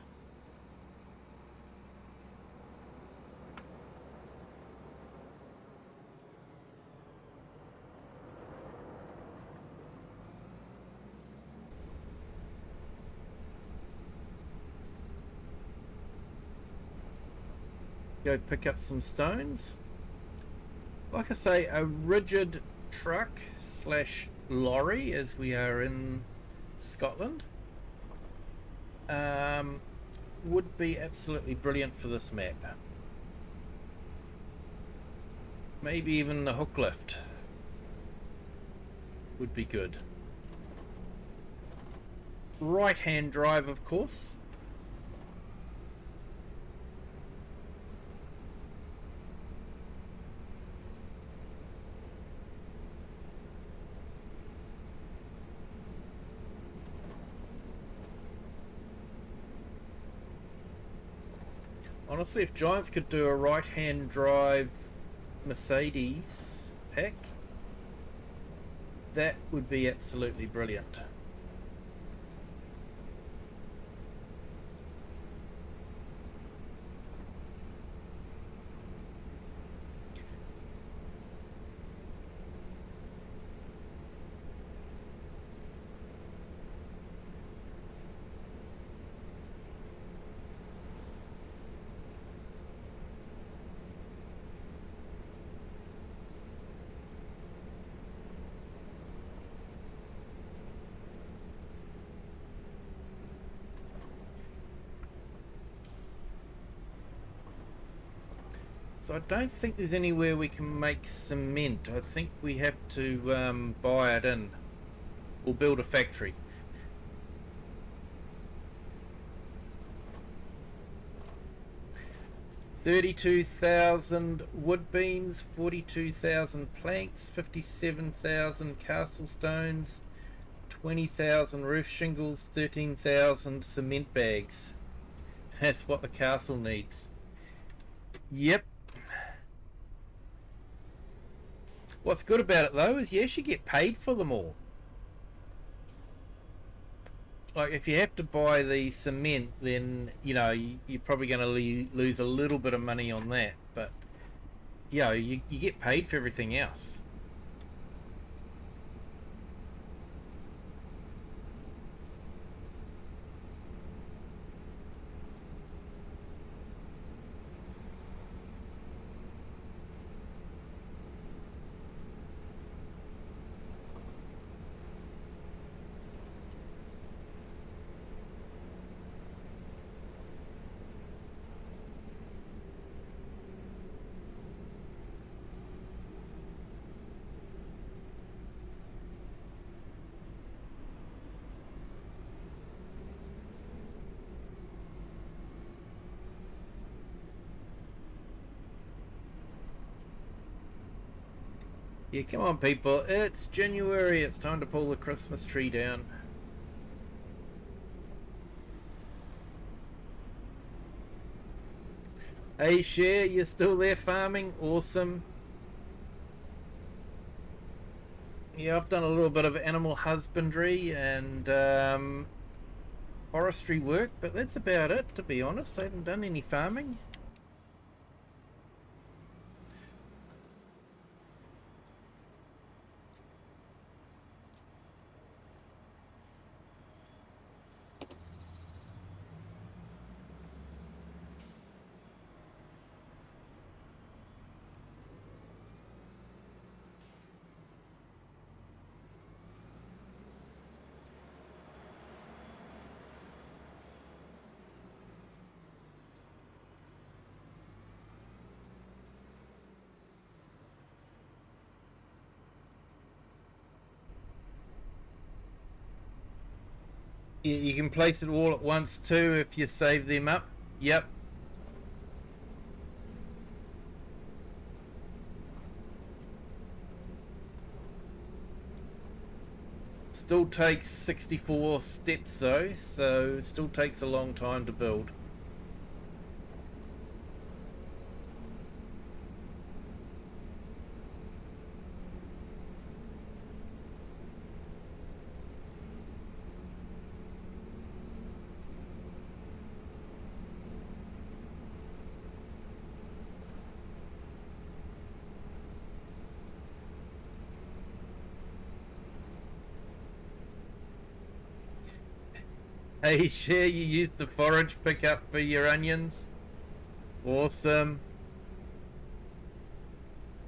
Go pick up some stones. Like I say, a rigid truck slash lorry, as we are in Scotland, would be absolutely brilliant for this map. Maybe even the hook lift would be good. Right hand drive, of course. Honestly, if Giants could do a right-hand drive Mercedes pack, that would be absolutely brilliant. So I don't think there's anywhere we can make cement. I think we have to buy it in or build a factory. 32,000 wood beams, 42,000 planks, 57,000 castle stones, 20,000 roof shingles, 13,000 cement bags. That's what the castle needs. Yep. What's good about it though is you actually get paid for them all. Like if you have to buy the cement, then you're probably going to lose a little bit of money on that. But you get paid for everything else. Yeah, come on people, it's January, it's time to pull the Christmas tree down. Hey Cher, you're still there farming? Awesome. Yeah, I've done a little bit of animal husbandry and forestry work, but that's about it, to be honest. I haven't done any farming. Yeah, you can place it all at once too if you save them up. Yep. Still takes 64 steps though, so still takes a long time to build. Hey, Cher, you used the forage pickup for your onions? Awesome.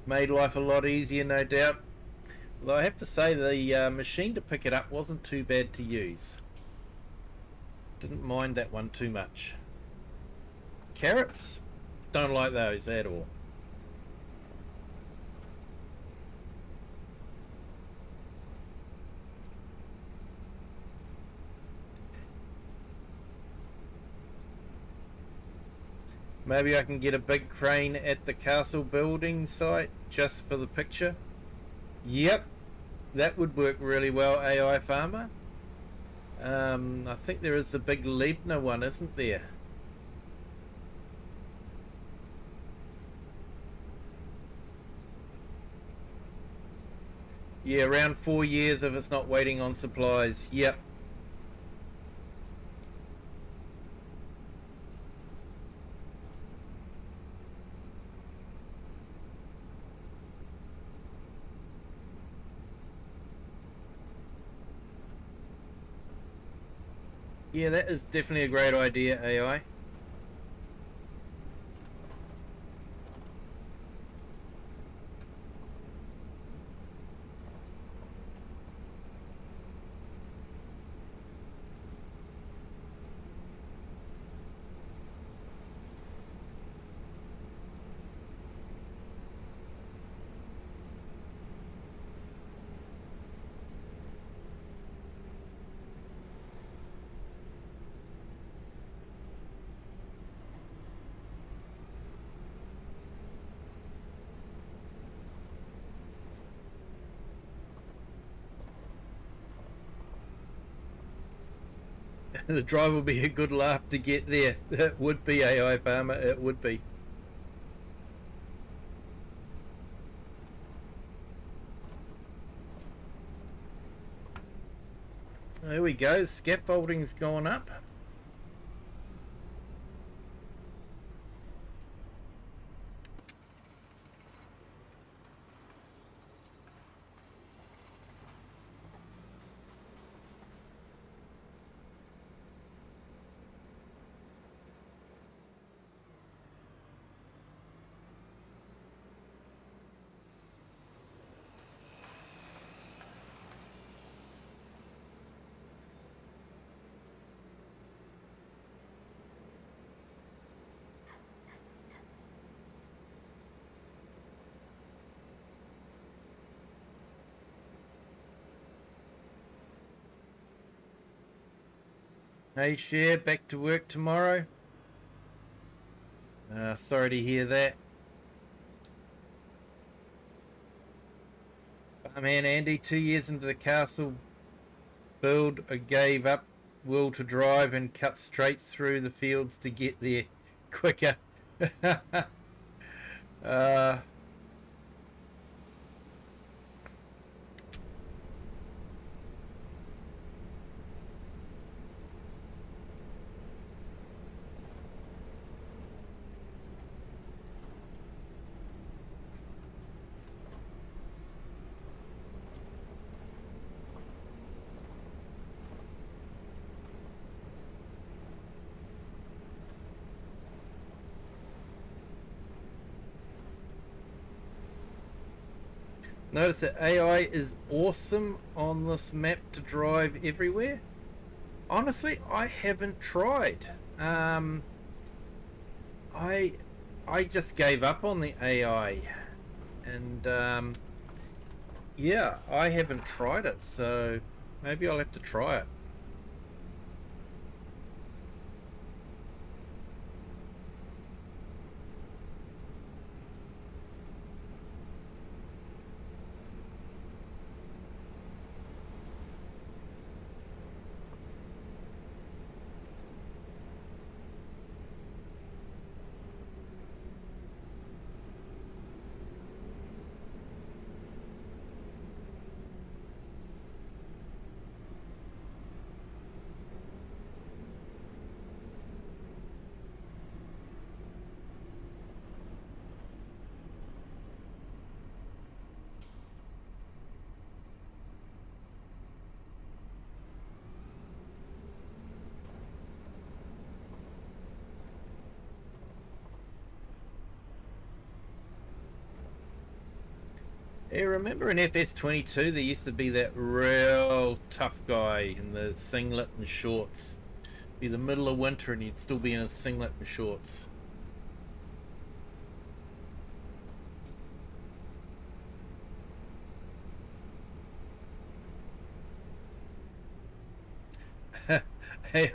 Made life a lot easier, no doubt. Although I have to say the machine to pick it up wasn't too bad to use. Didn't mind that one too much. Carrots? Don't like those at all. Maybe I can get a big crane at the castle building site just for the picture. Yep, that would work really well, AI Farmer. I think there is a big Lebner one, isn't there? Yeah, around 4 years if it's not waiting on supplies. Yep. Yeah, that is definitely a great idea, AI. The drive will be a good laugh to get there. It would be, AI Farmer, it would be. There we go, scaffolding's gone up. Hey, Cher, back to work tomorrow. Sorry to hear that. Man, Andy, 2 years into the castle build, I gave up will to drive and cut straight through the fields to get there quicker. uh, Notice that AI is awesome on this map to drive everywhere. Honestly, I haven't tried. I just gave up on the AI, and yeah, I haven't tried it, so maybe I'll have to try it. Yeah, remember in FS22 there used to be that real tough guy in the singlet and shorts. Be the middle of winter and he'd still be in his singlet and shorts. Hey,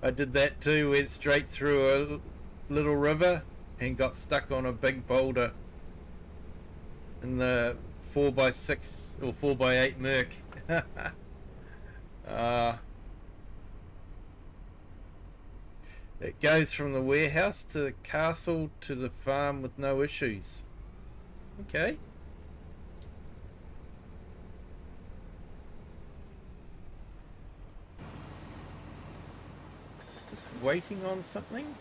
I did that too. Went straight through a little river and got stuck on a big boulder in the 4x6 or 4x8 Merc. uh, it goes from the warehouse to the castle to the farm with no issues. Okay. Just waiting on something.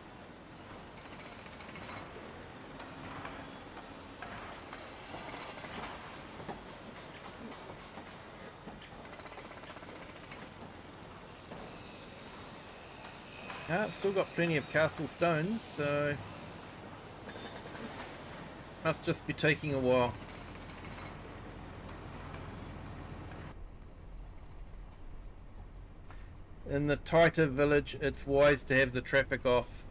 It's still got plenty of castle stones, so must just be taking a while. In the tighter village, it's wise to have the traffic off.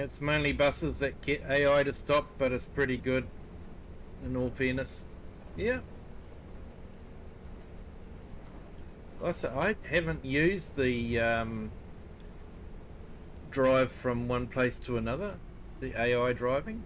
It's mainly buses that get AI to stop, but it's pretty good, in all fairness. Yeah. I haven't used the drive from one place to another, the AI driving.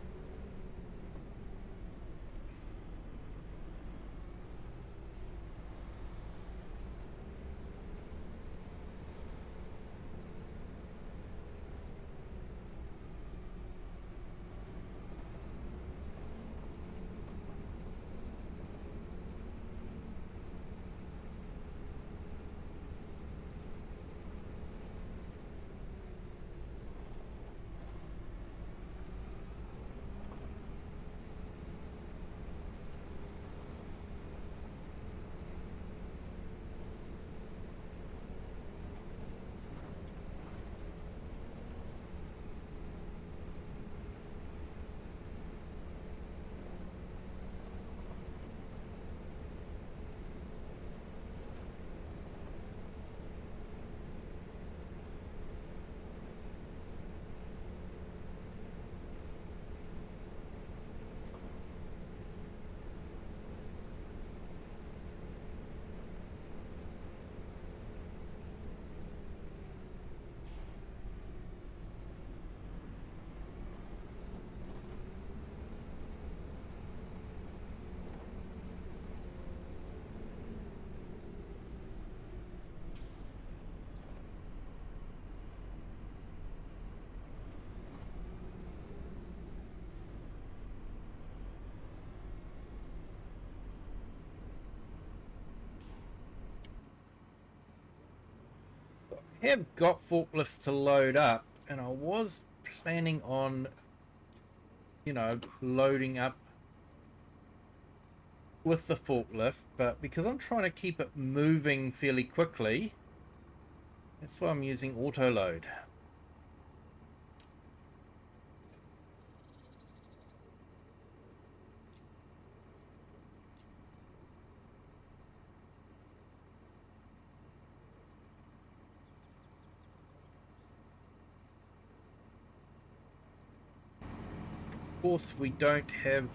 Have got forklifts to load up, and I was planning on, loading up with the forklift, but because I'm trying to keep it moving fairly quickly, that's why I'm using auto load. Of course, we don't have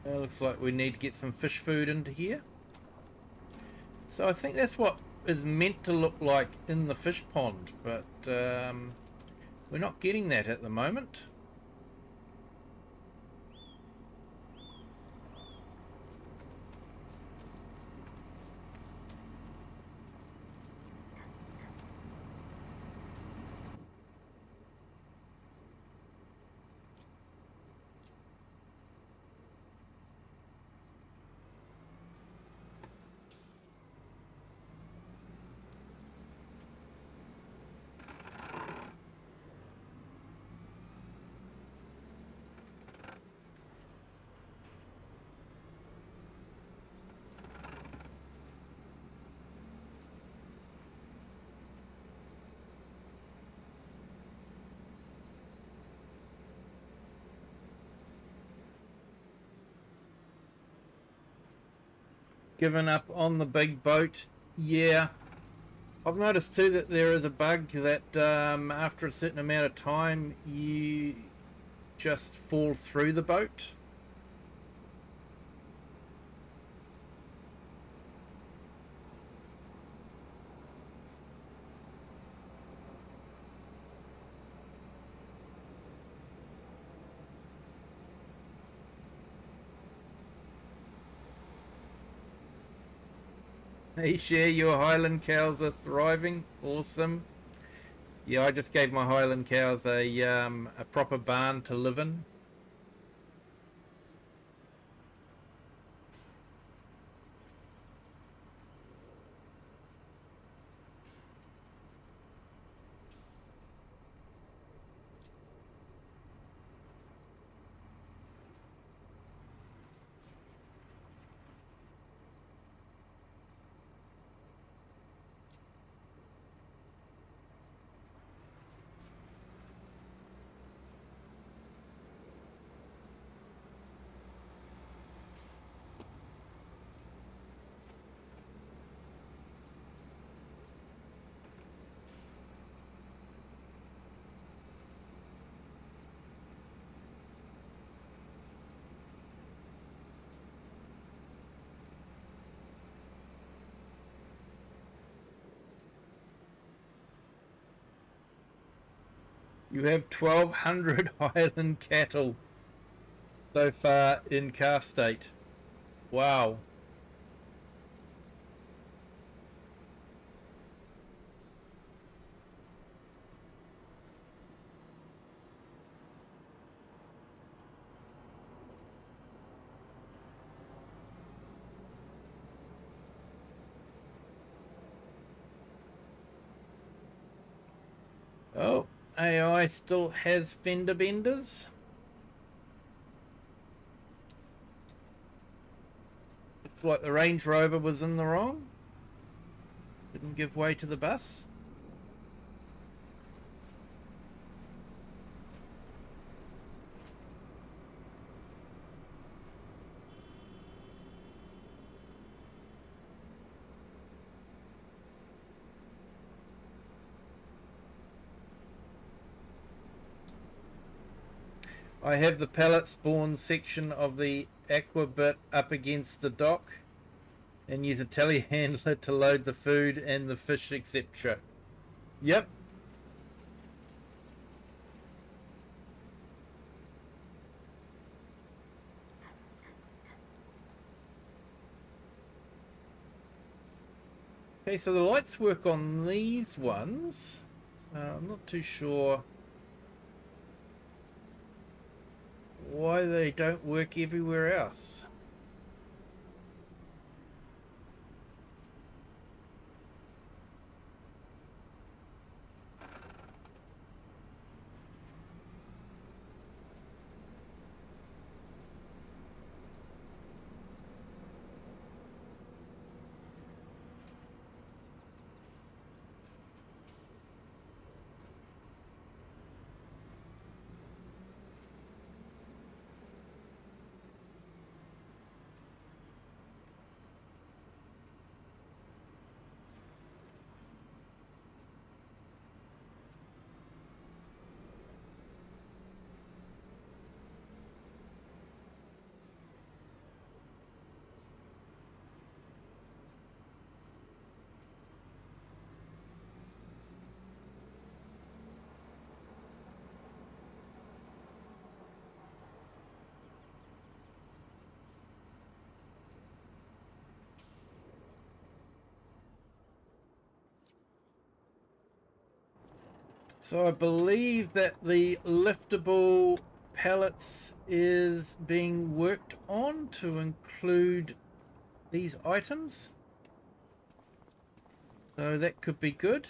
it looks like we need to get some fish food into here. So I think that's what is meant to look like in the fish pond, but we're not getting that at the moment. Given up on the big boat? Yeah. I've noticed too that there is a bug that after a certain amount of time you just fall through the boat. Hey, share your Highland cows are thriving. Awesome. Yeah, I just gave my Highland cows a proper barn to live in. You have 1,200 Highland cattle so far in calf state. Wow. Oh, AI still has fender benders. Looks like the Range Rover was in the wrong. Didn't give way to the bus. I have the pallet spawn section of the aquabit up against the dock and use a telehandler to load the food and the fish, etc. Yep. Okay, so the lights work on these ones. So I'm not too sure why they don't work everywhere else. So I believe that the liftable pallets is being worked on to include these items. So that could be good.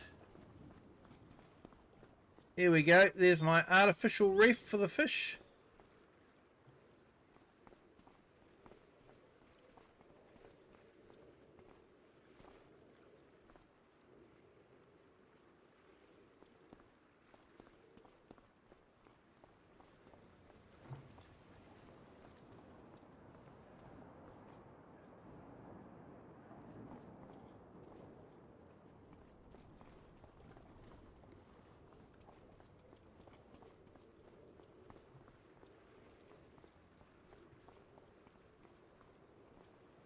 Here we go. There's my artificial reef for the fish.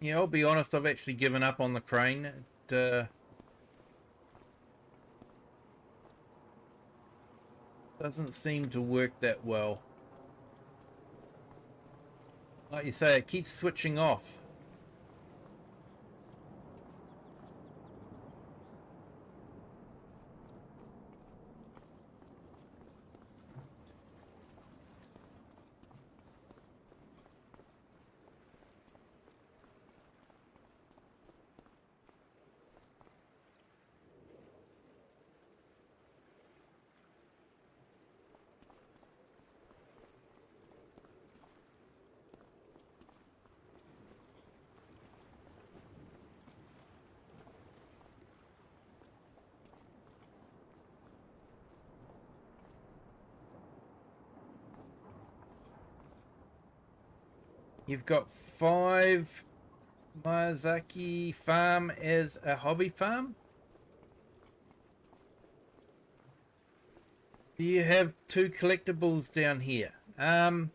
Yeah, I'll be honest, I've actually given up on the crane. It doesn't seem to work that well. Like you say, it keeps switching off. You've got 5 Miyazaki farm as a hobby farm. Do you have 2 collectibles down here? I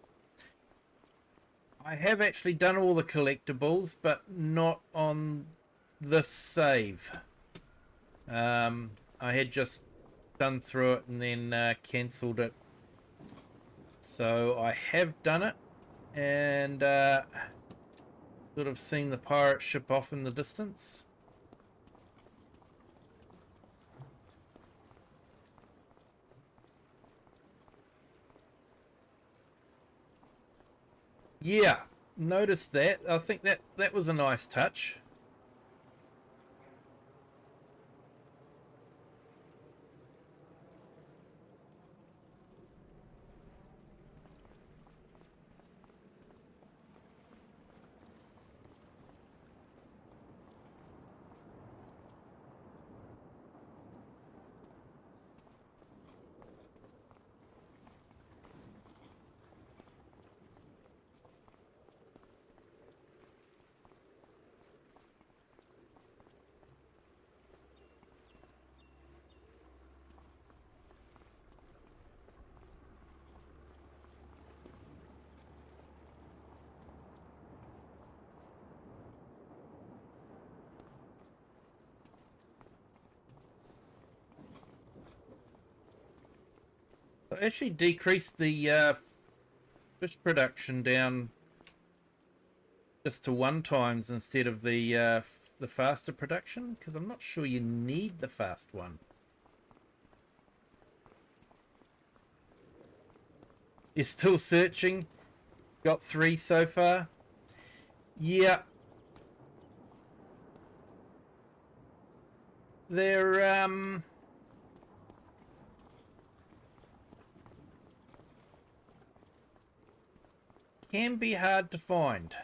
have actually done all the collectibles, but not on this save. I had just done through it and then cancelled it. So I have done it and sort of seen the pirate ship off in the distance. Yeah, noticed that. I think that was a nice touch. I actually decreased the fish production down just to 1 times instead of the faster production, because I'm not sure you need the fast one. You're still searching? Got 3 so far? Yeah. They're can be hard to find.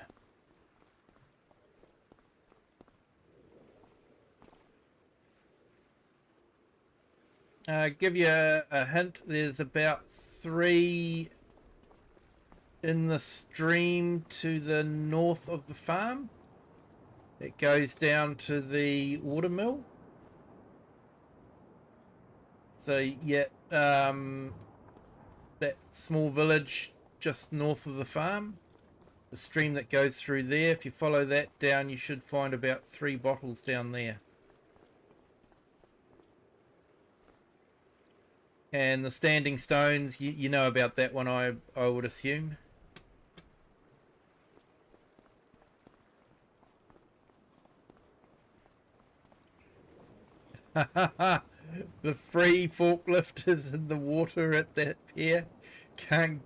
Give you a hint. There's about 3 in the stream to the north of the farm. It goes down to the watermill. So yeah, that small village just north of the farm, the stream that goes through there, if you follow that down, you should find about 3 bottles down there. And the standing stones, you know about that one, I would assume. The free forklift is in the water at that pier. Can't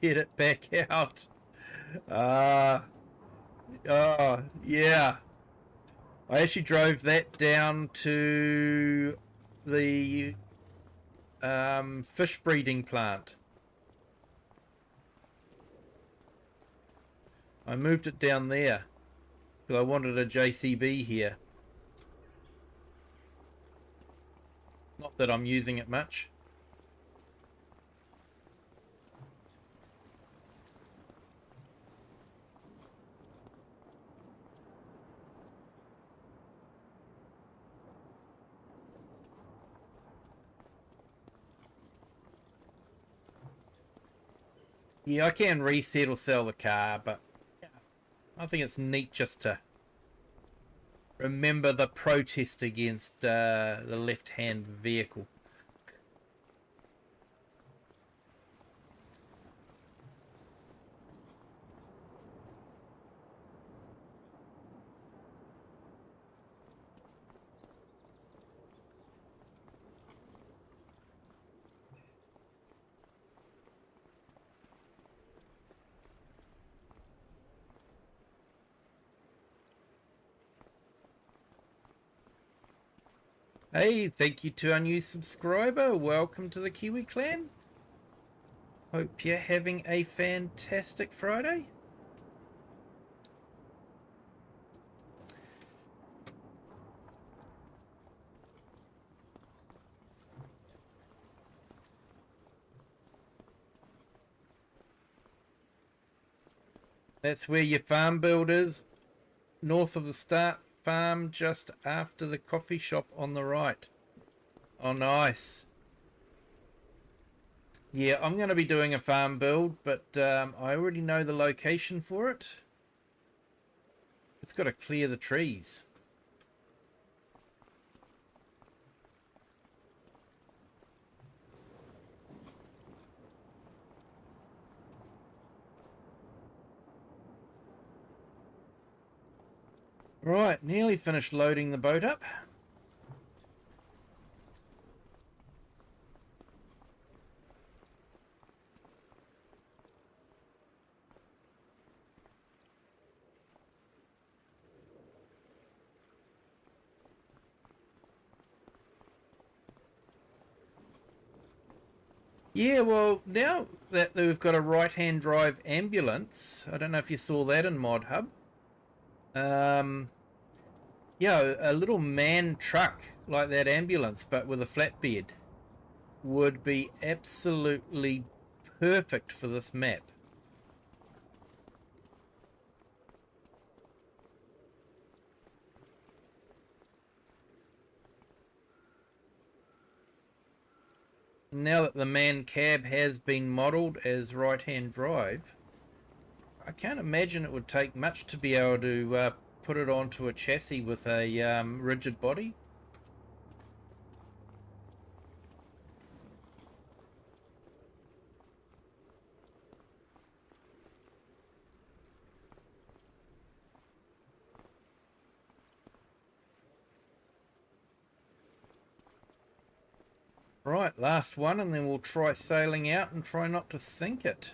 get it back out. Oh, yeah. I actually drove that down to the fish breeding plant. I moved it down there because I wanted a JCB here. Not that I'm using it much. Yeah, I can reset or sell the car, but I think it's neat just to remember the protest against the left-hand vehicle. Hey, thank you to our new subscriber. Welcome to the Kiwi clan. Hope you're having a fantastic Friday. That's where your farm build is. North of the start farm, just after the coffee shop on the right. Oh, nice. Yeah, I'm going to be doing a farm build, but I already know the location for it. It's got to clear the trees. Right, nearly finished loading the boat up. Yeah, well, now that we've got a right-hand drive ambulance, I don't know if you saw that in Mod Hub. Yeah, a little man truck like that ambulance, but with a flatbed, would be absolutely perfect for this map. Now that the man cab has been modelled as right-hand drive, I can't imagine it would take much to be able to put it onto a chassis with a rigid body. Right, last one, and then we'll try sailing out and try not to sink it.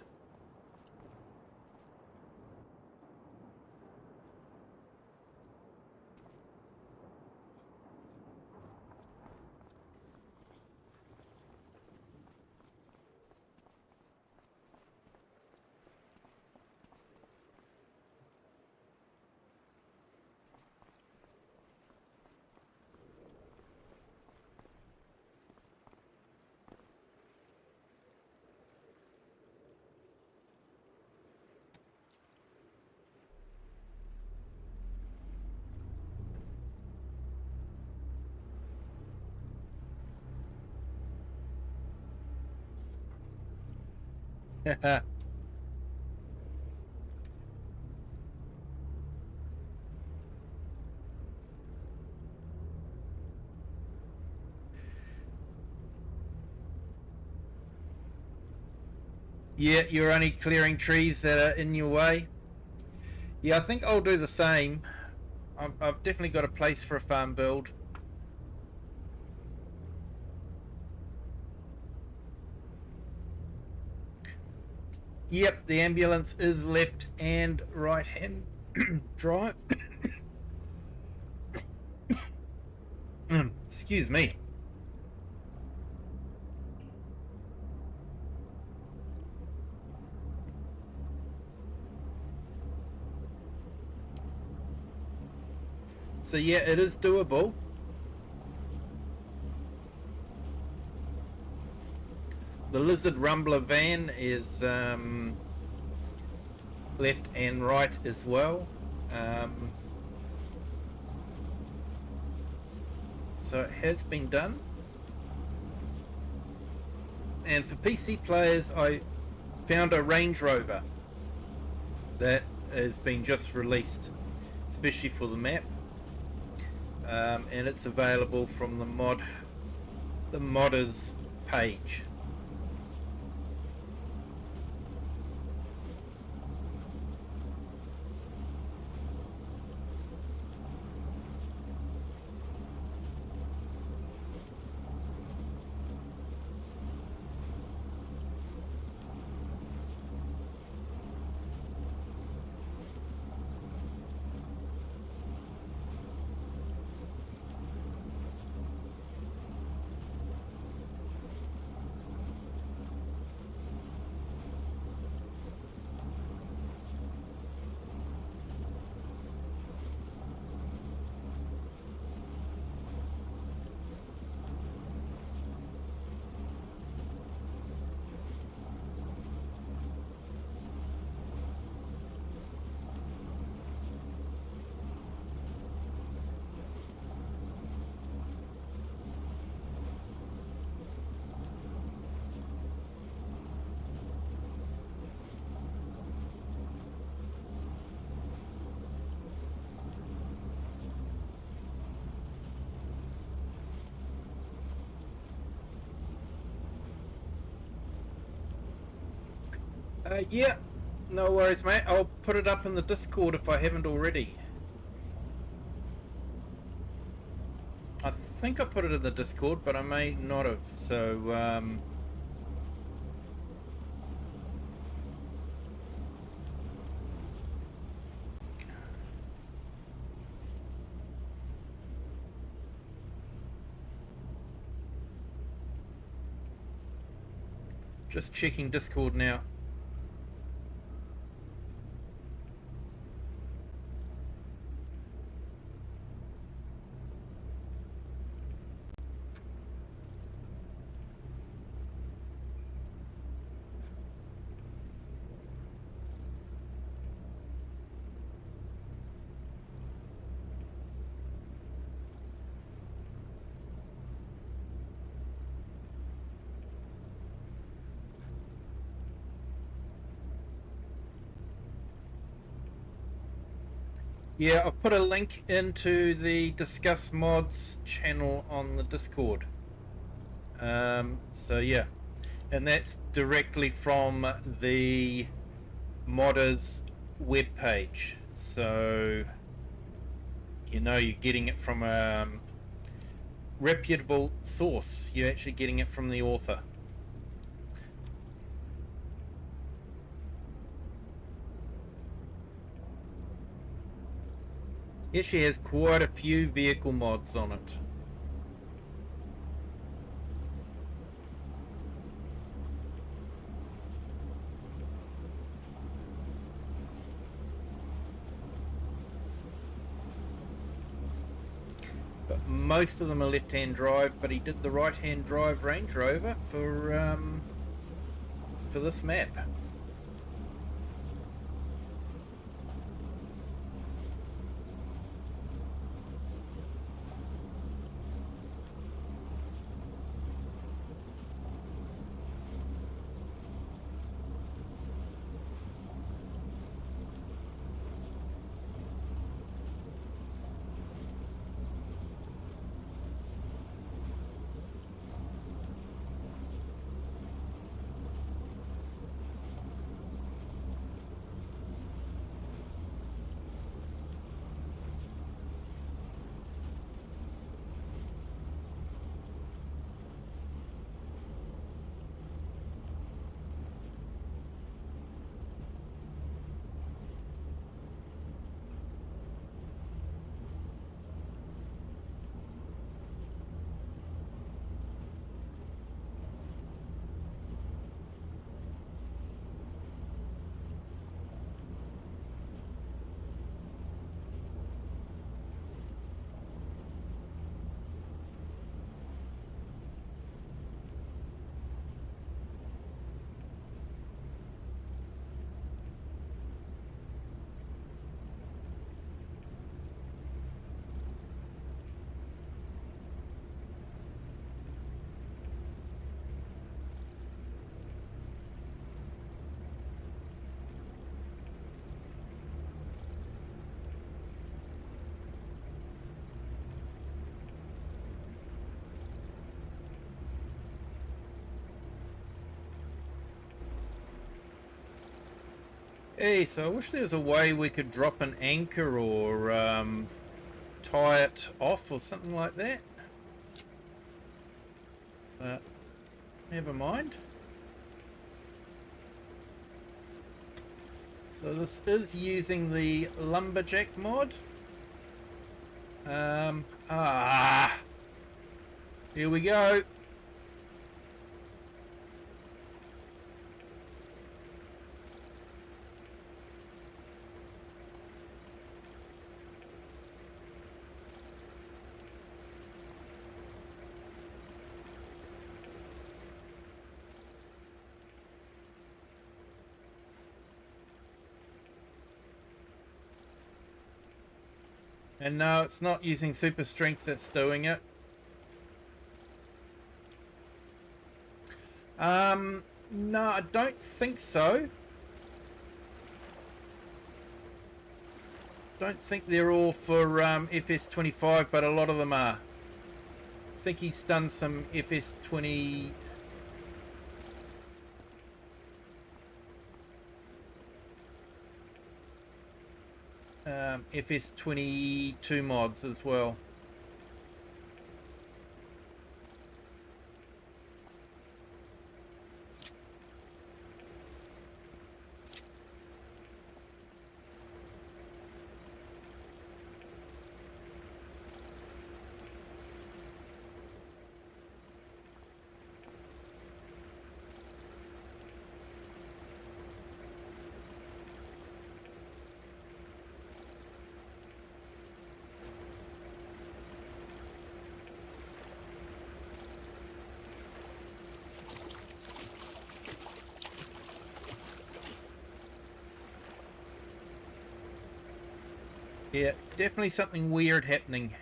Yeah, you're only clearing trees that are in your way. Yeah, I think I'll do the same. I've definitely got a place for a farm build. Yep, the ambulance is left and right hand drive. Excuse me. So yeah, it is doable. The Lizard Rumbler van is left and right as well. So it has been done. And for PC players, I found a Range Rover that has been just released, especially for the map. And it's available from the modders page. Yeah, no worries, mate. I'll put it up in the Discord if I haven't already. think I put it in the Discord, but I may not have. So, just checking Discord now. Yeah, I've put a link into the Discuss Mods channel on the Discord. So yeah, and that's directly from the modders webpage. So you know you're getting it from a reputable source. You're actually getting it from the author. It actually has quite a few vehicle mods on it. But most of them are left-hand drive, but he did the right-hand drive Range Rover for this map. Hey, so I wish there was a way we could drop an anchor or tie it off or something like that. But never mind. So this is using the lumberjack mod. Here we go. And no, it's not using super strength that's doing it. No, I don't think so. Don't think they're all for FS25, but a lot of them are. I think he's done some FS20... FS22 mods as well. Yeah, definitely something weird happening.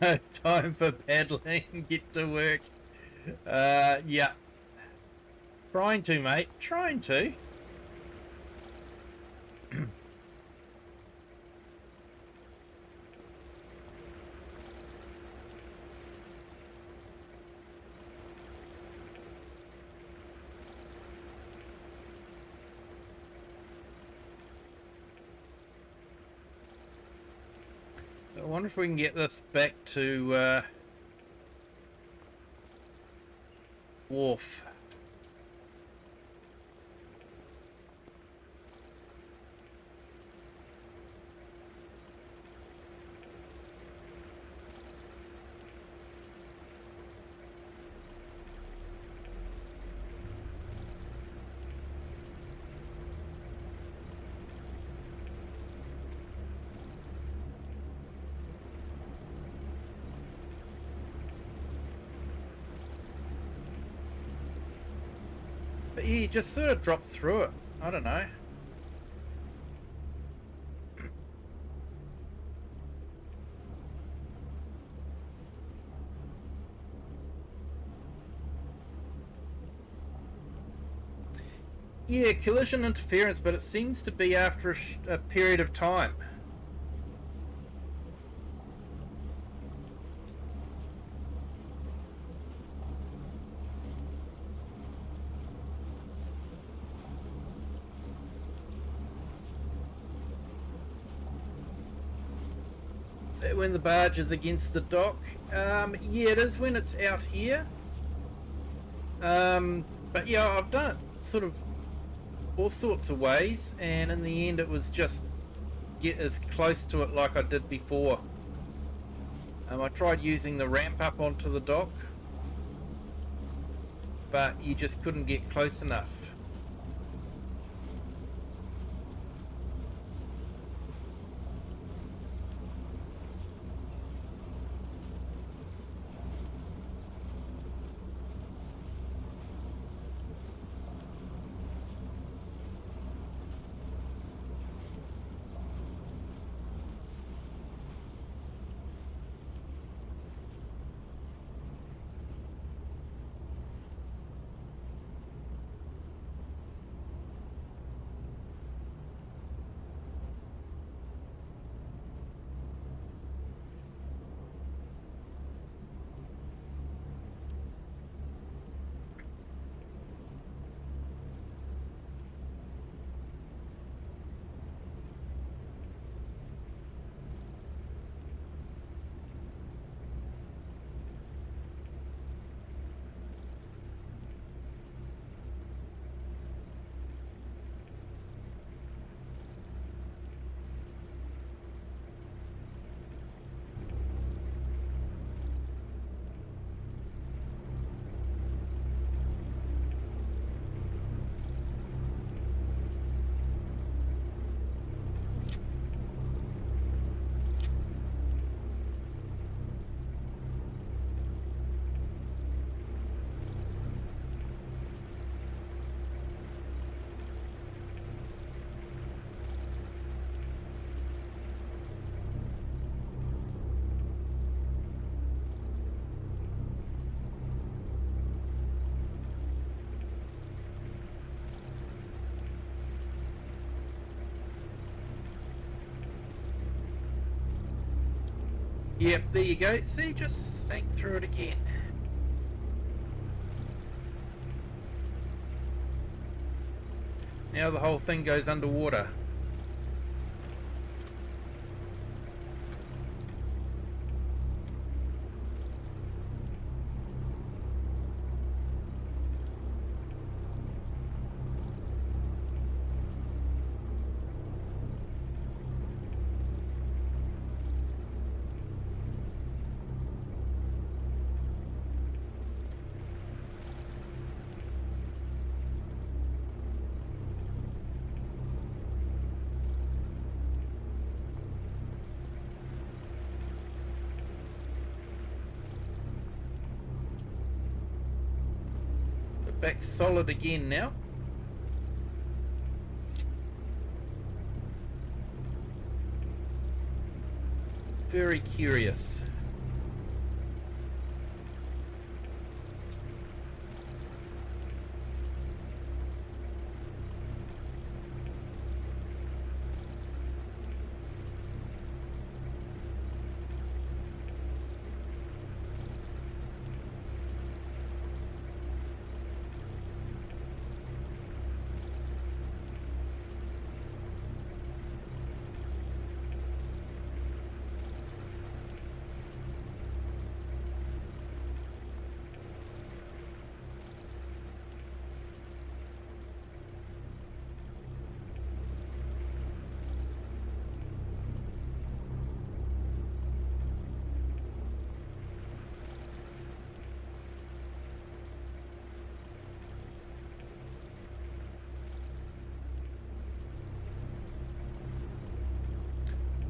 No time for paddling. Get to work. Yeah. Trying to, mate. Trying to. So I wonder if we can get this back to wharf. But yeah, you just sort of drop through it. I don't know. Yeah, collision interference, but it seems to be after a period of time. Is that when the barge is against the dock? Yeah, it is when it's out here. But yeah, I've done it sort of all sorts of ways, and in the end it was just get as close to it like I did before. I tried using the ramp up onto the dock, but you just couldn't get close enough. Yep, there you go. See, just sank through it again. Now the whole thing goes underwater. Back solid again now. Very curious.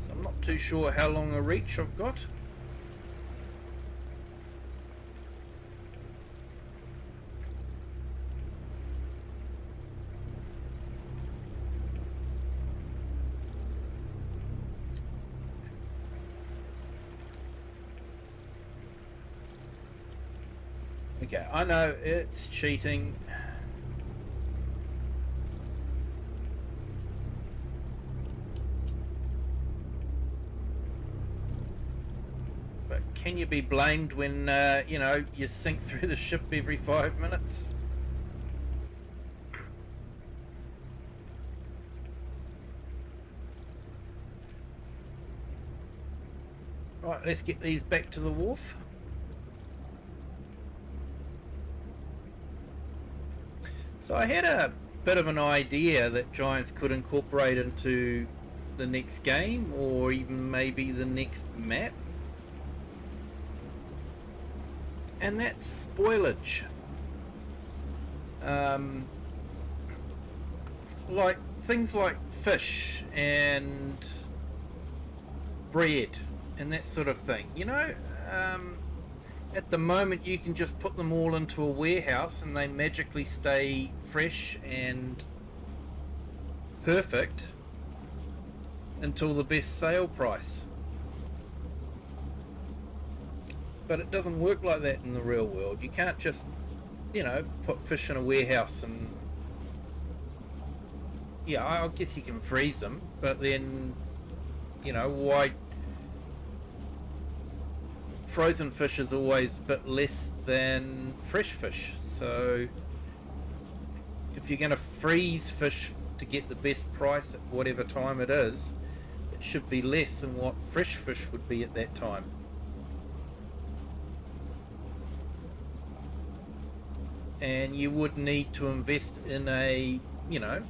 So I'm not too sure how long a reach I've got. Okay, I know it's cheating. But can you be blamed when, you know, you sink through the ship every 5 minutes? Right, let's get these back to the wharf. So I had a bit of an idea that Giants could incorporate into the next game, or even maybe the next map, and that's spoilage. Like things like fish and bread and that sort of thing, you know. At the moment you can just put them all into a warehouse and they magically stay fresh and perfect until the best sale price. But it doesn't work like that in the real world. You can't just, you know, put fish in a warehouse and... Yeah, I guess you can freeze them, but then, you know, why... Frozen fish is always a bit less than fresh fish, so if you're going to freeze fish to get the best price at whatever time it is, it should be less than what fresh fish would be at that time. And you would need to invest in a, you know,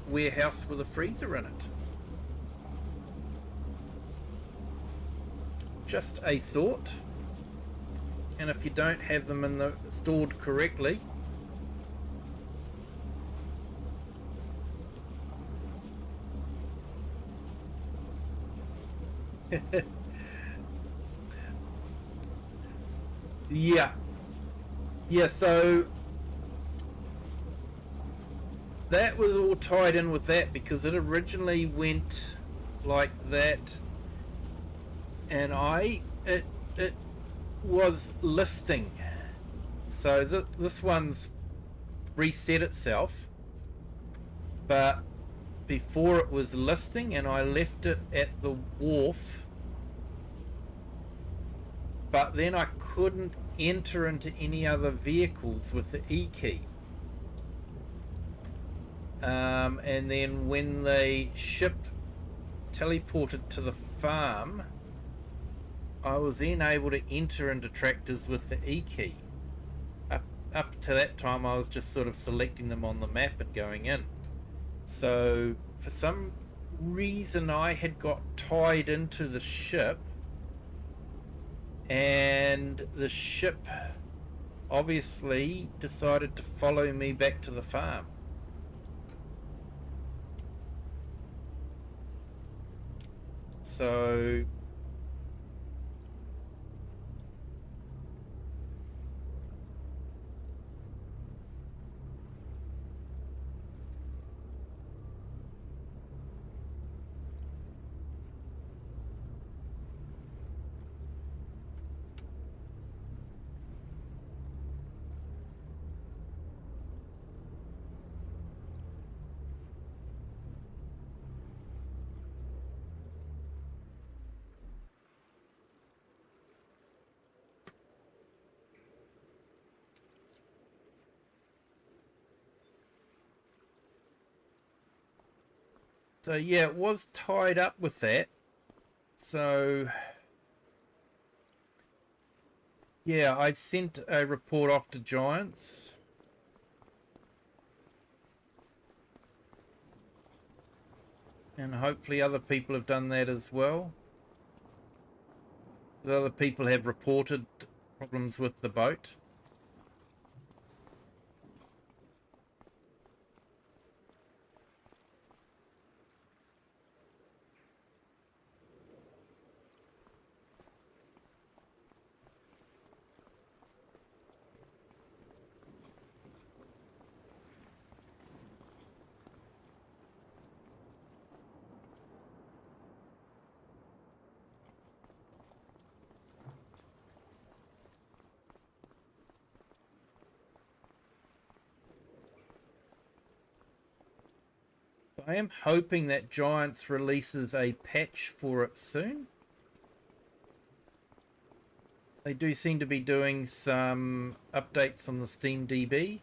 warehouse with a freezer in it. Just a thought. And if you don't have them in the stored correctly, yeah, so that was all tied in with that, because it originally went like that, and it was listing, so this one's reset itself, but before it was listing, and I left it at the wharf but then I couldn't enter into any other vehicles with the E key. And then when the ship teleported to the farm, I was then able to enter into tractors with the E key. Up to that time, I was just sort of selecting them on the map and going in. So for some reason, I had got tied into the ship, and the ship obviously decided to follow me back to the farm. So yeah, it was tied up with that. So yeah, I sent a report off to Giants. And hopefully other people have done that as well. The other people have reported problems with the boat. I am hoping that Giants releases a patch for it soon. They do seem to be doing some updates on the Steam DB.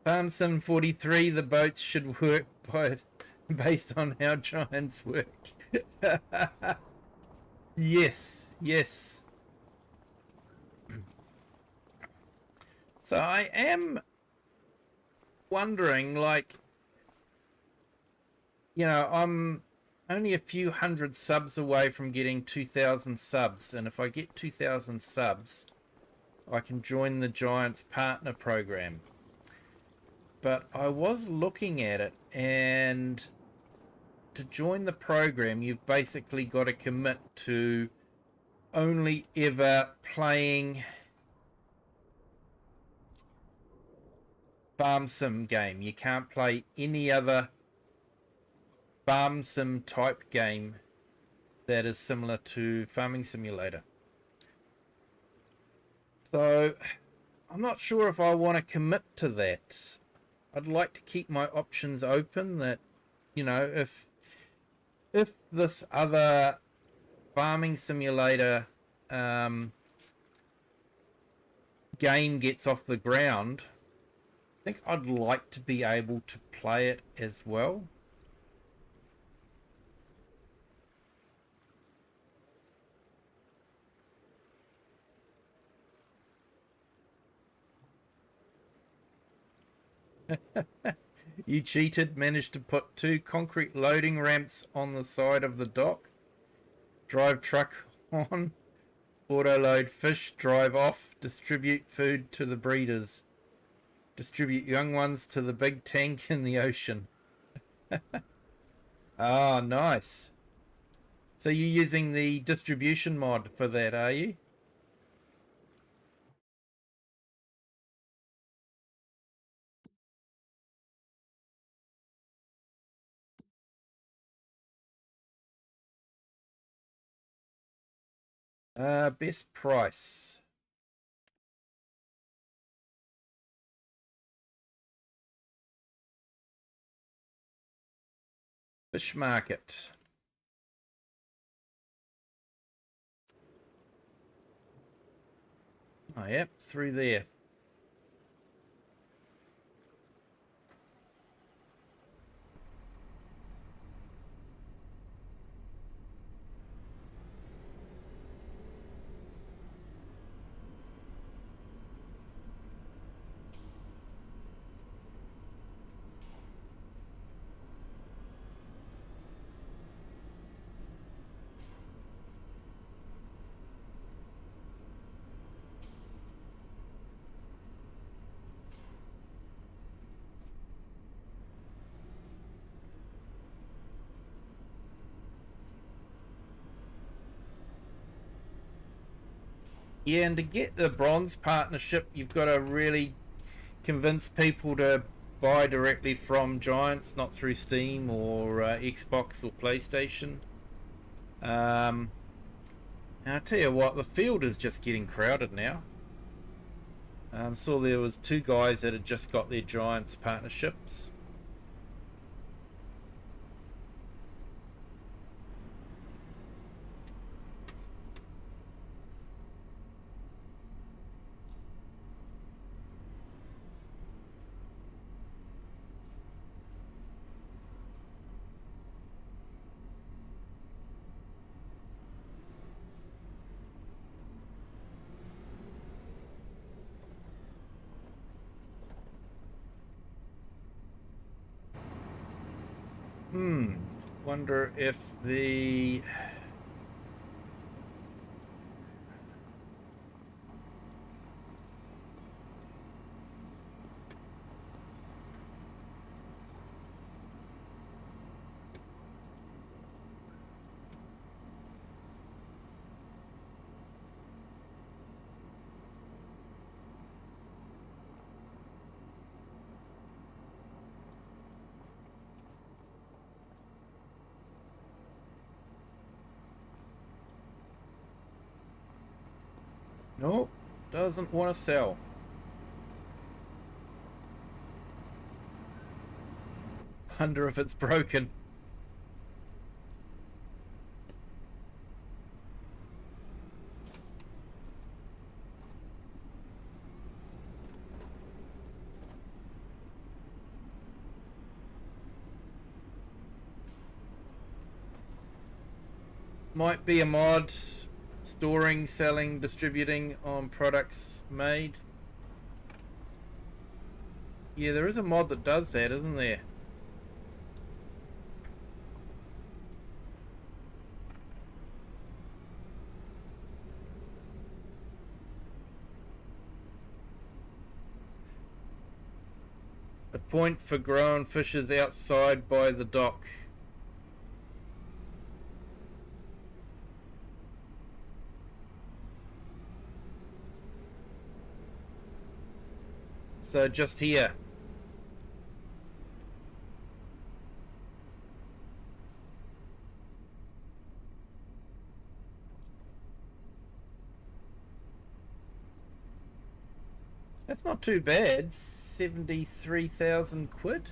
Farm Sim 43, the boats should work based on how Giants work. Yes, yes. So I am wondering, like, you know, I'm only a few hundred subs away from getting 2,000 subs, and if I get 2,000 subs, I can join the Giants partner program. But I was looking at it, and to join the program, you've basically got to commit to only ever playing farm sim game. You can't play any other farm sim type game that is similar to Farming Simulator. So I'm not sure if I want to commit to that. I'd like to keep my options open, that, you know, if this other Farming Simulator game gets off the ground, I think I'd like to be able to play it as well. You cheated, managed to put 2 concrete loading ramps on the side of the dock, drive truck on, auto load fish, drive off, distribute food to the breeders, distribute young ones to the big tank in the ocean. Ah, nice. So you're using the distribution mod for that, are you? Best price. Fish market. Oh, yep, through there. Yeah, and to get the bronze partnership, you've got to really convince people to buy directly from Giants, not through Steam or Xbox or PlayStation. And I tell you what, the field is just getting crowded now. Saw there was 2 guys that had just got their Giants partnerships. Wonder if the nope, doesn't want to sell. Wonder if it's broken. Might be a mod storing, selling, distributing on products made. Yeah, there is a mod that does that, isn't there? The point for growing fish is outside by the dock. So just here. That's not too bad. 73,000 quid.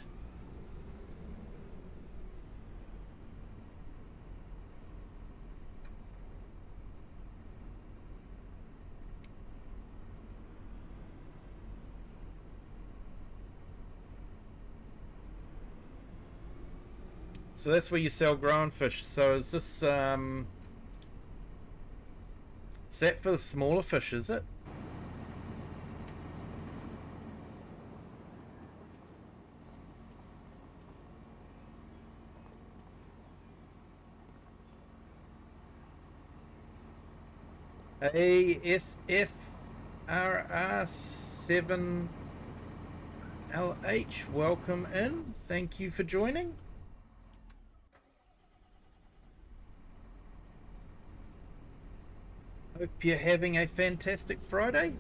So that's where you sell grown fish. So is this set for the smaller fish, is it? ASFRR7LH, welcome in. Thank you for joining. Hope you're having a fantastic Friday.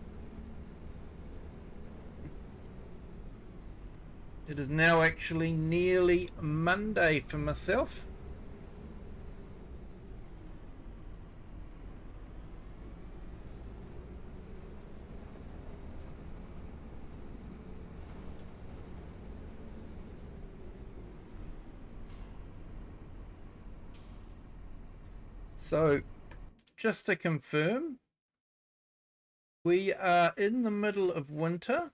It is now actually nearly Monday for myself. So, just to confirm, we are in the middle of winter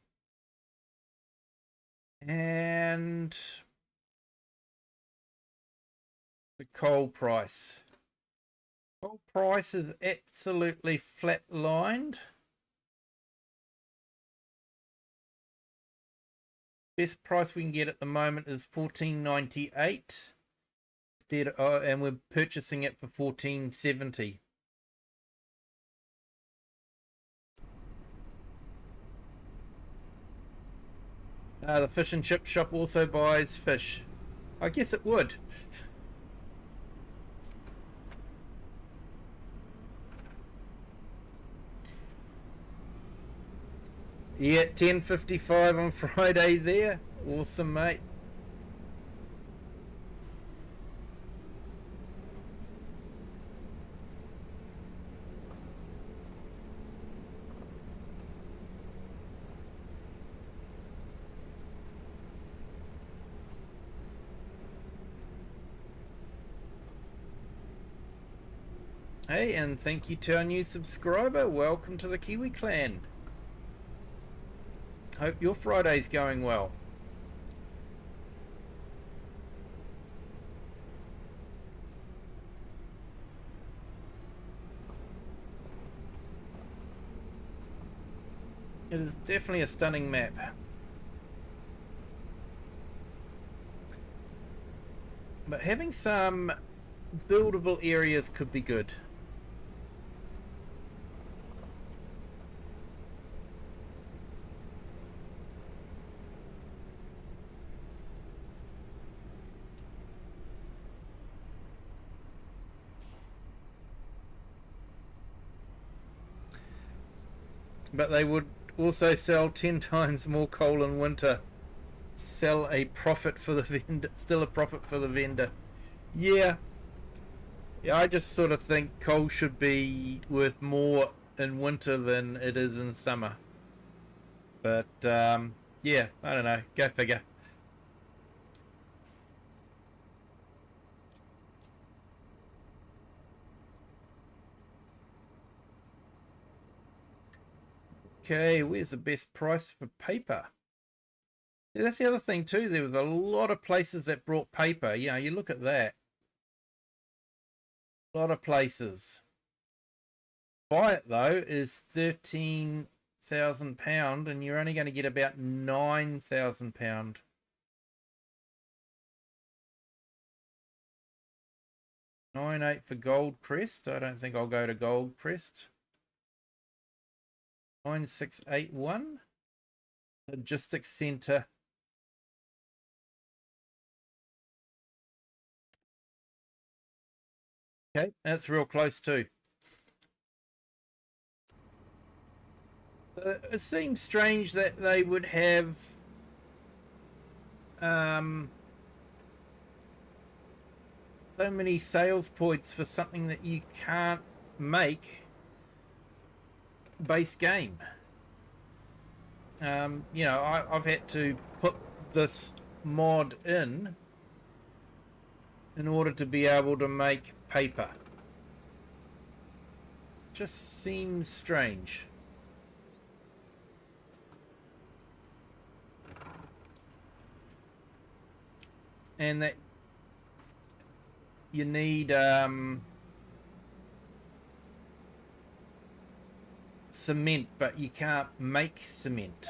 and the coal price. Coal price is absolutely flat-lined. Best price we can get at the moment is $14.98. And we're purchasing it for $14.70. The fish and chip shop also buys fish. I guess it would. Yeah, 10:55 on Friday there. Awesome, mate. Hey, and thank you to our new subscriber. Welcome to the Kiwi clan. Hope your Friday's going well. It is definitely a stunning map. But having some buildable areas could be good. But they would also sell 10 times more coal in winter. Sell a profit for the vendor. Still a profit for the vendor. Yeah. Yeah, I just sort of think coal should be worth more in winter than it is in summer. But, yeah, I don't know. Go figure. Okay, where's the best price for paper? Yeah, that's the other thing too. There was a lot of places that brought paper. You know, you look at that. A lot of places. Buy it though is £13,000, and you're only going to get about £9,000. 9.8 for Gold Crest. I don't think I'll go to Gold Crest. 9681. Logistics Centre. Okay, that's real close too. It seems strange that they would have so many sales points for something that you can't make base game. You know, I've had to put this mod in order to be able to make paper. Just seems strange. And that you need cement, but you can't make cement.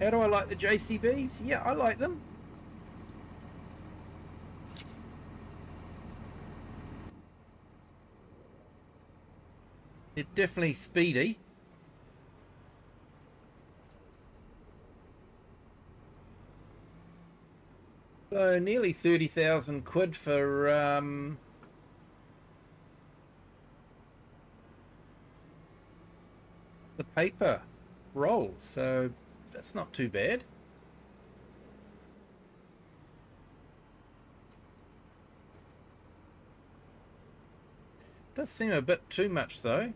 How do I like the JCBs? Yeah, I like them. It's definitely speedy. So nearly 30,000 quid for the paper roll. So that's not too bad. Does seem a bit too much though.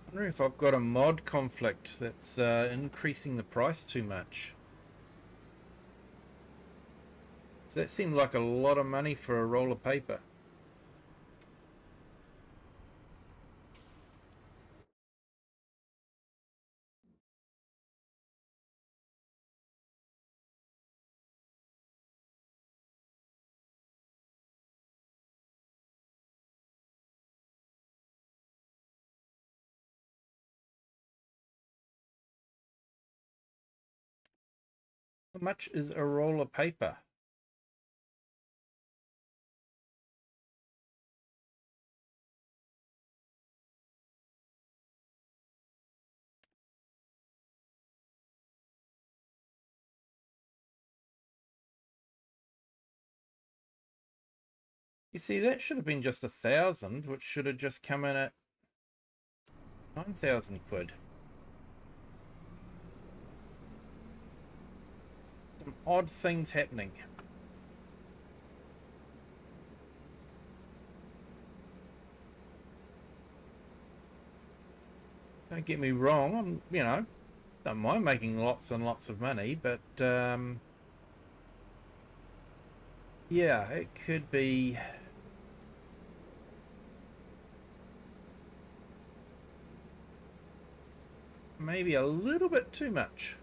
I wonder if I've got a mod conflict that's increasing the price too much. So that seemed like a lot of money for a roll of paper. How much is a roll of paper? You see, that should have been just 1,000, which should have just come in at 9,000 quid. Some odd things happening. Don't get me wrong, don't mind making lots and lots of money, but yeah, it could be maybe a little bit too much.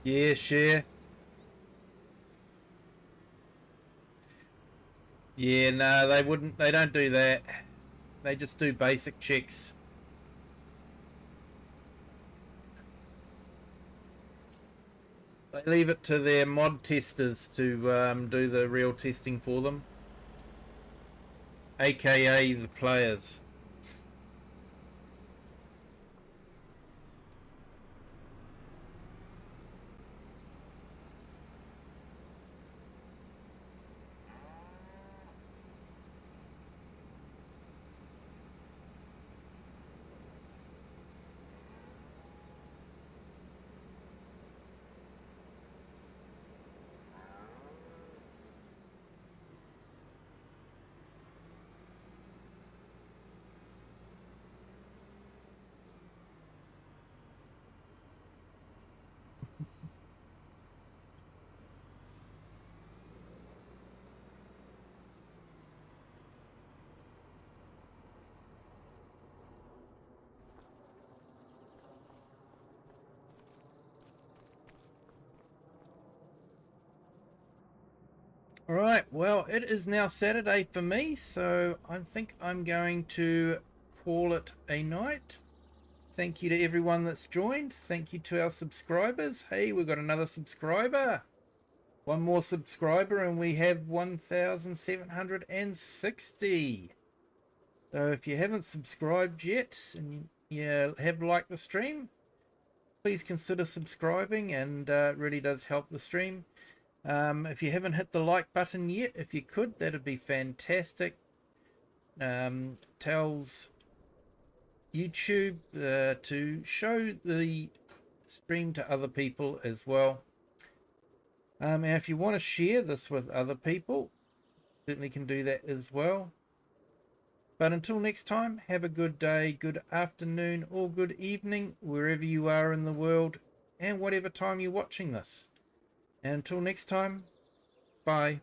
Yeah, share. Yeah, no, they wouldn't. They don't do that. They just do basic checks. They leave it to their mod testers to do the real testing for them, aka the players. All right, well, it is now Saturday for me, so I think I'm going to call it a night. Thank you to everyone that's joined. Thank you to our subscribers. Hey, we've got another subscriber. One more subscriber, and we have 1,760. So if you haven't subscribed yet and you have liked the stream, please consider subscribing, and it really does help the stream. If you haven't hit the like button yet, if you could, that'd be fantastic. Tells YouTube to show the stream to other people as well. And if you want to share this with other people, certainly can do that as well. But until next time, have a good day, good afternoon, or good evening, wherever you are in the world, and whatever time you're watching this. And until next time, bye.